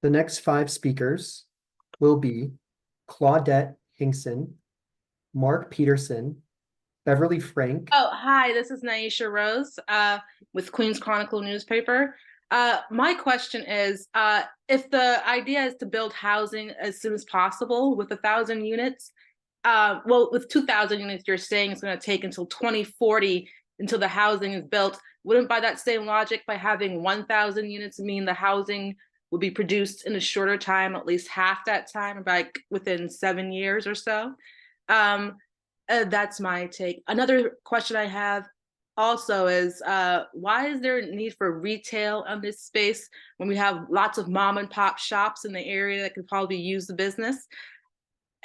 B: The next 5 speakers will be Claudette Hinkson, Mark Peterson, Beverly Frank.
S: Oh, hi, this is Naisha Rose with Queens Chronicle newspaper. My question is, if the idea is to build housing as soon as possible with 1,000 units, well, with 2,000 units, you're saying it's going to take until 2040 until the housing is built. Wouldn't by that same logic, by having 1,000 units mean the housing would be produced in a shorter time, at least half that time, like within 7 years or so? That's my take. Another question I have also is, why is there a need for retail on this space when we have lots of mom and pop shops in the area that could probably use the business?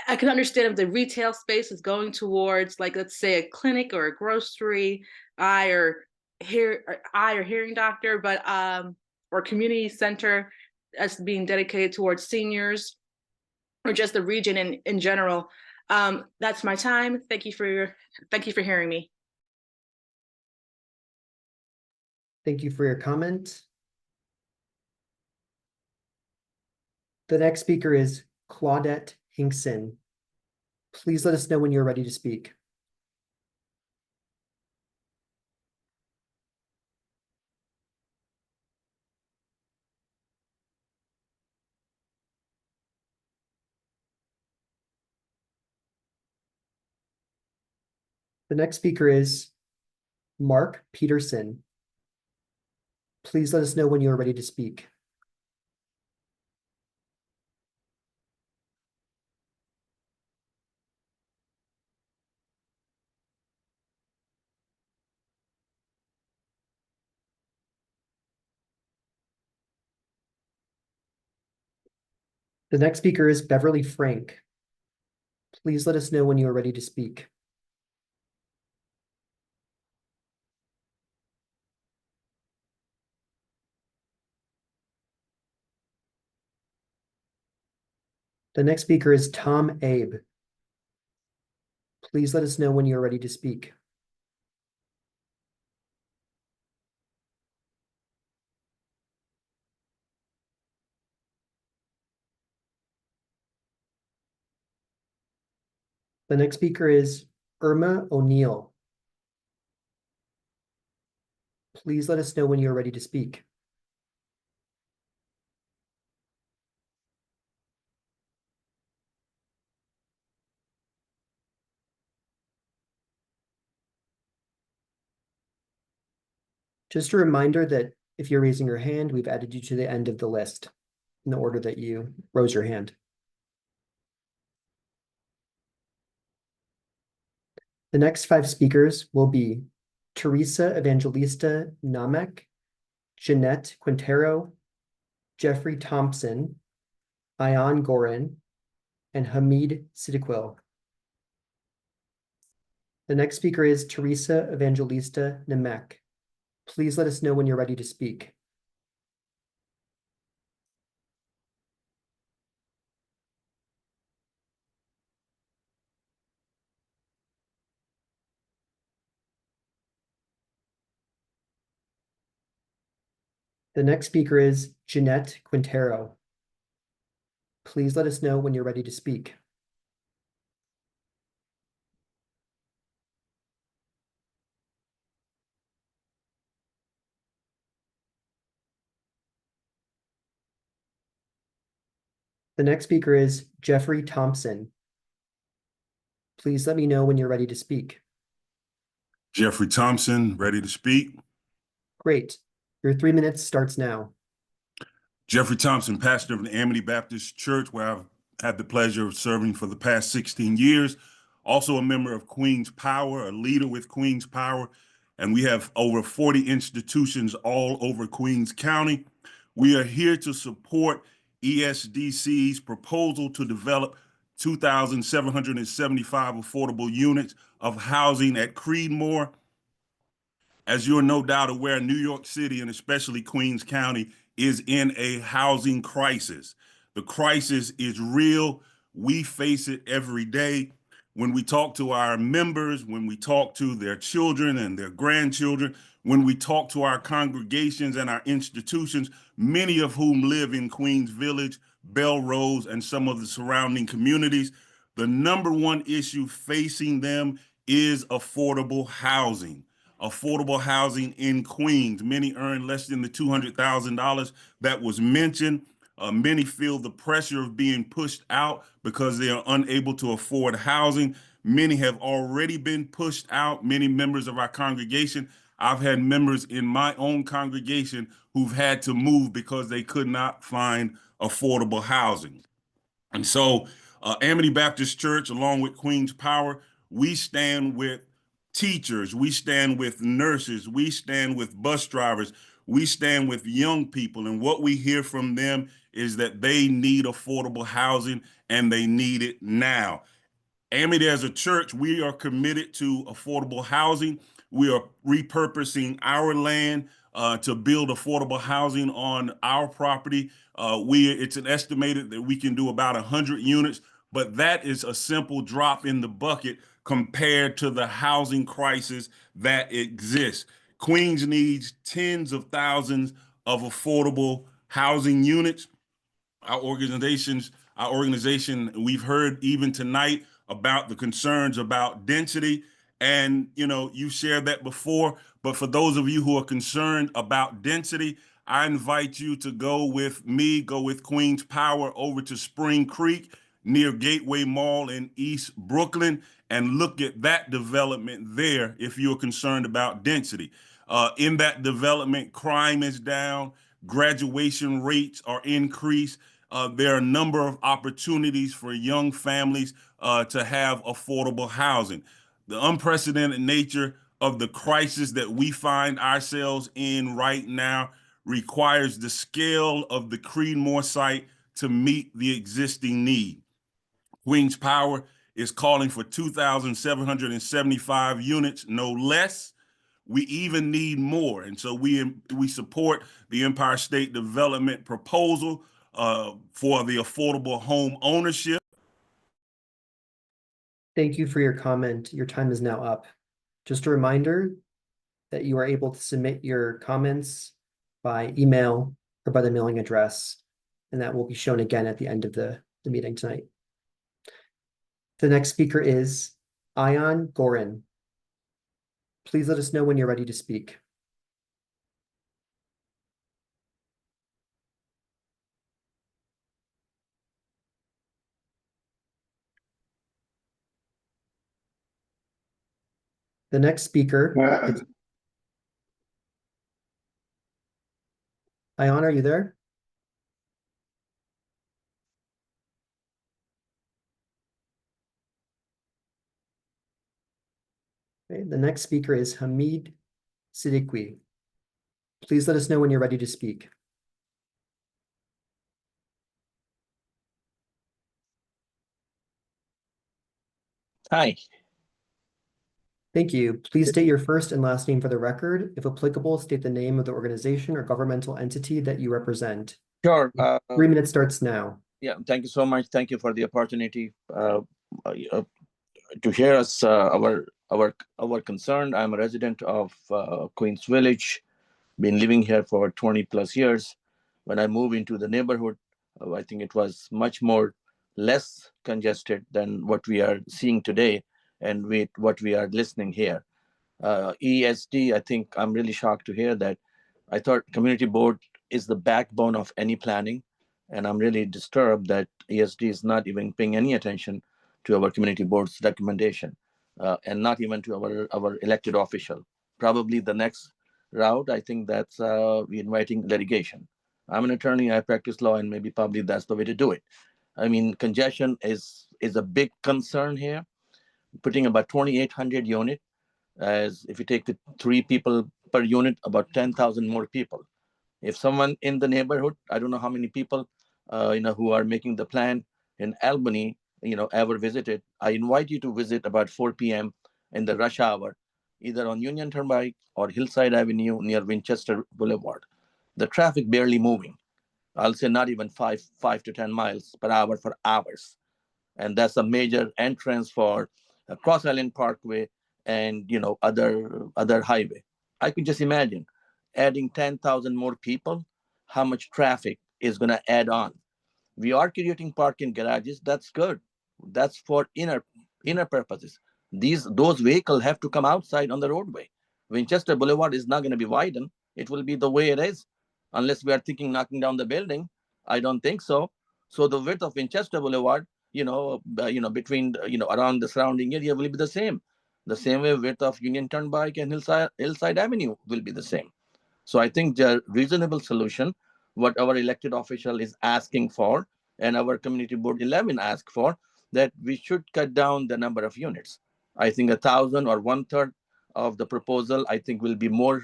S: I can understand if the retail space is going towards, like, let's say a clinic or a grocery, eye or hearing doctor, but or community center that's being dedicated towards seniors or just the region in general. That's my time. Thank you for hearing me.
B: Thank you for your comment. The next speaker is Claudette Hinkson. Please let us know when you're ready to speak. The next speaker is Mark Peterson. Please let us know when you are ready to speak. The next speaker is Beverly Frank. Please let us know when you are ready to speak. The next speaker is Tom Abe. Please let us know when you are ready to speak. The next speaker is Irma O'Neill. Please let us know when you're ready to speak. Just a reminder that if you're raising your hand, we've added you to the end of the list in the order that you rose your hand. The next 5 speakers will be Teresa Evangelista Namek, Jeanette Quintero, Jeffrey Thompson, Ayan Gorin, and Hamid Siddiquil. The next speaker is Teresa Evangelista Namek. Please let us know when you're ready to speak. The next speaker is Jeanette Quintero. Please let us know when you're ready to speak. The next speaker is Jeffrey Thompson. Please let me know when you're ready to speak.
T: Jeffrey Thompson, ready to speak.
B: Great. Your 3 minutes starts now.
T: Jeffrey Thompson, pastor of the Amity Baptist Church, where I've had the pleasure of serving for the past 16 years. Also a member of Queen's Power, a leader with Queen's Power. And we have over 40 institutions all over Queens County. We are here to support ESDC's proposal to develop 2,775 affordable units of housing at Creedmoor. As you're no doubt aware, New York City and especially Queens County is in a housing crisis. The crisis is real. We face it every day. When we talk to our members, when we talk to their children and their grandchildren, when we talk to our congregations and our institutions, many of whom live in Queens Village, Belrose, and some of the surrounding communities, the number one issue facing them is affordable housing. Affordable housing in Queens. Many earn less than the $200,000 that was mentioned. Many feel the pressure of being pushed out because they are unable to afford housing. Many have already been pushed out. Many members of our congregation. I've had members in my own congregation who've had to move because they could not find affordable housing. And so Amity Baptist Church, along with Queen's Power, we stand with teachers, we stand with nurses, we stand with bus drivers, we stand with young people. And what we hear from them is that they need affordable housing and they need it now. Amity as a church, we are committed to affordable housing. We are repurposing our land to build affordable housing on our property. It's an estimated that we can do about 100 units, but that is a simple drop in the bucket compared to the housing crisis that exists. Queens needs tens of thousands of affordable housing units. Our organization, we've heard even tonight about the concerns about density. And, you shared that before, but for those of you who are concerned about density, I invite you to go with me, go with Queen's Power over to Spring Creek near Gateway Mall in East Brooklyn and look at that development there if you're concerned about density. In that development, crime is down, graduation rates are increased. There are a number of opportunities for young families to have affordable housing. The unprecedented nature of the crisis that we find ourselves in right now requires the scale of the Creedmoor site to meet the existing need. Queen's Power is calling for 2,775 units, no less. We even need more. And so we support the Empire State Development proposal for the affordable home ownership.
B: Thank you for your comment. Your time is now up. Just a reminder that you are able to submit your comments by email or by the mailing address, and that will be shown again at the end of the meeting tonight. The next speaker is Ayan Gorin. Please let us know when you're ready to speak. The next speaker is Ayan, are you there? Okay, the next speaker is Hamid Siddiqui. Please let us know when you're ready to speak.
U: Hi.
B: Thank you. Please state your first and last name for the record. If applicable, state the name of the organization or governmental entity that you represent.
U: Sure.
B: 3 minutes starts now.
U: Yeah, thank you so much. Thank you for the opportunity to hear us our concern. I'm a resident of Queens Village, been living here for 20 plus years. When I moved into the neighborhood, I think it was much more less congested than what we are seeing today and with what we are listening here. ESD, I think I'm really shocked to hear that. I thought community board is the backbone of any planning, and I'm really disturbed that ESD is not even paying any attention to our community board's recommendation, and not even to our elected official. Probably the next route, I think that's inviting litigation. I'm an attorney, I practice law, and maybe probably that's the way to do it. I mean, congestion is a big concern here. Putting about 2,800 units, as if you take the 3 people per unit, about 10,000 more people. If someone in the neighborhood, I don't know how many people, who are making the plan in Albany, ever visited, I invite you to visit about 4 p.m. in the rush hour, either on Union Turnpike or Hillside Avenue near Winchester Boulevard. The traffic barely moving. I'll say not even 5 to 10 miles per hour for hours. And that's a major entrance for Cross Island Parkway and other highway. I could just imagine adding 10,000 more people, how much traffic is going to add on. We are creating parking garages. That's good. That's for inner purposes. Those vehicles have to come outside on the roadway. Winchester Boulevard is not going to be widened. It will be the way it is, unless we are thinking knocking down the building. I don't think so. So the width of Winchester Boulevard, between around the surrounding area will be the same. The same way width of Union Turnpike and Hillside Avenue will be the same. So I think the reasonable solution, what our elected official is asking for, and our community board 11 asked for, that we should cut down the number of units. I think 1,000 or 1/3 of the proposal, I think, will be more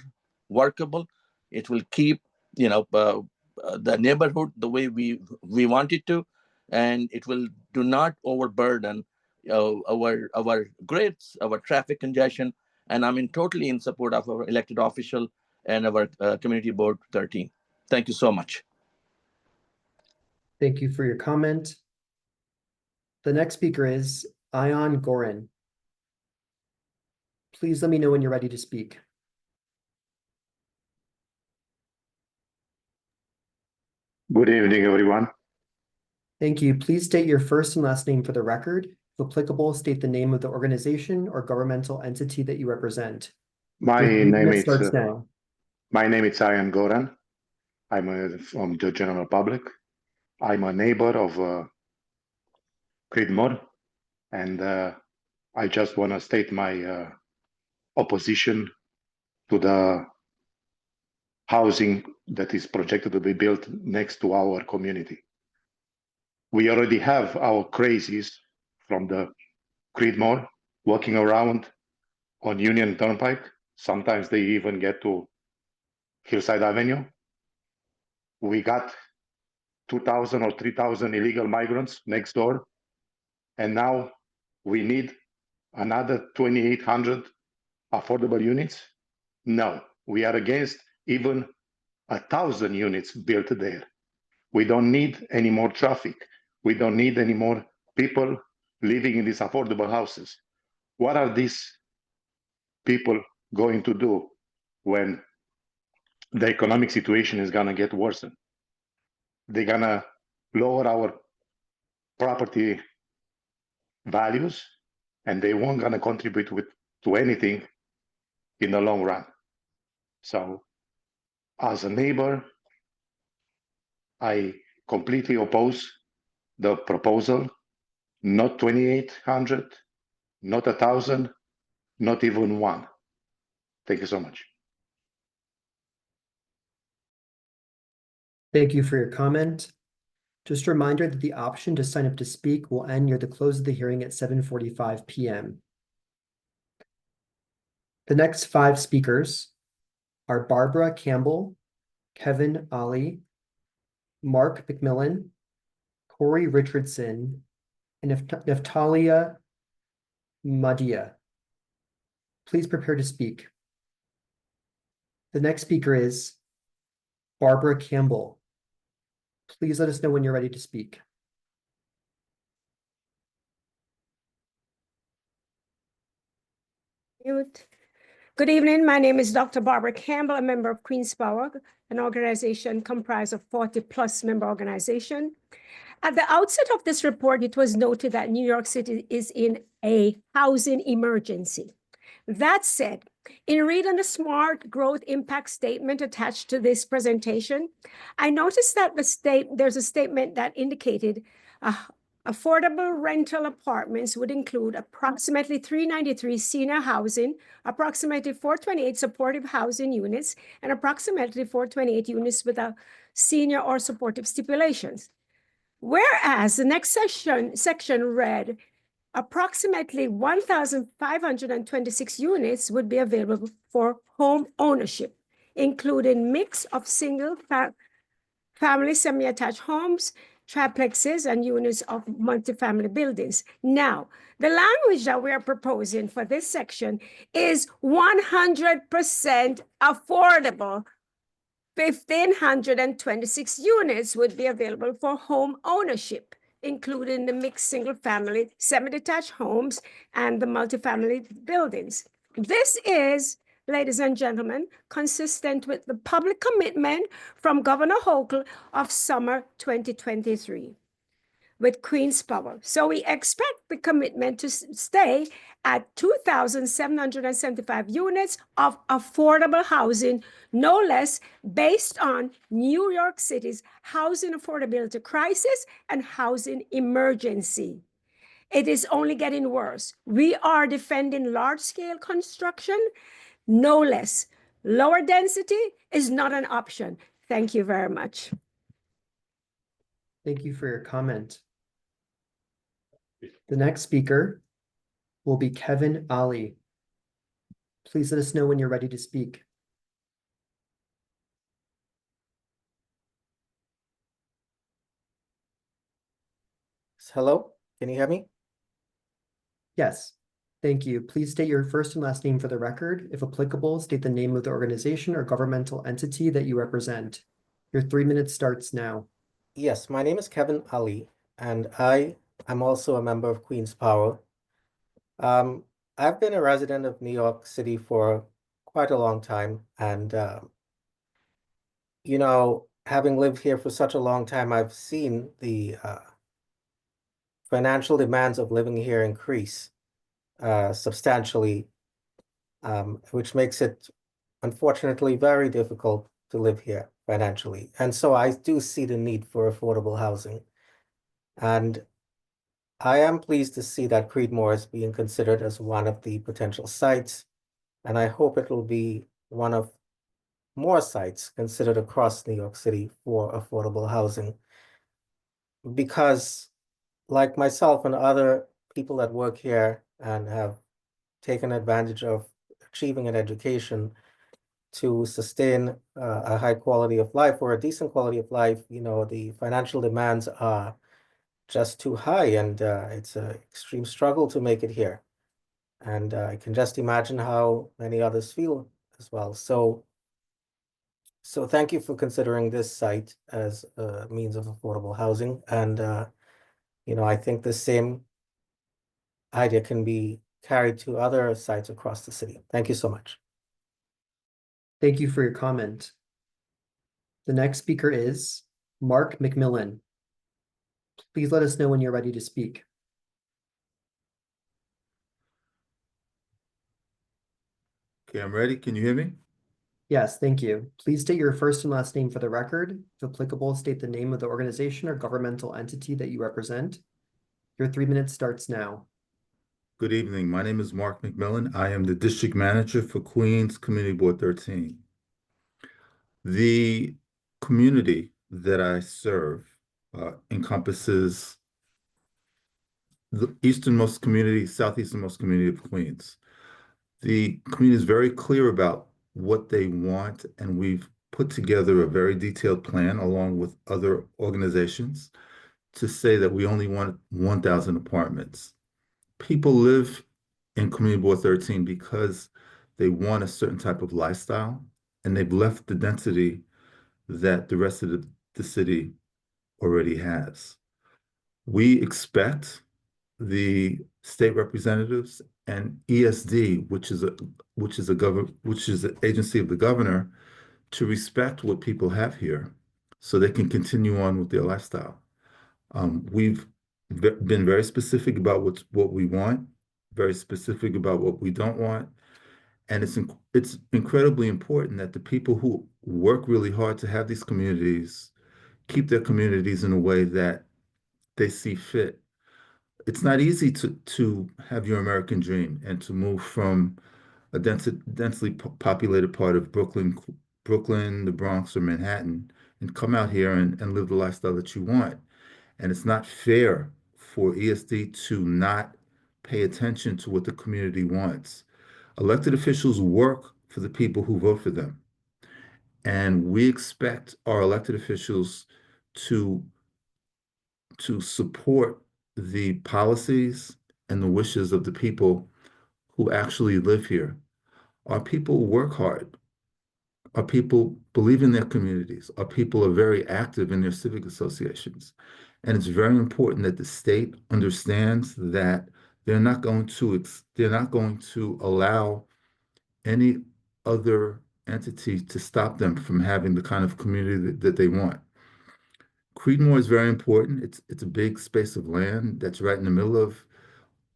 U: workable. It will keep, the neighborhood the way we want it to, and it will do not overburden our grids, our traffic congestion. And I'm totally in support of our elected official and our community board 13. Thank you so much.
B: Thank you for your comment. The next speaker is Ayan Gorin. Please let me know when you're ready to speak.
V: Good evening, everyone.
B: Thank you. Please state your first and last name for the record. If applicable, state the name of the organization or governmental entity that you represent.
V: My
B: Your 3
V: name
B: minutes
V: is
B: starts now.
V: Ayan Goran. I'm from the general public. I'm a neighbor of Creedmoor, and I just want to state my opposition to the housing that is projected to be built next to our community. We already have our crazies from the Creedmoor walking around on Union Turnpike. Sometimes they even get to Hillside Avenue. We got 2,000 or 3,000 illegal migrants next door. And now we need another 2,800 affordable units. No, we are against even 1,000 units built there. We don't need any more traffic. We don't need any more people living in these affordable houses. What are these people going to do when the economic situation is going to get worse? They're going to lower our property values, and they weren't going to contribute to anything in the long run. So as a neighbor, I completely oppose the proposal. Not 2,800, not 1,000, not even one. Thank you so much.
B: Thank you for your comment. Just a reminder that the option to sign up to speak will end near the close of the hearing at 7:45 p.m. The next 5 speakers are Barbara Campbell, Kevin Ali, Mark McMillan, Corey Richardson, and Naftalia Madia. Please prepare to speak. The next speaker is Barbara Campbell. Please let us know when you're ready to speak.
A: Good evening. My name is Dr. Barbara Campbell, a member of Queen's Power, an organization comprised of 40+ member organization. At the outset of this report, it was noted that New York City is in a housing emergency. That said, in reading the Smart Growth Impact Statement attached to this presentation, I noticed that there's a statement that indicated affordable rental apartments would include approximately 393 senior housing, approximately 428 supportive housing units, and approximately 428 units without senior or supportive stipulations. Whereas the next section read, approximately 1,526 units would be available for home ownership, including mix of single family semi-attached homes, triplexes, and units of multifamily buildings. Now, the language that we are proposing for this section is 100% affordable. 1,526 units would be available for home ownership, including the mixed single-family, semi-detached homes and the multifamily buildings. This is, ladies and gentlemen, consistent with the public commitment from Governor Hochul of summer 2023 with Queen's Power. So we expect the commitment to stay at 2,775 units of affordable housing, no less, based on New York City's housing affordability crisis and housing emergency. It is only getting worse. We are defending large-scale construction, no less. Lower density is not an option. Thank you very much.
B: Thank you for your comment. The next speaker will be Kevin Ali. Please let us know when you're ready to speak.
D: Hello, can you hear me?
B: Yes, thank you. Please state your first and last name for the record. If applicable, state the name of the organization or governmental entity that you represent. Your 3 minutes starts now.
D: Yes, my name is Kevin Ali, and I am also a member of Queen's Power. I've been a resident of New York City for quite a long time, and you know, having lived here for such a long time, I've seen the financial demands of living here increase substantially, which makes it unfortunately very difficult to live here financially. And so I do see the need for affordable housing. And I am pleased to see that Creedmoor is being considered as one of the potential sites, and I hope it will be one of more sites considered across New York City for affordable housing. Because like myself and other people that work here and have taken advantage of achieving an education to sustain a high quality of life or a decent quality of life, you know, the financial demands are just too high, and it's an extreme struggle to make it here. And I can just imagine how many others feel as well. So thank you for considering this site as a means of affordable housing. And, you know, I think the same idea can be carried to other sites across the city. Thank you so much.
B: Thank you for your comment. The next speaker is Mark McMillan. Please let us know when you're ready to speak.
C: Okay, I'm ready. Can you hear me?
B: Yes, thank you. Please state your first and last name for the record. If applicable, state the name of the organization or governmental entity that you represent. Your 3 minutes starts now.
C: Good evening. My name is Mark McMillan. I am the district manager for Queens Community Board 13. The community that I serve encompasses the easternmost community, southeasternmost community of Queens. The community is very clear about what they want, and we've put together a very detailed plan along with other organizations to say that we only want 1,000 apartments. People live in Community Board 13 because they want a certain type of lifestyle, and they've left the density that the rest of the city already has. We expect the state representatives and ESD, which is an agency of the governor, to respect what people have here so they can continue on with their lifestyle. We've been very specific about what we want, very specific about what we don't want. And it's incredibly important that the people who work really hard to have these communities keep their communities in a way that they see fit. It's not easy to have your American dream and to move from a densely populated part of Brooklyn, the Bronx, or Manhattan, and come out here and live the lifestyle that you want. And it's not fair for ESD to not pay attention to what the community wants. Elected officials work for the people who vote for them. And we expect our elected officials to support the policies and the wishes of the people who actually live here. Our people work hard. Our people believe in their communities. Our people are very active in their civic associations. And it's very important that the state understands that they're not going to allow any other entity to stop them from having the kind of community that they want. Creedmoor is very important. It's a big space of land that's right in the middle of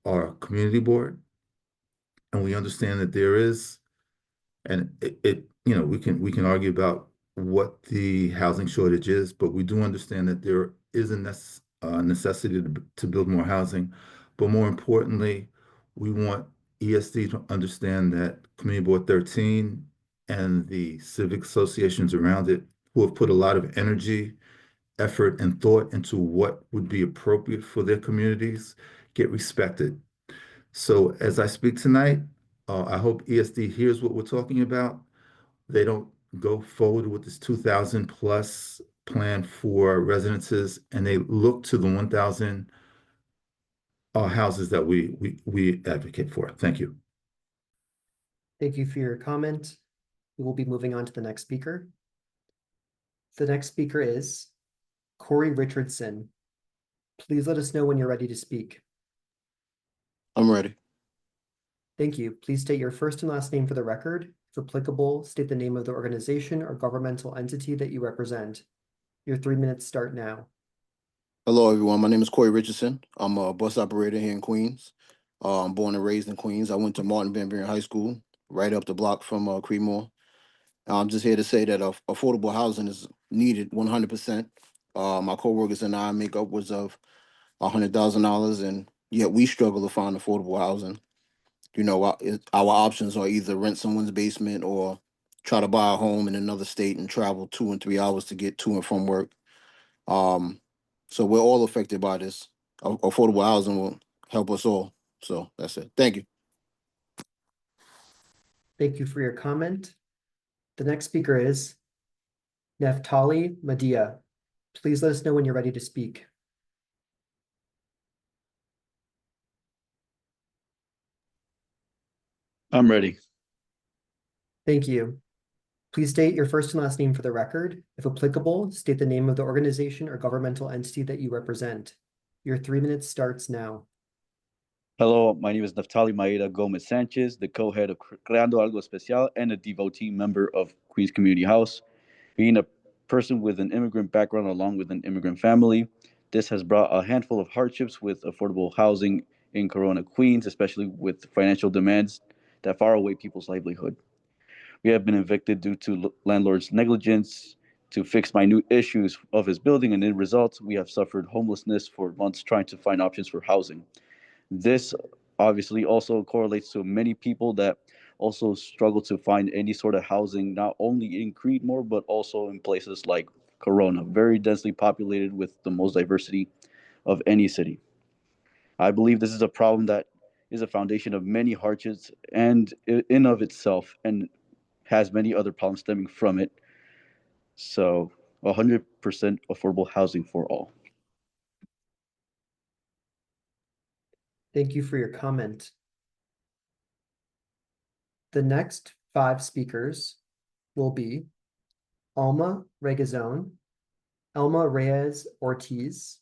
C: our community board. And we understand that there is, and we can argue about what the housing shortage is, but we do understand that there is a necessity to build more housing. But more importantly, we want ESD to understand that Community Board 13 and the civic associations around it, who have put a lot of energy, effort, and thought into what would be appropriate for their communities, get respected. So as I speak tonight, I hope ESD hears what we're talking about. They don't go forward with this 2,000 plus plan for residences, and they look to the 1,000 houses that we advocate for. Thank you.
B: Thank you for your comment. We will be moving on to the next speaker. The next speaker is Corey Richardson. Please let us know when you're ready to speak.
F: I'm ready.
B: Thank you. Please state your first and last name for the record. If applicable, state the name of the organization or governmental entity that you represent. Your 3 minutes start now.
F: Hello, everyone. My name is Corey Richardson. I'm a bus operator here in Queens. I'm born and raised in Queens. I went to Martin Van Buren High School, right up the block from Creedmoor. I'm just here to say that affordable housing is needed 100%. My coworkers and I make upwards of $100,000, and yet we struggle to find affordable housing. Our options are either rent someone's basement or try to buy a home in another state and travel 2 and 3 hours to get to and from work. So we're all affected by this. Affordable housing will help us all. So that's it. Thank you.
B: Thank you for your comment. The next speaker is Neftali Madia. Please let us know when you're ready to speak.
F: I'm ready.
B: Thank you. Please state your first and last name for the record. If applicable, state the name of the organization or governmental entity that you represent. Your 3 minutes starts now.
W: Hello, my name is Neftali Maeda Gomez Sanchez, the co-head of Creando Algo Especial and a devotee member of Queens Community House. Being a person with an immigrant background along with an immigrant family, this has brought a handful of hardships with affordable housing in Corona, Queens, especially with financial demands that far away people's livelihood. We have been evicted due to landlord's negligence to fix minute issues of his building, and in result, we have suffered homelessness for months trying to find options for housing. This obviously also correlates to many people that also struggle to find any sort of housing, not only in Creedmoor, but also in places like Corona, very densely populated with the most diversity of any city. I believe this is a problem that is a foundation of many hardships and in of itself, and has many other problems stemming from it. So 100% affordable housing for all.
B: Thank you for your comment. The next 5 speakers will be Alma Regazon, Elma Reyes Ortiz,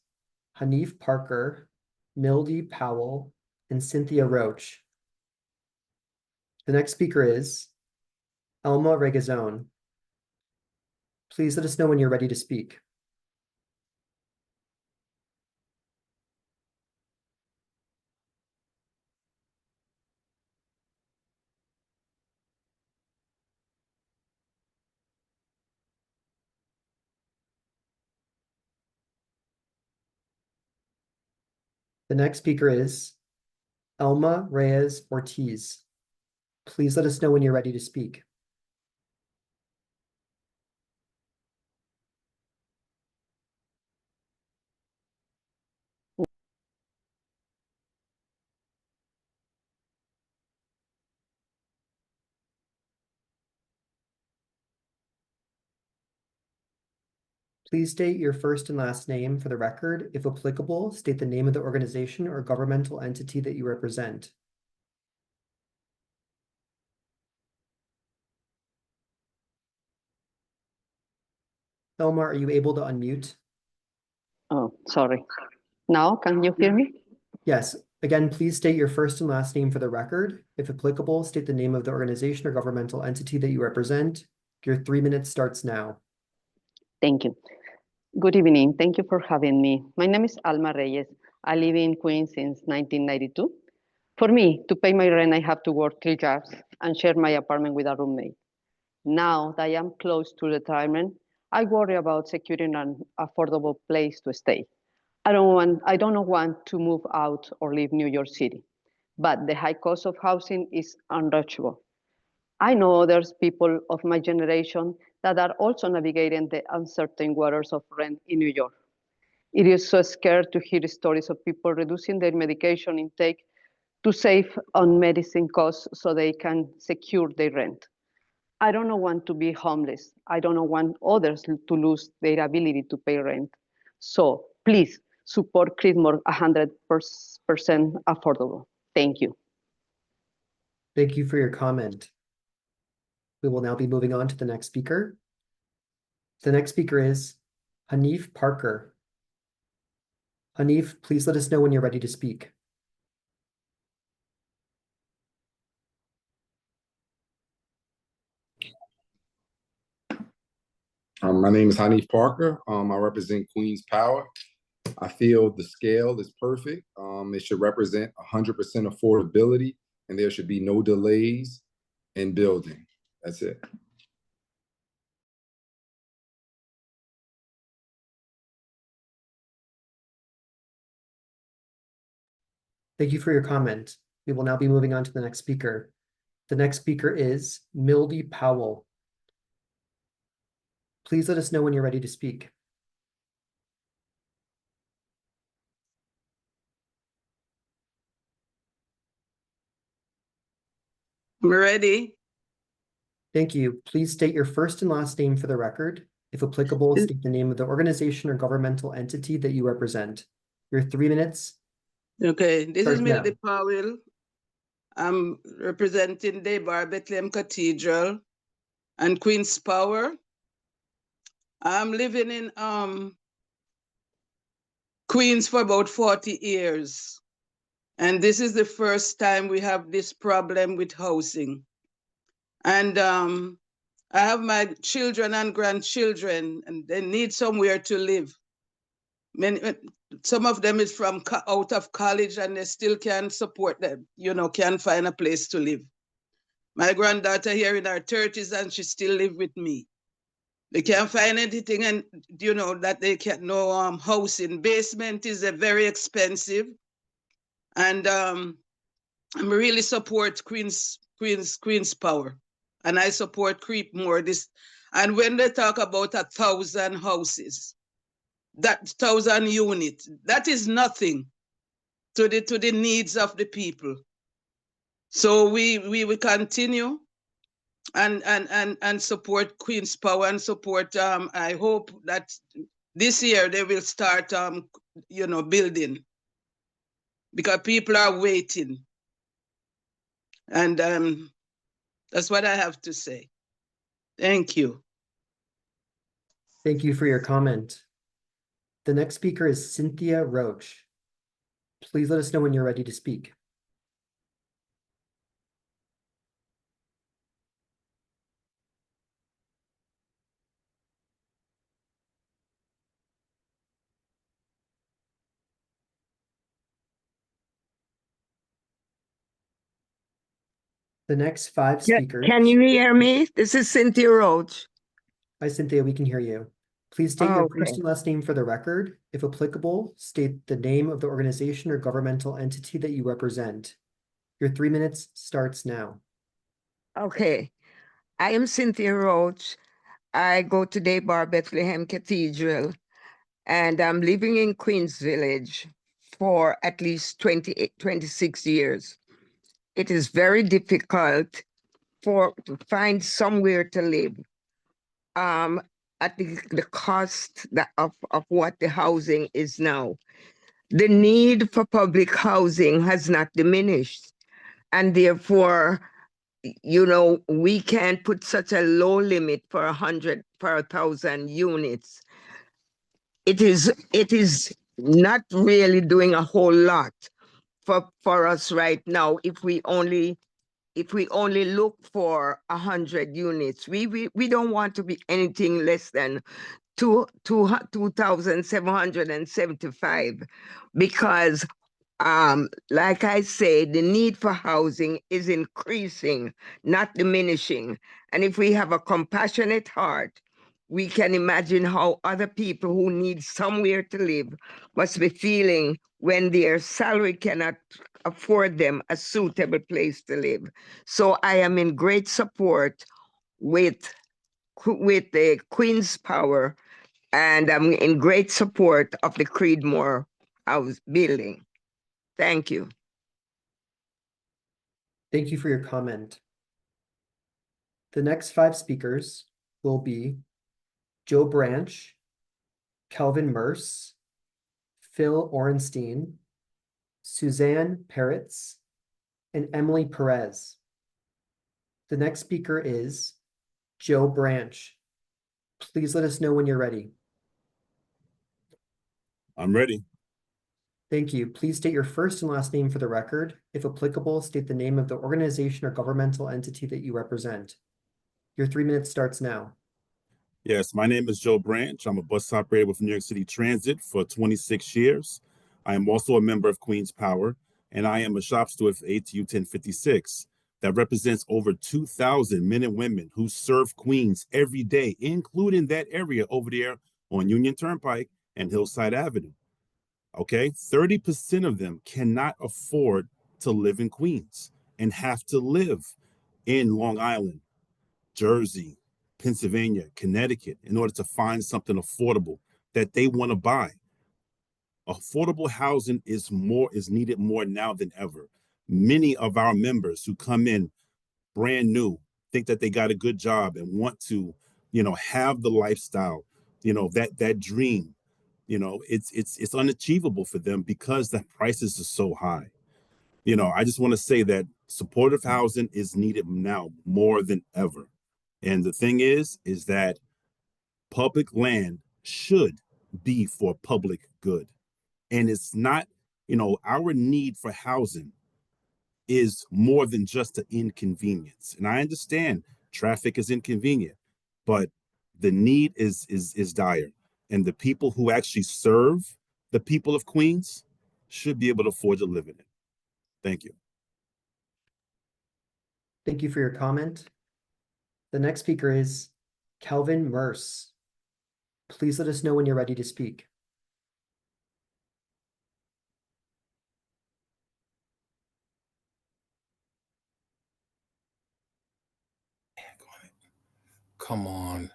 B: Hanif Parker, Mildy Powell, and Cynthia Roach. The next speaker is Elma Regazon. Please let us know when you're ready to speak. The next speaker is Elma Reyes Ortiz. Please let us know when you're ready to speak. Please state your first and last name for the record. If applicable, state the name of the organization or governmental entity that you represent. Elma, are you able to unmute?
E: Oh, sorry. Now, can you hear me?
B: Yes. Again, please state your first and last name for the record. If applicable, state the name of the organization or governmental entity that you represent. Your 3 minutes starts now.
E: Thank you. Good evening. Thank you for having me. My name is Alma Reyes. I live in Queens since 1992. For me, to pay my rent, I have to work 3 jobs and share my apartment with a roommate. Now that I am close to retirement, I worry about securing an affordable place to stay. I don't want to move out or leave New York City, but the high cost of housing is unreachable. I know others people of my generation that are also navigating the uncertain waters of rent in New York. It is so scared to hear stories of people reducing their medication intake to save on medicine costs so they can secure their rent. I don't want to be homeless. I don't want others to lose their ability to pay rent. So please support Creedmoor 100% affordable. Thank you.
B: Thank you for your comment. We will now be moving on to the next speaker. The next speaker is Hanif Parker. Hanif, please let us know when you're ready to speak.
G: My name is Hanif Parker. I represent Queens Power. I feel the scale is perfect. It should represent 100% affordability, and there should be no delays in building. That's it.
B: Thank you for your comment. We will now be moving on to the next speaker. The next speaker is Mildy Powell. Please let us know when you're ready to speak.
H: I'm ready.
B: Thank you. Please state your first and last name for the record. If applicable, state the name of the organization or governmental entity that you represent. Your 3 minutes.
H: Okay, this is
B: Start now.
H: Mildy Powell. I'm representing Debar Bethlehem Cathedral and Queen's Power. I'm living in Queens for about 40 years. And this is the first time we have this problem with housing. And I have my children and grandchildren, and they need somewhere to live. Some of them is from out of college, and they still can't support them, can't find a place to live. My granddaughter here in her 30s and she still live with me. They can't find anything, and you know that they can't no housing. Basement is very expensive, and I really support Queen's Power, and I support Creedmoor. This, and when they talk about 1,000 houses, that 1,000 units, that is nothing to the needs of the people. So we will continue and support Queen's Power and support. I hope that this year they will start building, because people are waiting. And that's what I have to say. Thank you.
B: Thank you for your comment. The next speaker is Cynthia Roach. Please let us know when you're ready to speak. The next 5 speakers.
I: Can you hear me? This is Cynthia Roach.
B: Hi, Cynthia, we can hear you. Please state your first
I: Okay.
B: and last name for the record. If applicable, state the name of the organization or governmental entity that you represent. Your 3 minutes starts now.
I: Okay. I am Cynthia Roach. I go to Daybar Bethlehem Cathedral, and I'm living in Queens Village for at least 26 years. It is very difficult to find somewhere to live. At the cost of what the housing is now. The need for public housing has not diminished, and therefore, we can't put such a low limit for 1,000 units. It is not really doing a whole lot for us right now if we only look for 100 units. We don't want to be anything less than 2,775, because like I say, the need for housing is increasing, not diminishing. And if we have a compassionate heart, we can imagine how other people who need somewhere to live must be feeling when their salary cannot afford them a suitable place to live. So I am in great support with the Queen's Power, and I'm in great support of the Creedmoor house building. Thank you.
B: Thank you for your comment. The next 5 speakers will be Joe Branch, Kelvin Merce, Phil Orenstein, Suzanne Peretz, and Emily Perez. The next speaker is Joe Branch. Please let us know when you're ready.
T: I'm ready.
B: Thank you. Please state your first and last name for the record. If applicable, state the name of the organization or governmental entity that you represent. Your 3 minutes starts now.
T: Yes, my name is Joe Branch. I'm a bus operator with New York City Transit for 26 years. I am also a member of Queen's Power, and I am a shop steward for ATU 1056 that represents over 2,000 men and women who serve Queens every day, including that area over there on Union Turnpike and Hillside Avenue. Okay, 30% of them cannot afford to live in Queens and have to live in Long Island, Jersey, Pennsylvania, Connecticut in order to find something affordable that they want to buy. Affordable housing is needed more now than ever. Many of our members who come in brand new think that they got a good job and want to, have the lifestyle, that dream. It's unachievable for them because the prices are so high. I just want to say that supportive housing is needed now more than ever. And the thing is that public land should be for public good. And it's not, our need for housing is more than just an inconvenience. And I understand traffic is inconvenient, but the need is dire. And the people who actually serve the people of Queens should be able to afford to live in it. Thank you.
B: Thank you for your comment. The next speaker is Calvin Merce. Please let us know when you're ready to speak.
J: Come on.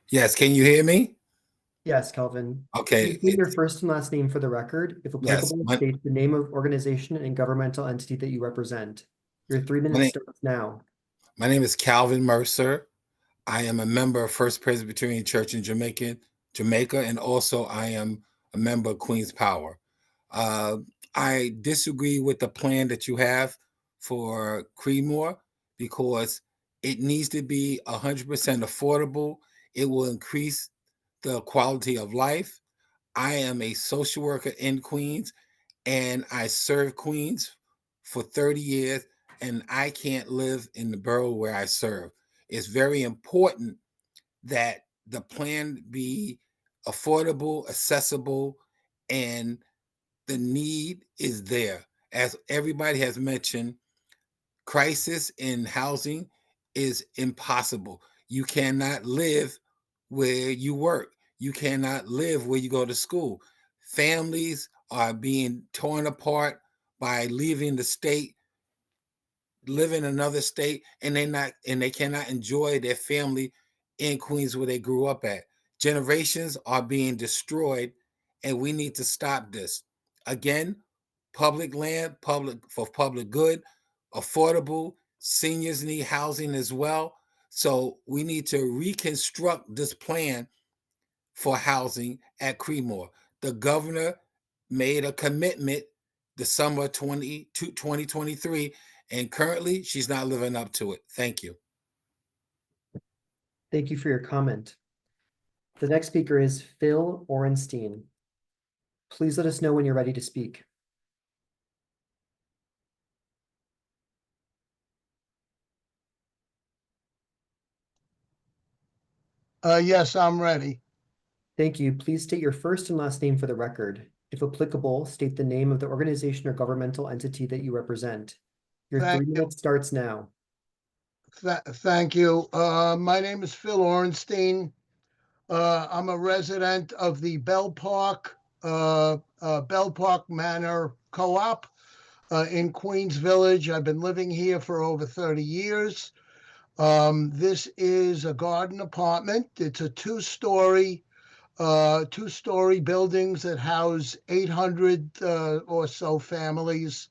J: Yes, can you hear me?
B: Yes, Calvin.
J: Okay,
B: Please state your first and last name for the record. If
J: Yes,
B: applicable, state the name of organization and governmental entity that you represent. Your 3 minutes
J: name-
B: starts now.
J: My name is Calvin Mercer. I am a member of First Presbyterian Church in Jamaica, and also I am a member of Queen's Power. I disagree with the plan that you have for Creedmoor because it needs to be 100% affordable. It will increase the quality of life. I am a social worker in Queens, and I served Queens for 30 years, and I can't live in the borough where I serve. It's very important that the plan be affordable, accessible, and the need is there. As everybody has mentioned, crisis in housing is impossible. You cannot live where you work. You cannot live where you go to school. Families are being torn apart by leaving the state, live in another state, and they cannot enjoy their family in Queens where they grew up at. Generations are being destroyed, and we need to stop this. Again, public land, public good, affordable. Seniors need housing as well. So we need to reconstruct this plan for housing at Creedmoor. The governor made a commitment the summer 2023, and currently she's not living up to it. Thank you.
B: Thank you for your comment. The next speaker is Phil Orenstein. Please let us know when you're ready to speak.
K: Yes, I'm ready.
B: Thank you. Please state your first and last name for the record. If applicable, state the name of the organization or governmental entity that you represent. Your
K: Thank
B: 3 minutes starts now.
K: Thank you. My name is Phil Orenstein. I'm a resident of the Bell Park Manor Co-op in Queens Village. I've been living here for over 30 years. This is a garden apartment. It's a two-story buildings that house 800 or so families.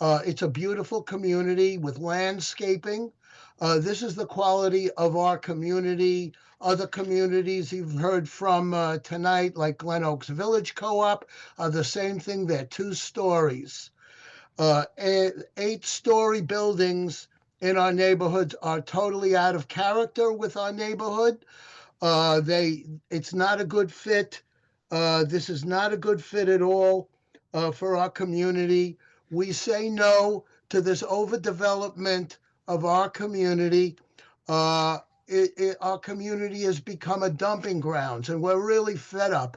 K: It's a beautiful community with landscaping. This is the quality of our community. Other communities you've heard from tonight, like Glen Oaks Village Co-op, are the same thing. They're 2 stories. 8-story buildings in our neighborhoods are totally out of character with our neighborhood. It's not a good fit. This is not a good fit at all for our community. We say no to this overdevelopment of our community. Our community has become a dumping grounds, and we're really fed up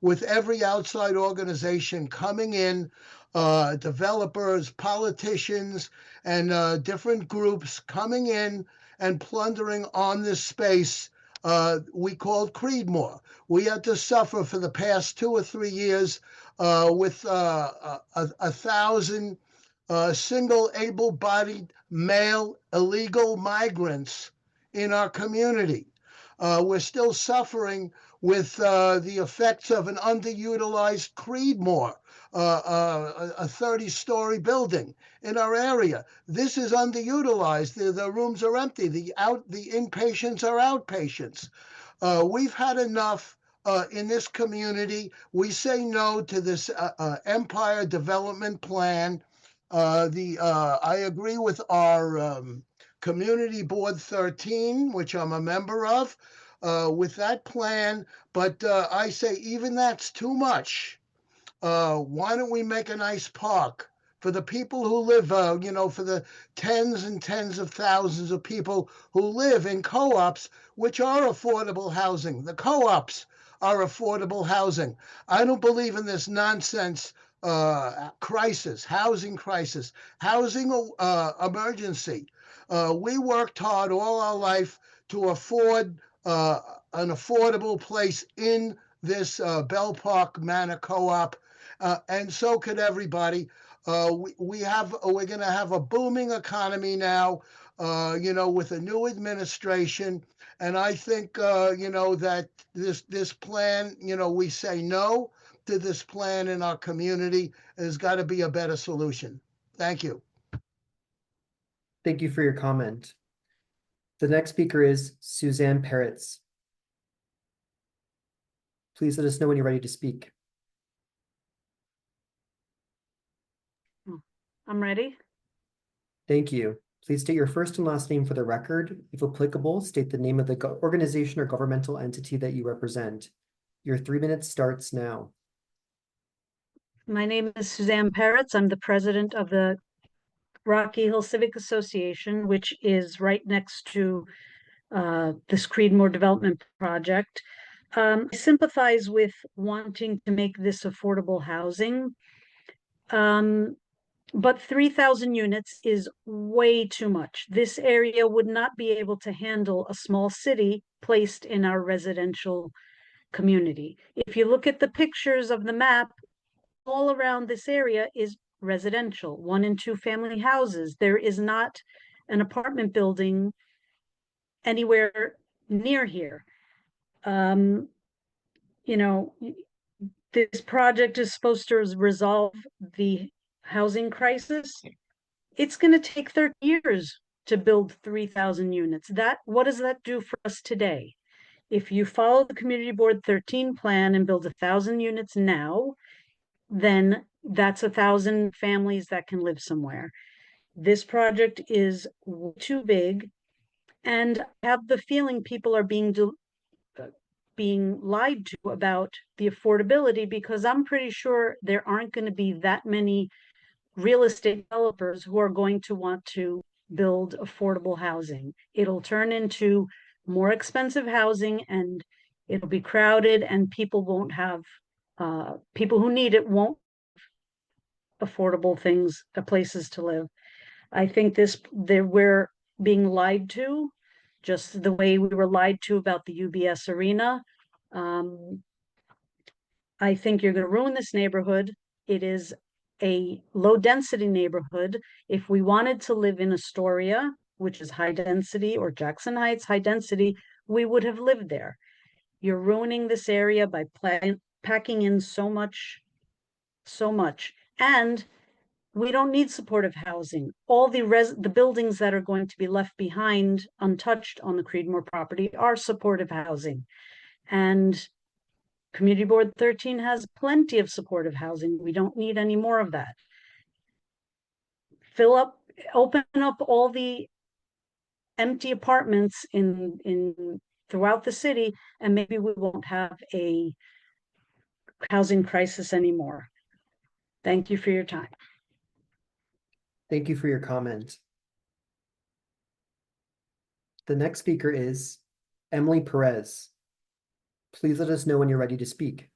K: with every outside organization coming in, developers, politicians, and different groups coming in and plundering on this space we called Creedmoor. We had to suffer for the past 2 or 3 years with 1,000 single able-bodied male illegal migrants in our community. We're still suffering with the effects of an underutilized Creedmoor, a 30-story building in our area. This is underutilized. The rooms are empty. The inpatients are outpatients. We've had enough in this community. We say no to this Empire Development Plan. I agree with our Community Board 13, which I'm a member of, with that plan. But I say even that's too much. Why don't we make a nice park for the people who live, for the tens and tens of thousands of people who live in co-ops, which are affordable housing. The co-ops are affordable housing. I don't believe in this nonsense crisis, housing emergency. We worked hard all our life to afford an affordable place in this Bell Park Manor Co-op, and so could everybody. We're going to have a booming economy now, with a new administration. And I think, that this plan, we say no to this plan in our community. There's got to be a better solution. Thank you.
B: Thank you for your comment. The next speaker is Suzanne Peretz. Please let us know when you're ready to speak.
L: I'm ready.
B: Thank you. Please state your first and last name for the record. If applicable, state the name of the organization or governmental entity that you represent. Your 3 minutes starts now.
L: My name is Suzanne Peretz. I'm the president of the Rocky Hill Civic Association, which is right next to this Creedmoor development project. I sympathize with wanting to make this affordable housing. But 3,000 units is way too much. This area would not be able to handle a small city placed in our residential community. If you look at the pictures of the map, all around this area is residential, 1 and 2 family houses. There is not an apartment building anywhere near here. This project is supposed to resolve the housing crisis. It's going to take 30 years to build 3,000 units. What does that do for us today? If you follow the Community Board 13 plan and build 1,000 units now, then that's 1,000 families that can live somewhere. This project is too big, and I have the feeling people are being lied to about the affordability, because I'm pretty sure there aren't going to be that many real estate developers who are going to want to build affordable housing. It'll turn into more expensive housing, and it'll be crowded, and people won't have, people who need it won't have affordable things, places to live. I think we're being lied to, just the way we were lied to about the UBS arena. I think you're going to ruin this neighborhood. It is a low density neighborhood. If we wanted to live in Astoria, which is high density, or Jackson Heights, high density, we would have lived there. You're ruining this area by packing in so much. And we don't need supportive housing. All the buildings that are going to be left behind untouched on the Creedmoor property are supportive housing. And Community Board 13 has plenty of supportive housing. We don't need any more of that. Open up all the empty apartments throughout the city, and maybe we won't have a housing crisis anymore. Thank you for your time.
B: Thank you for your comment. The next speaker is Emily Perez. Please let us know when you're ready to speak.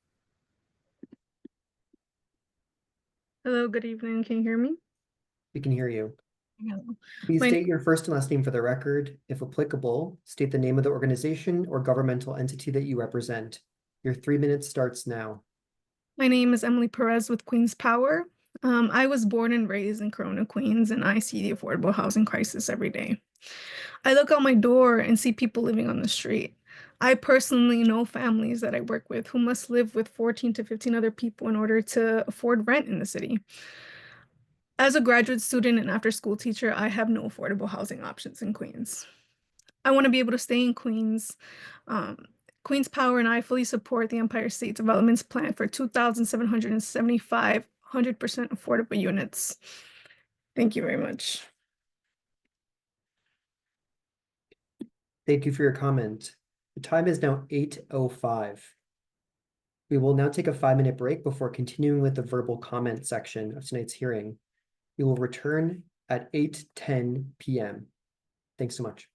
M: Hello, good evening. Can you hear me?
B: We can hear you.
M: Hello.
B: Please
M: My-
B: state your first and last name for the record. If applicable, state the name of the organization or governmental entity that you represent. Your 3 minutes starts now.
M: My name is Emily Perez with Queens Power. I was born and raised in Corona, Queens, and I see the affordable housing crisis every day. I look out my door and see people living on the street. I personally know families that I work with who must live with 14 to 15 other people in order to afford rent in the city. As a graduate student and after-school teacher, I have no affordable housing options in Queens. I want to be able to stay in Queens. Queens Power and I fully support the Empire State Development's plan for 2,775 100% affordable units. Thank you very much.
B: Thank you for your comment. The time is now 8:05. We will now take a 5-minute break before continuing with the verbal comment section of tonight's hearing. We will return at 8:10 p.m. Thanks so much.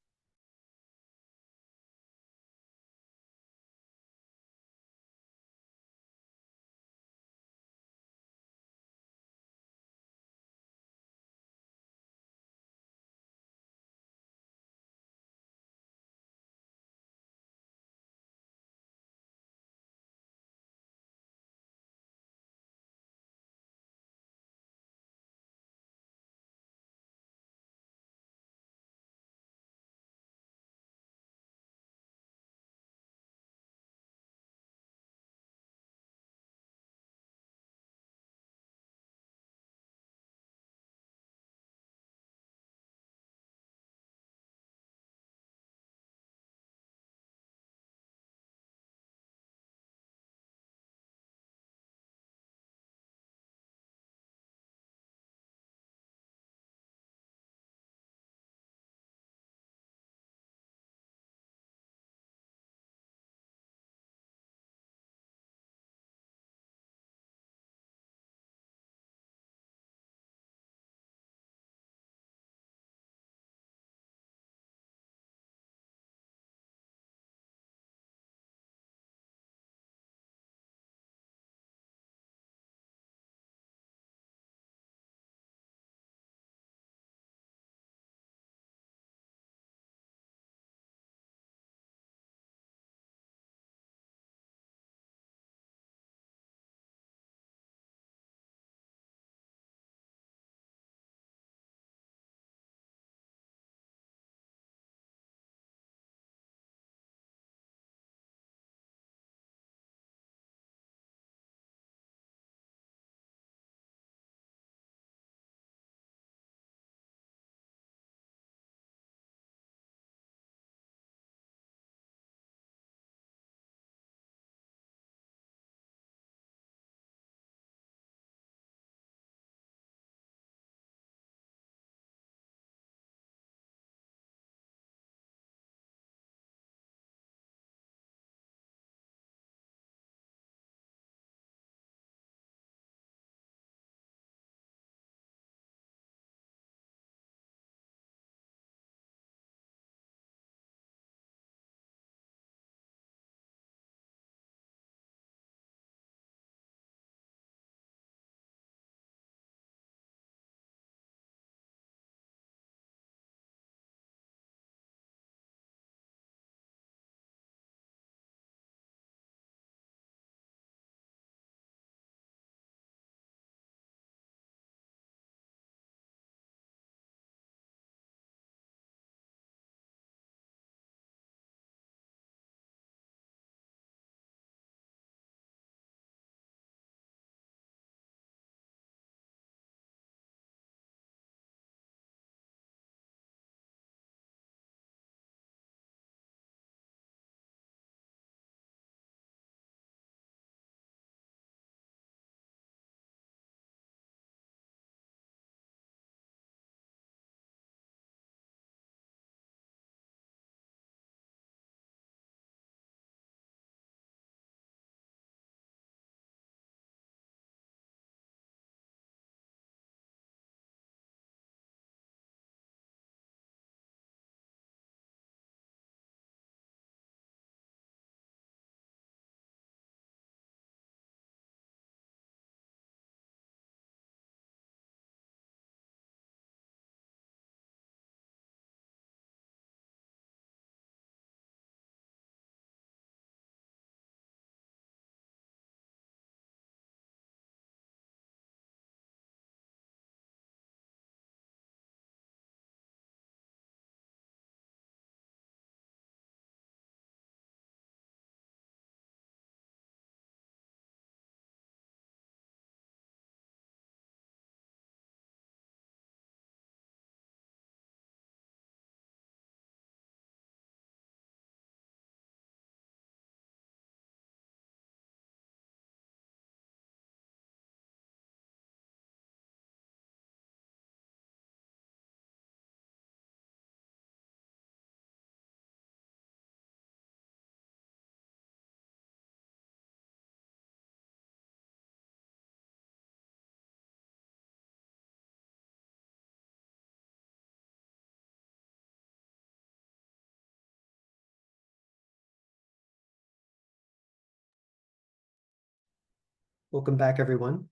B: Welcome back, everyone.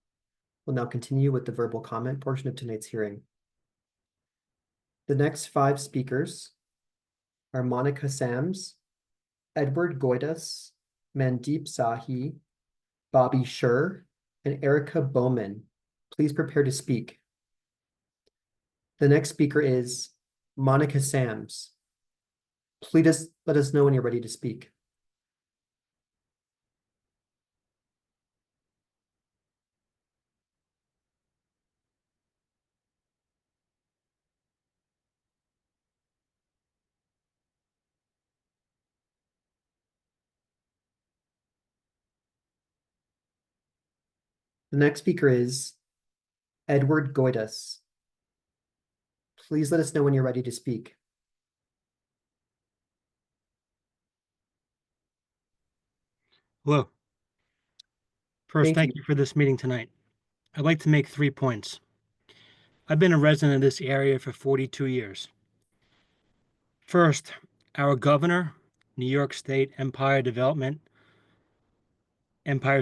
B: We'll now continue with the verbal comment portion of tonight's hearing. The next 5 speakers are Monica Sams, Edward Goidas, Mandeep Sahi, Bobby Scher, and Erica Bowman. Please prepare to speak. The next speaker is Monica Sams. Please let us know when you're ready to speak. The next speaker is Edward Goidas. Please let us know when you're ready to speak.
N: Hello. First,
B: Thank
N: thank you for this meeting tonight. I'd like to make 3 points. I've been a resident of this area for 42 years. First, our governor, New York State Empire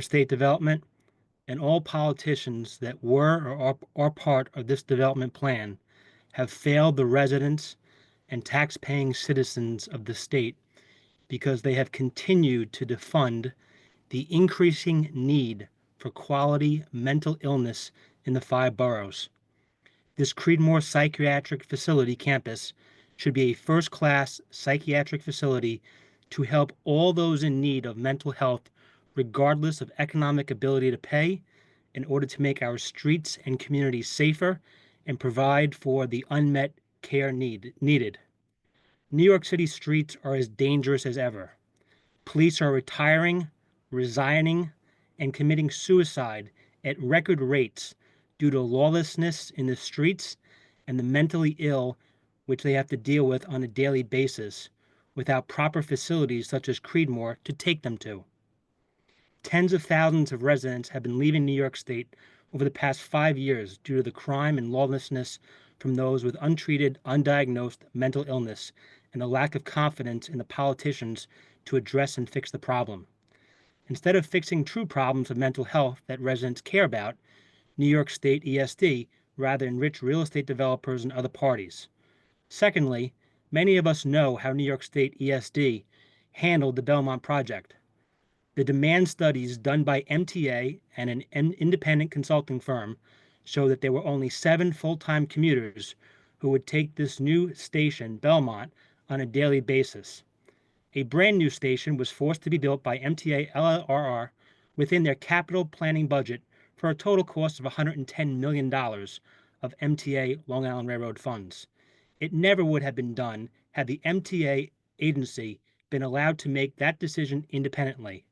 N: State Development, and all politicians that were or are part of this development plan have failed the residents and tax-paying citizens of the state because they have continued to defund the increasing need for quality mental illness in the 5 boroughs. This Creedmoor Psychiatric Facility campus should be a first-class psychiatric facility to help all those in need of mental health, regardless of economic ability to pay, in order to make our streets and communities safer and provide for the unmet care needed. New York City streets are as dangerous as ever. Police are retiring, resigning, and committing suicide at record rates due to lawlessness in the streets and the mentally ill which they have to deal with on a daily basis without proper facilities such as Creedmoor to take them to. Tens of thousands of residents have been leaving New York State over the past 5 years due to the crime and lawlessness from those with untreated, undiagnosed mental illness and a lack of confidence in the politicians to address and fix the problem. Instead of fixing true problems of mental health that residents care about, New York State ESD rather enrich real estate developers and other parties. Secondly, many of us know how New York State ESD handled the Belmont project. The demand studies done by MTA and an independent consulting firm show that there were only 7 full-time commuters who would take this new station, Belmont, on a daily basis. A brand new station was forced to be built by MTA LRR within their capital planning budget for a total cost of $110 million of MTA Long Island Railroad funds. It never would have been done had the MTA agency been allowed to make that decision independently.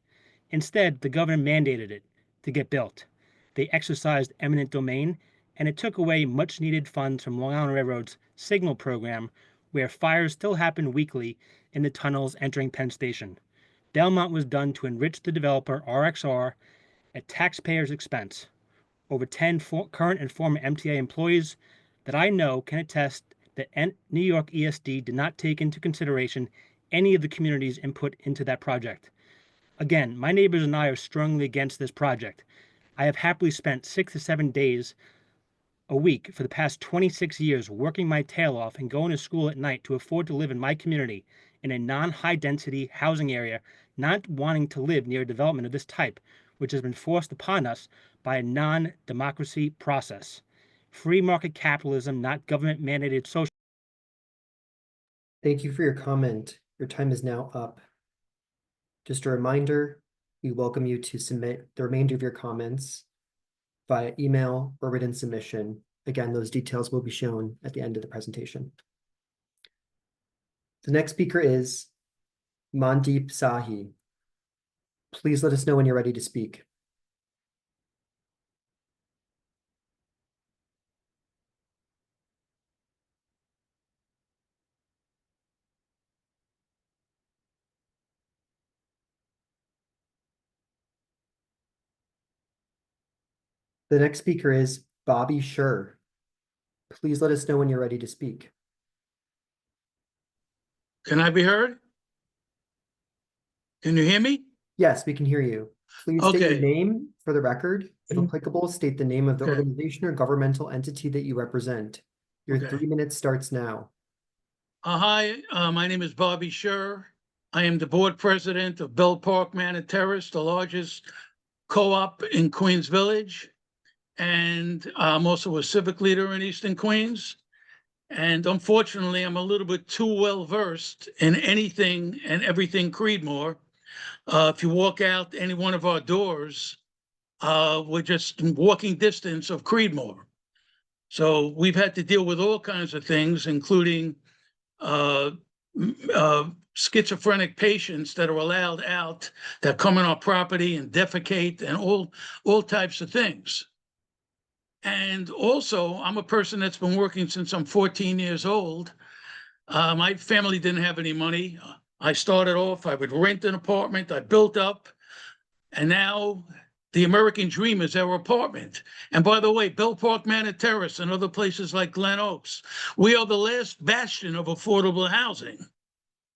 N: Instead, the governor mandated it to get built. They exercised eminent domain, and it took away much-needed funds from Long Island Railroad's signal program, where fires still happen weekly in the tunnels entering Penn Station. Belmont was done to enrich the developer RXR at taxpayers' expense. Over 10 current and former MTA employees that I know can attest that New York ESD did not take into consideration any of the community's input into that project. Again, my neighbors and I are strongly against this project. I have happily spent 6 to 7 days a week for the past 26 years working my tail off and going to school at night to afford to live in my community in a non-high density housing area, not wanting to live near a development of this type, which has been forced upon us by a non-democracy process. Free market capitalism, not government mandated social.
B: Thank you for your comment. Your time is now up. Just a reminder, we welcome you to submit the remainder of your comments via email or written submission. Again, those details will be shown at the end of the presentation. The next speaker is Mandeep Sahi. Please let us know when you're ready to speak. The next speaker is Bobby Scher. Please let us know when you're ready to speak.
O: Can I be heard? Can you hear me?
B: Yes, we can hear you. Please state your
O: Okay.
B: name, For the record, if
O: Mm.
B: applicable, state the name of the
O: Okay.
B: organization or governmental entity that you represent. Your
O: Okay.
B: 3 minutes starts now.
O: Hi, my name is Bobby Scher. I am the board president of Bell Park Manor Terrace, the largest co-op in Queens Village. And I'm also a civic leader in Eastern Queens. And unfortunately, I'm a little bit too well versed in anything and everything Creedmoor. If you walk out any one of our doors, we're just walking distance of Creedmoor. So we've had to deal with all kinds of things, including schizophrenic patients that are allowed out that come on our property and defecate and all types of things. And also, I'm a person that's been working since I'm 14 years old. My family didn't have any money. I started off, I would rent an apartment, I built up, and now the American dream is our apartment. And by the way, Bell Park Manor Terrace and other places like Glen Oaks, we are the last bastion of affordable housing.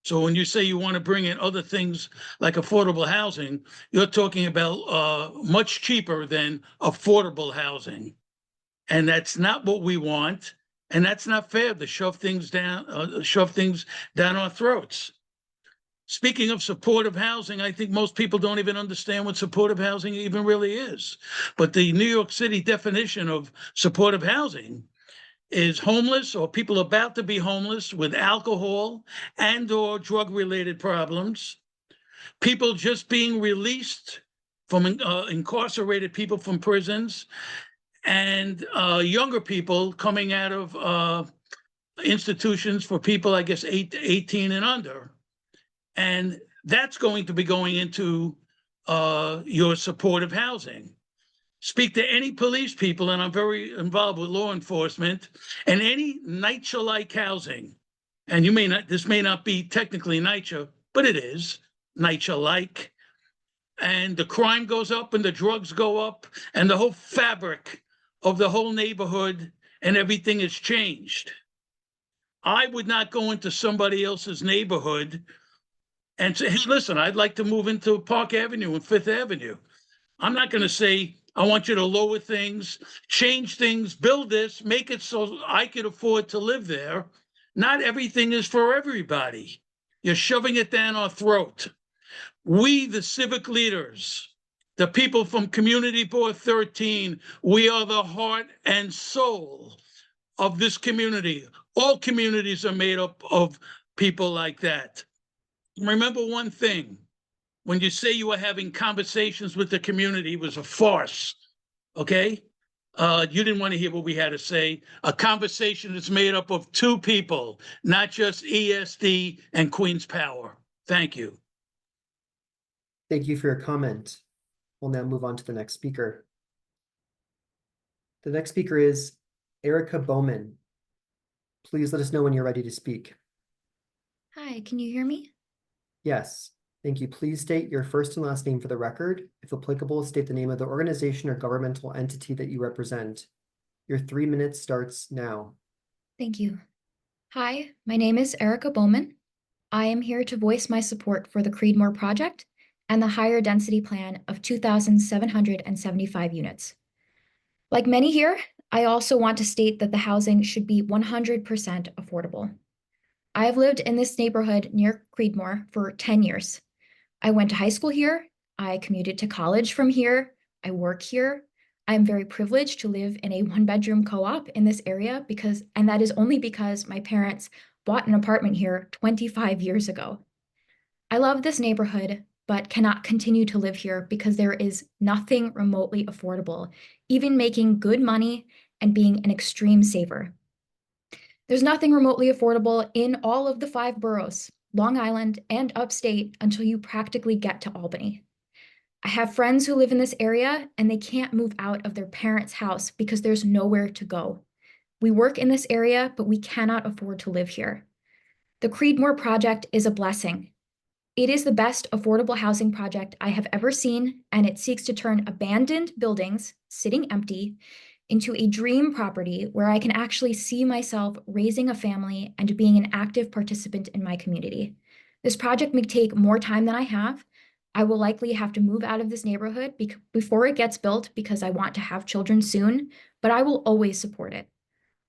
O: So when you say you want to bring in other things like affordable housing, you're talking about much cheaper than affordable housing. And that's not what we want. And that's not fair to shove things down our throats. Speaking of supportive housing, I think most people don't even understand what supportive housing even really is. But the New York City definition of supportive housing is homeless or people about to be homeless with alcohol and or drug-related problems, people just being released from incarcerated people from prisons, and younger people coming out of institutions for people, I guess, 18 and under. And that's going to be going into your supportive housing. Speak to any police people, and I'm very involved with law enforcement, and any NYCHA-like housing. And this may not be technically NYCHA, but it is NYCHA-like. And the crime goes up and the drugs go up and the whole fabric of the whole neighborhood and everything is changed. I would not go into somebody else's neighborhood and say, hey, listen, I'd like to move into Park Avenue and Fifth Avenue. I'm not going to say, I want you to lower things, change things, build this, make it so I could afford to live there. Not everything is for everybody. You're shoving it down our throat. We, the civic leaders, the people from Community Board 13, we are the heart and soul of this community. All communities are made up of people like that. Remember one thing, when you say you were having conversations with the community, it was a farce, okay? You didn't want to hear what we had to say. A conversation that's made up of two people, not just ESD and Queen's Power. Thank you.
B: Thank you for your comment. We'll now move on to the next speaker. The next speaker is Erica Bowman. Please let us know when you're ready to speak.
P: Hi, can you hear me?
B: Yes, thank you. Please state your first and last name for the record. If applicable, state the name of the organization or governmental entity that you represent. Your 3 minutes starts now.
P: Thank you. Hi, my name is Erica Bowman. I am here to voice my support for the Creedmoor project and the higher density plan of 2,775 units. Like many here, I also want to state that the housing should be 100% affordable. I have lived in this neighborhood near Creedmoor for 10 years. I went to high school here, I commuted to college from here, I work here. I'm very privileged to live in a one-bedroom co-op in this area and that is only because my parents bought an apartment here 25 years ago. I love this neighborhood, but cannot continue to live here because there is nothing remotely affordable, even making good money and being an extreme saver. There's nothing remotely affordable in all of the 5 boroughs, Long Island and upstate, until you practically get to Albany. I have friends who live in this area and they can't move out of their parents' house because there's nowhere to go. We work in this area, but we cannot afford to live here. The Creedmoor project is a blessing. It is the best affordable housing project I have ever seen, and it seeks to turn abandoned buildings sitting empty into a dream property where I can actually see myself raising a family and being an active participant in my community. This project may take more time than I have. I will likely have to move out of this neighborhood before it gets built because I want to have children soon, but I will always support it.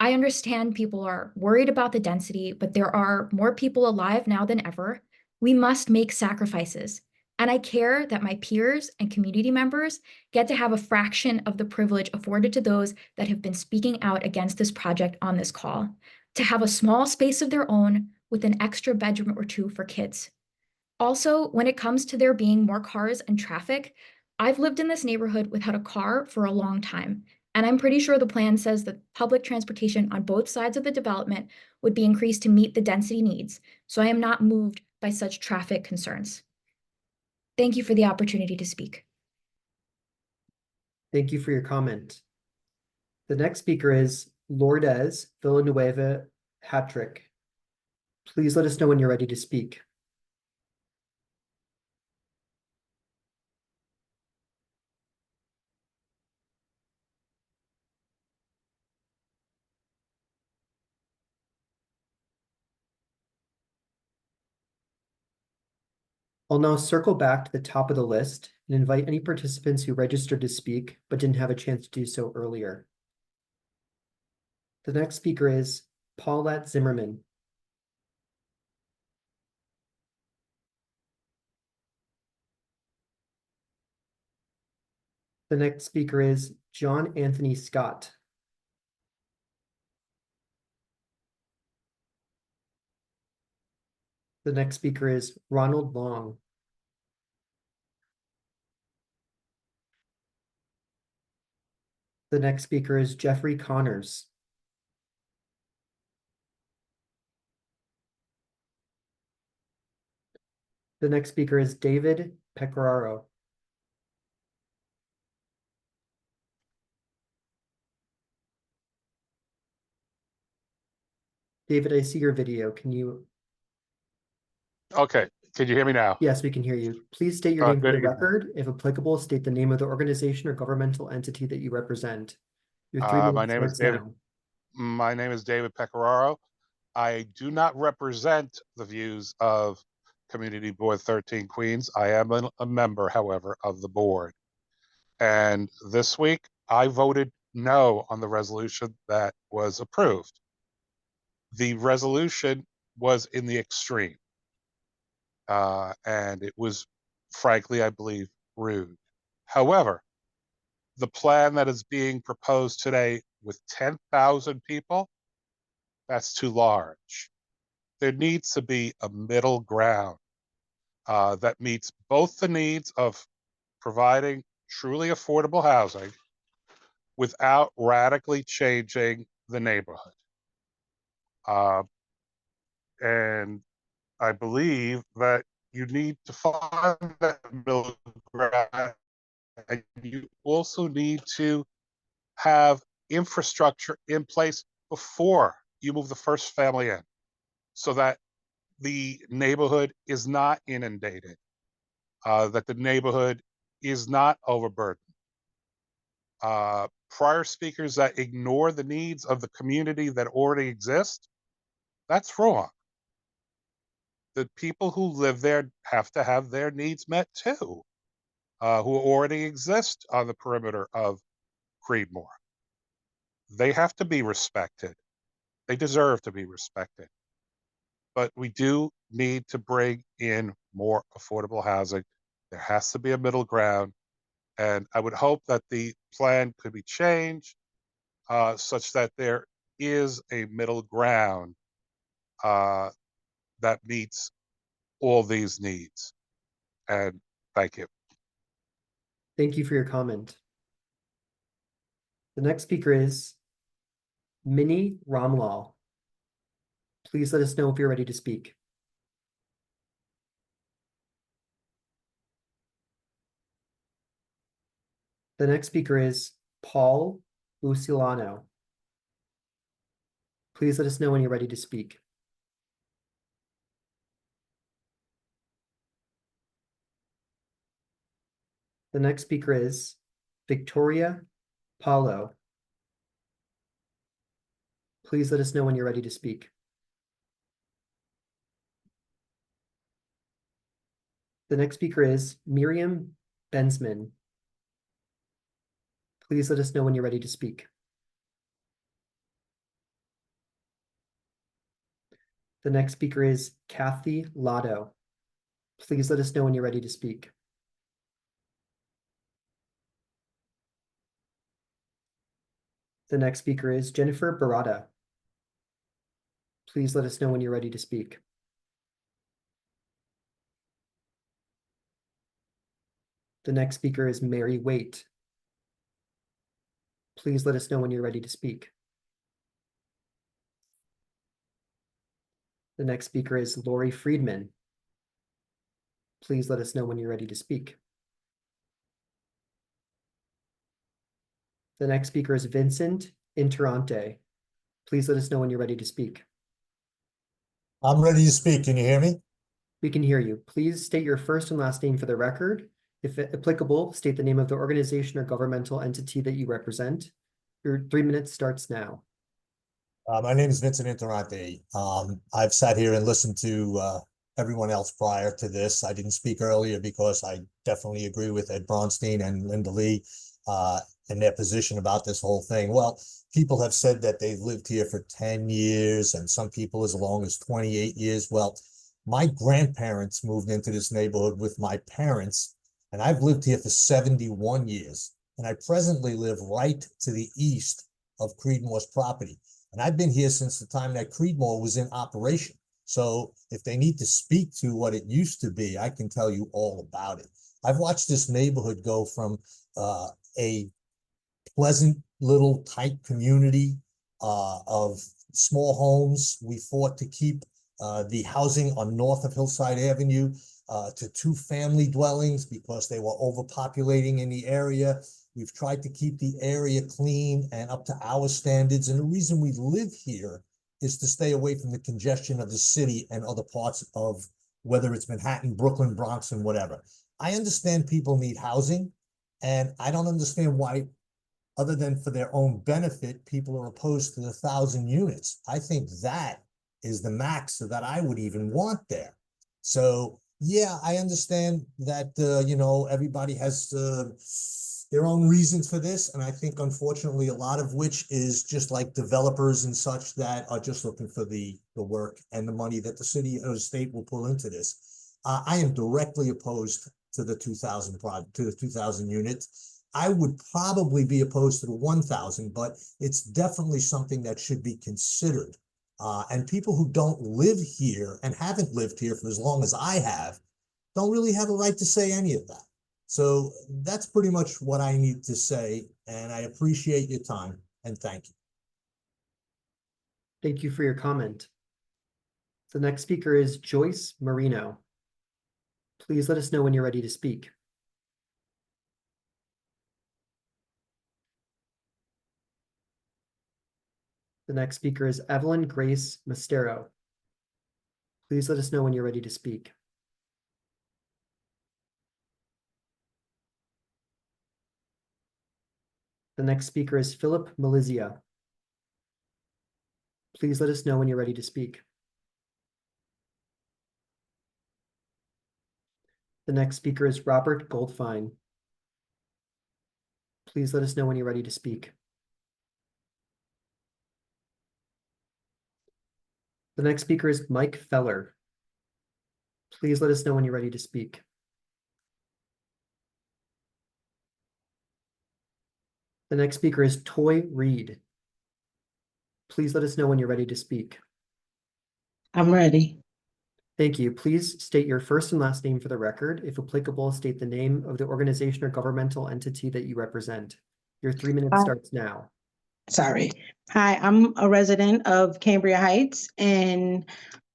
P: I understand people are worried about the density, but there are more people alive now than ever. We must make sacrifices. And I care that my peers and community members get to have a fraction of the privilege afforded to those that have been speaking out against this project on this call, to have a small space of their own with an extra bedroom or two for kids. Also, when it comes to there being more cars and traffic, I've lived in this neighborhood without a car for a long time, and I'm pretty sure the plan says that public transportation on both sides of the development would be increased to meet the density needs, so I am not moved by such traffic concerns. Thank you for the opportunity to speak.
B: Thank you for your comment. The next speaker is Lourdes Villanueva Hattrick. Please let us know when you're ready to speak. I'll now circle back to the top of the list and invite any participants who registered to speak but didn't have a chance to do so earlier. The next speaker is Paulette Zimmerman. The next speaker is John Anthony Scott. The next speaker is Ronald Long. The next speaker is Jeffrey Connors. The next speaker is David Pecoraro. David, I see your video. Can you?
Q: Okay, can you hear me now?
B: Yes, we can hear you. Please state your name for
Q: Good
B: the
Q: evening.
B: record. If applicable, state the name of the organization or governmental entity that you represent. Your 3 minutes
Q: My name is
B: starts
Q: David.
B: now.
Q: My name is David Pecoraro. I do not represent the views of Community Board 13 Queens. I am a member, however, of the board. And this week, I voted no on the resolution that was approved. The resolution was in the extreme. And it was, frankly, I believe, rude. However, the plan that is being proposed today with 10,000 people, that's too large. There needs to be a middle ground that meets both the needs of providing truly affordable housing without radically changing the neighborhood. And I believe that you need to find that middle ground, and you also need to have infrastructure in place before you move the first family in, so that the neighborhood is not inundated, that the neighborhood is not overburdened. Prior speakers that ignore the needs of the community that already exist, that's wrong. The people who live there have to have their needs met too, who already exist on the perimeter of Creedmoor. They have to be respected. They deserve to be respected. But we do need to bring in more affordable housing. There has to be a middle ground. And I would hope that the plan could be changed such that there is a middle ground that meets all these needs. And thank you.
B: Thank you for your comment. The next speaker is Minnie Ramlal. Please let us know if you're ready to speak. The next speaker is Paul Lucilano. Please let us know when you're ready to speak. The next speaker is Victoria Paulo. Please let us know when you're ready to speak. The next speaker is Miriam Bensman. Please let us know when you're ready to speak. The next speaker is Kathy Lotto. Please let us know when you're ready to speak. The next speaker is Jennifer Barada. Please let us know when you're ready to speak. The next speaker is Mary Waite. Please let us know when you're ready to speak. The next speaker is Lori Friedman. Please let us know when you're ready to speak. The next speaker is Vincent Interante. Please let us know when you're ready to speak.
R: I'm ready to speak. Can you hear me?
B: We can hear you. Please state your first and last name for the record. If applicable, state the name of the organization or governmental entity that you represent. Your 3 minutes starts now.
R: My name is Vincent Interante. I've sat here and listened to everyone else prior to this. I didn't speak earlier because I definitely agree with Ed Bronstein and Linda Lee in their position about this whole thing. Well, people have said that they've lived here for 10 years and some people as long as 28 years. Well, my grandparents moved into this neighborhood with my parents, and I've lived here for 71 years. And I presently live right to the east of Creedmoor's property. And I've been here since the time that Creedmoor was in operation. So if they need to speak to what it used to be, I can tell you all about it. I've watched this neighborhood go from a pleasant little tight community of small homes. We fought to keep the housing on north of Hillside Avenue to 2-family dwellings because they were overpopulating in the area. We've tried to keep the area clean and up to our standards. And the reason we live here is to stay away from the congestion of the city and other parts of, whether it's Manhattan, Brooklyn, Bronx, and whatever. I understand people need housing, and I don't understand why, other than for their own benefit, people are opposed to the 1,000 units. I think that is the max that I would even want there. So yeah, I understand that, everybody has their own reasons for this. And I think, unfortunately, a lot of which is just like developers and such that are just looking for the work and the money that the city or the state will pull into this. I am directly opposed to the 2,000 units. I would probably be opposed to the 1,000, but it's definitely something that should be considered. And people who don't live here and haven't lived here for as long as I have don't really have a right to say any of that. So that's pretty much what I need to say, and I appreciate your time, and thank you.
B: Thank you for your comment. The next speaker is Joyce Marino. Please let us know when you're ready to speak. The next speaker is Evelyn Grace Mastero. Please let us know when you're ready to speak. The next speaker is Philip Malizia. Please let us know when you're ready to speak. The next speaker is Robert Goldfein. Please let us know when you're ready to speak. The next speaker is Mike Feller. Please let us know when you're ready to speak. The next speaker is Toy Reed. Please let us know when you're ready to speak.
S: I'm ready.
B: Thank you. Please state your first and last name for the record. If applicable, state the name of the organization or governmental entity that you represent. Your 3 minutes starts now.
S: Sorry. Hi, I'm a resident of Cambria Heights, and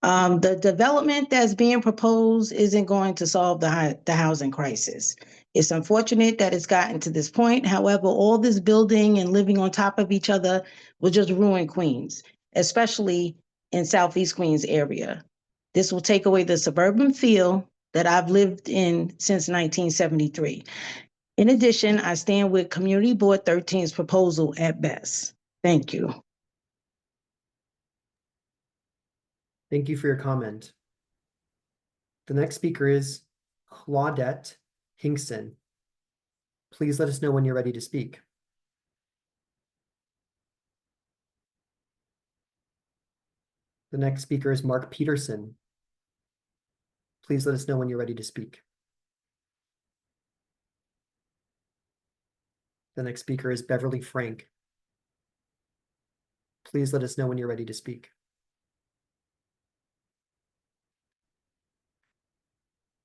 S: the development that's being proposed isn't going to solve the housing crisis. It's unfortunate that it's gotten to this point. However, all this building and living on top of each other will just ruin Queens, especially in Southeast Queens area. This will take away the suburban feel that I've lived in since 1973. In addition, I stand with Community Board 13's proposal at best. Thank you.
B: Thank you for your comment. The next speaker is Claudette Hinkson. Please let us know when you're ready to speak. The next speaker is Mark Peterson. Please let us know when you're ready to speak. The next speaker is Beverly Frank. Please let us know when you're ready to speak.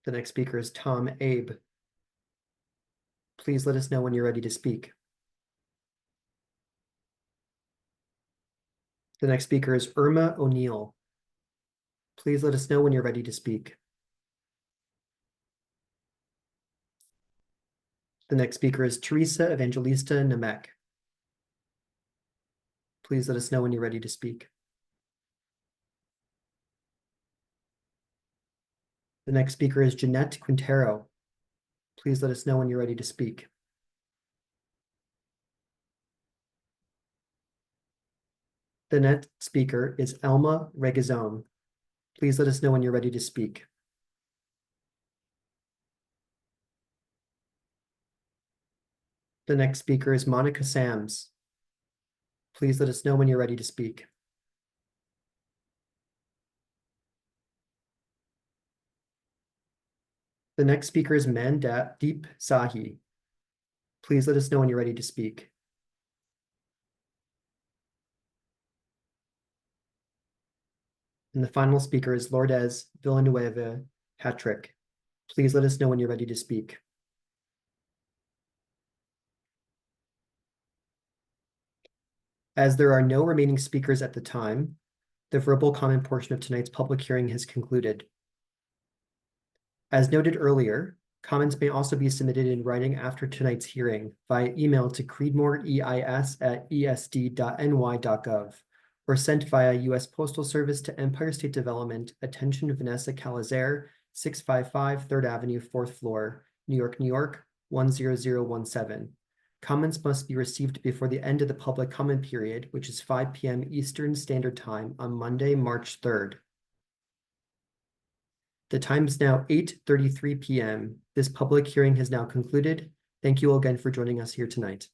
B: The next speaker is Tom Abe. Please let us know when you're ready to speak. The next speaker is Irma O'Neill. Please let us know when you're ready to speak. The next speaker is Teresa Evangelista Namek. Please let us know when you're ready to speak. The next speaker is Jeanette Quintero. Please let us know when you're ready to speak. The next speaker is Elma Regazon. Please let us know when you're ready to speak. The next speaker is Monica Sams. Please let us know when you're ready to speak. The next speaker is Mandeep Sahi. Please let us know when you're ready to speak. And the final speaker is Lourdes Villanueva Hatrick. Please let us know when you're ready to speak. As there are no remaining speakers at the time, the verbal comment portion of tonight's public hearing has concluded. As noted earlier, comments may also be submitted in writing after tonight's hearing via email to creedmooreis@esd.ny.gov or sent via U.S. Postal Service to Empire State Development, attention Vanessa Calazer, 655 3rd Avenue, 4th floor, New York, New York, 10017. Comments must be received before the end of the public comment period, which is 5 p.m. Eastern Standard Time on Monday, March 3rd. The time is now 8:33 p.m. This public hearing has now concluded. Thank you all again for joining us here tonight.